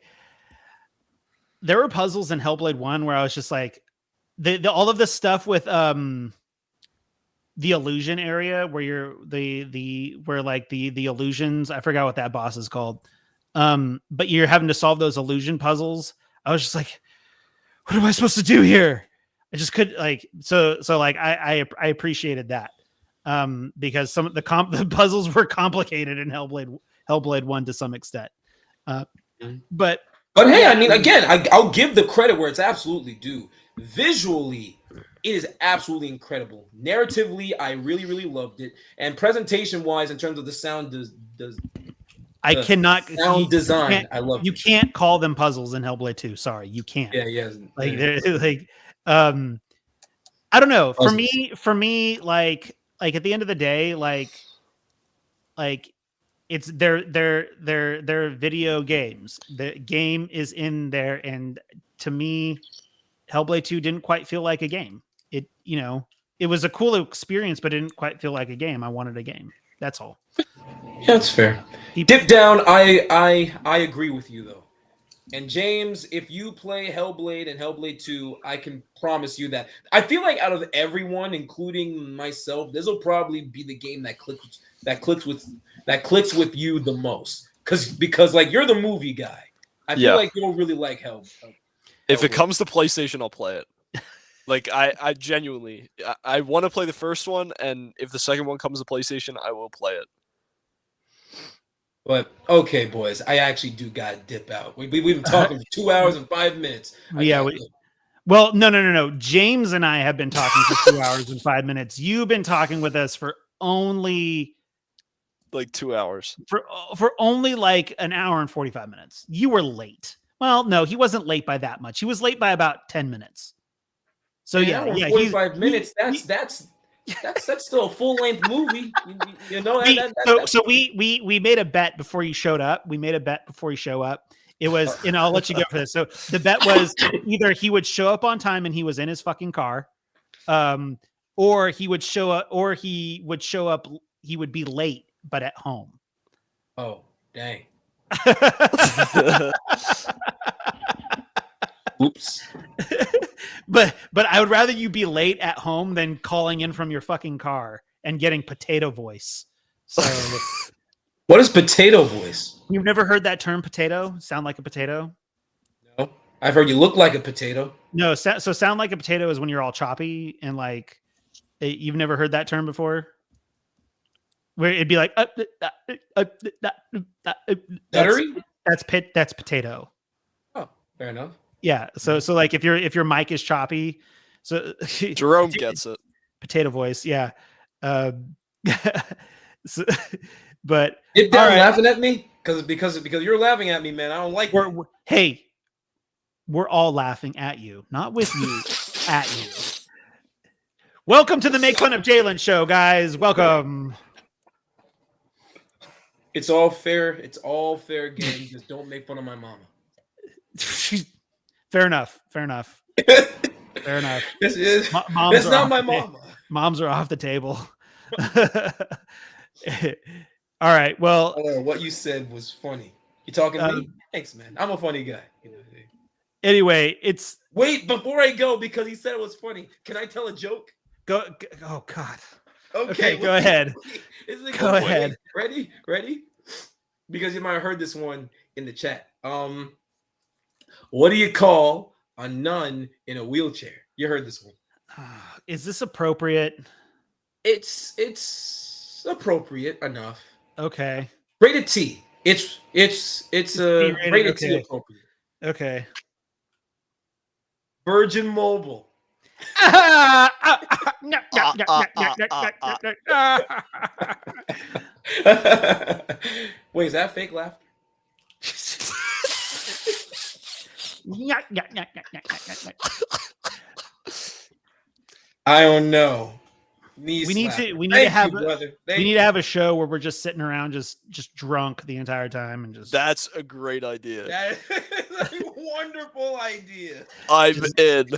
there were puzzles in Hellblade 1 where I was just like, all of the stuff with the illusion area where you're the illusions, I forgot what that boss is called. But you're having to solve those illusion puzzles. I was just like, what am I supposed to do here? I just couldn't I appreciated that. Because some of the puzzles were complicated in Hellblade 1 to some extent. But hey, I mean, again, I'll give the credit where it's absolutely due. Visually, it is absolutely incredible. Narratively, I really, really loved it. And presentation-wise, in terms of the sound, sound design, I love. You can't call them puzzles in Hellblade 2. Sorry, you can't. Yeah. I don't know. For me, like like at the end of the day, like it's they're video games. The game is in there, and to me, Hellblade 2 didn't quite feel like a game. It, you know, it was a cool experience, but it didn't quite feel like a game. I wanted a game. That's all. Yeah, that's fair. Dip down. I agree with you though. And James, if you play Hellblade and Hellblade 2, I can promise you that I feel like out of everyone, including myself, this will probably be the game that clicks with you the most. Because like you're the movie guy. I feel like you don't really like Hellblade. If it comes to PlayStation, I'll play it. Like I genuinely I want to play the first one, and if the second one comes to PlayStation, I will play it. But okay, boys, I actually do gotta dip out. We've been talking for 2 hours and 5 minutes. Well, no. James and I have been talking for 2 hours and 5 minutes. You've been talking with us for only like 2 hours. For only like an hour and 45 minutes. You were late. Well, no, he wasn't late by that much. He was late by about 10 minutes. So yeah, 45 minutes. That's still a full length movie. You know. So we made a bet before you showed up. It was, and I'll let you go for this. So the bet was either he would show up on time and he was in his fucking car, or he would show up. He would be late but at home. Oh, dang. Oops. But I would rather you be late at home than calling in from your fucking car and getting potato voice. So what is potato voice? You've never heard that term, potato? Sound like a potato? No. I've heard you look like a potato. No, so sound like a potato is when you're all choppy and like you've never heard that term before? Where it'd be like that's potato. Oh, fair enough. Yeah. So like if your mic is choppy, so Jerome gets it. Potato voice, yeah. So, but Dip down laughing at me because you're laughing at me, man. I don't like it. Hey, we're all laughing at you, not with you, at you. Welcome to the Make Fun of Jalen show, guys. Welcome. It's all fair. It's all fair game. Just don't make fun of my mama. Fair enough. Fair enough. This is that's not my mama. Moms are off the table. All right. Well, what you said was funny. You talking to me? Thanks, man. I'm a funny guy. Anyway, wait before I go because he said it was funny. Can I tell a joke? Go. Oh God. Okay, go ahead. Go ahead. Ready? Because you might have heard this one in the chat. What do you call a nun in a wheelchair? You heard this one. Is this appropriate? It's appropriate enough. Okay. Rated T. It's rated T appropriate. Okay. Virgin Mobile. Wait, is that fake laugh? I don't know. We need to have a show where we're just sitting around just drunk the entire time and just. That's a great idea. That is a wonderful idea. I'm in.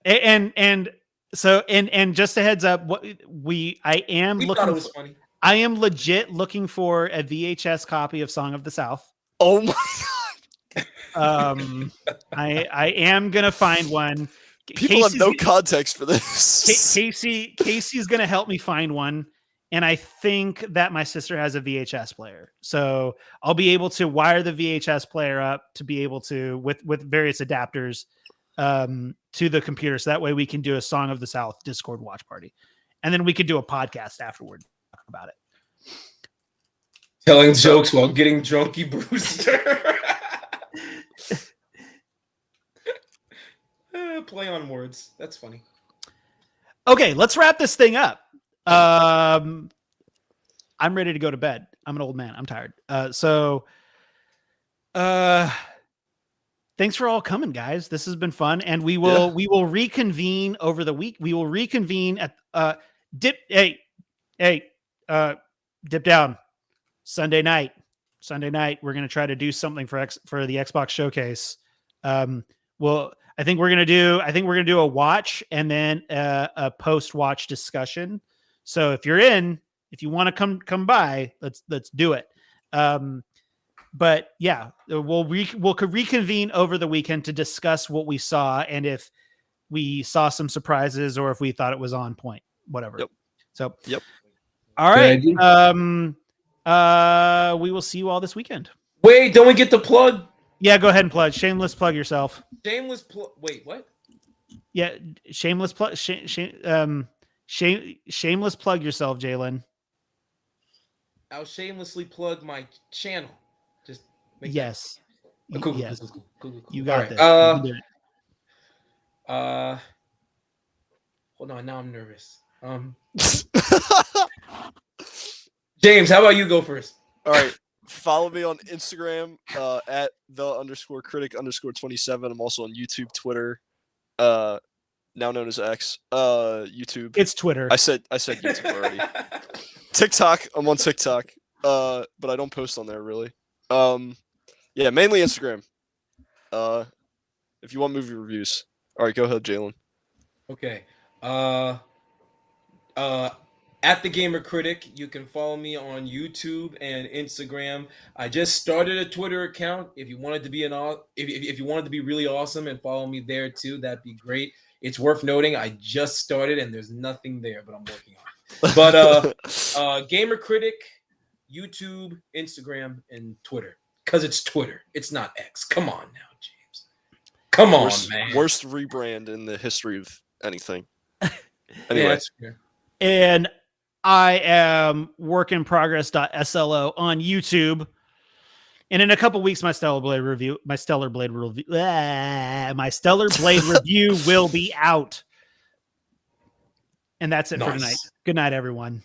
And so just a heads up, I am legit looking for a VHS copy of Song of the South. Oh my God. I am gonna find one. People have no context for this. Casey's gonna help me find one, and I think that my sister has a VHS player, so I'll be able to wire the VHS player up to be able to with various adapters to the computer, so that way we can do a Song of the South Discord watch party, and then we could do a podcast afterward about it. Telling jokes while getting drunky Brewster. Play on words. That's funny. Okay, let's wrap this thing up. I'm ready to go to bed. I'm an old man. I'm tired. Thanks for all coming, guys. This has been fun, and we will reconvene over the week. We will reconvene at dip. Hey, dip down. Sunday night. We're gonna try to do something for the Xbox showcase. Well, I think we're gonna do a watch and then a post watch discussion. So if you want to come by, let's do it. But yeah, we'll reconvene over the weekend to discuss what we saw and if we saw some surprises or if we thought it was on point, whatever. Yep. So, yep. All right. Good We will see you all this weekend. Wait, don't we get the plug? Yeah, go ahead and plug. Shameless plug yourself. Shameless plug. Wait, what? Yeah, shameless plug. Shameless plug yourself, Jalen. I'll shamelessly plug my channel. Just make yes. that. Cool, Yes. Cool. You got right. this. You can do it. Hold on. Now I'm nervous. James, how about you go first? All right. Follow me on Instagram at _critic_27. I'm also on YouTube, Twitter, now known as X. YouTube. It's Twitter. I said YouTube already. TikTok. I'm on TikTok. But I don't post on there really. Yeah, mainly Instagram. If you want movie reviews. All right, go ahead, Jalen. Okay. At the Gamer Critic, you can follow me on YouTube and Instagram. I just started a Twitter account. If you wanted to be if you wanted to be really awesome and follow me there too, that'd be great. It's worth noting I just started and there's nothing there, but I'm working on it. But Gamer Critic, YouTube, Instagram, and Twitter. Because it's Twitter. It's not X. Come on now, James. Come on, man. Worst rebrand in the history of anything. Anyway. Yeah, that's fair. And I am workinprogress.slo on YouTube. And in a couple weeks, my Stellar Blade review will be out. And that's it for tonight. Good night, everyone.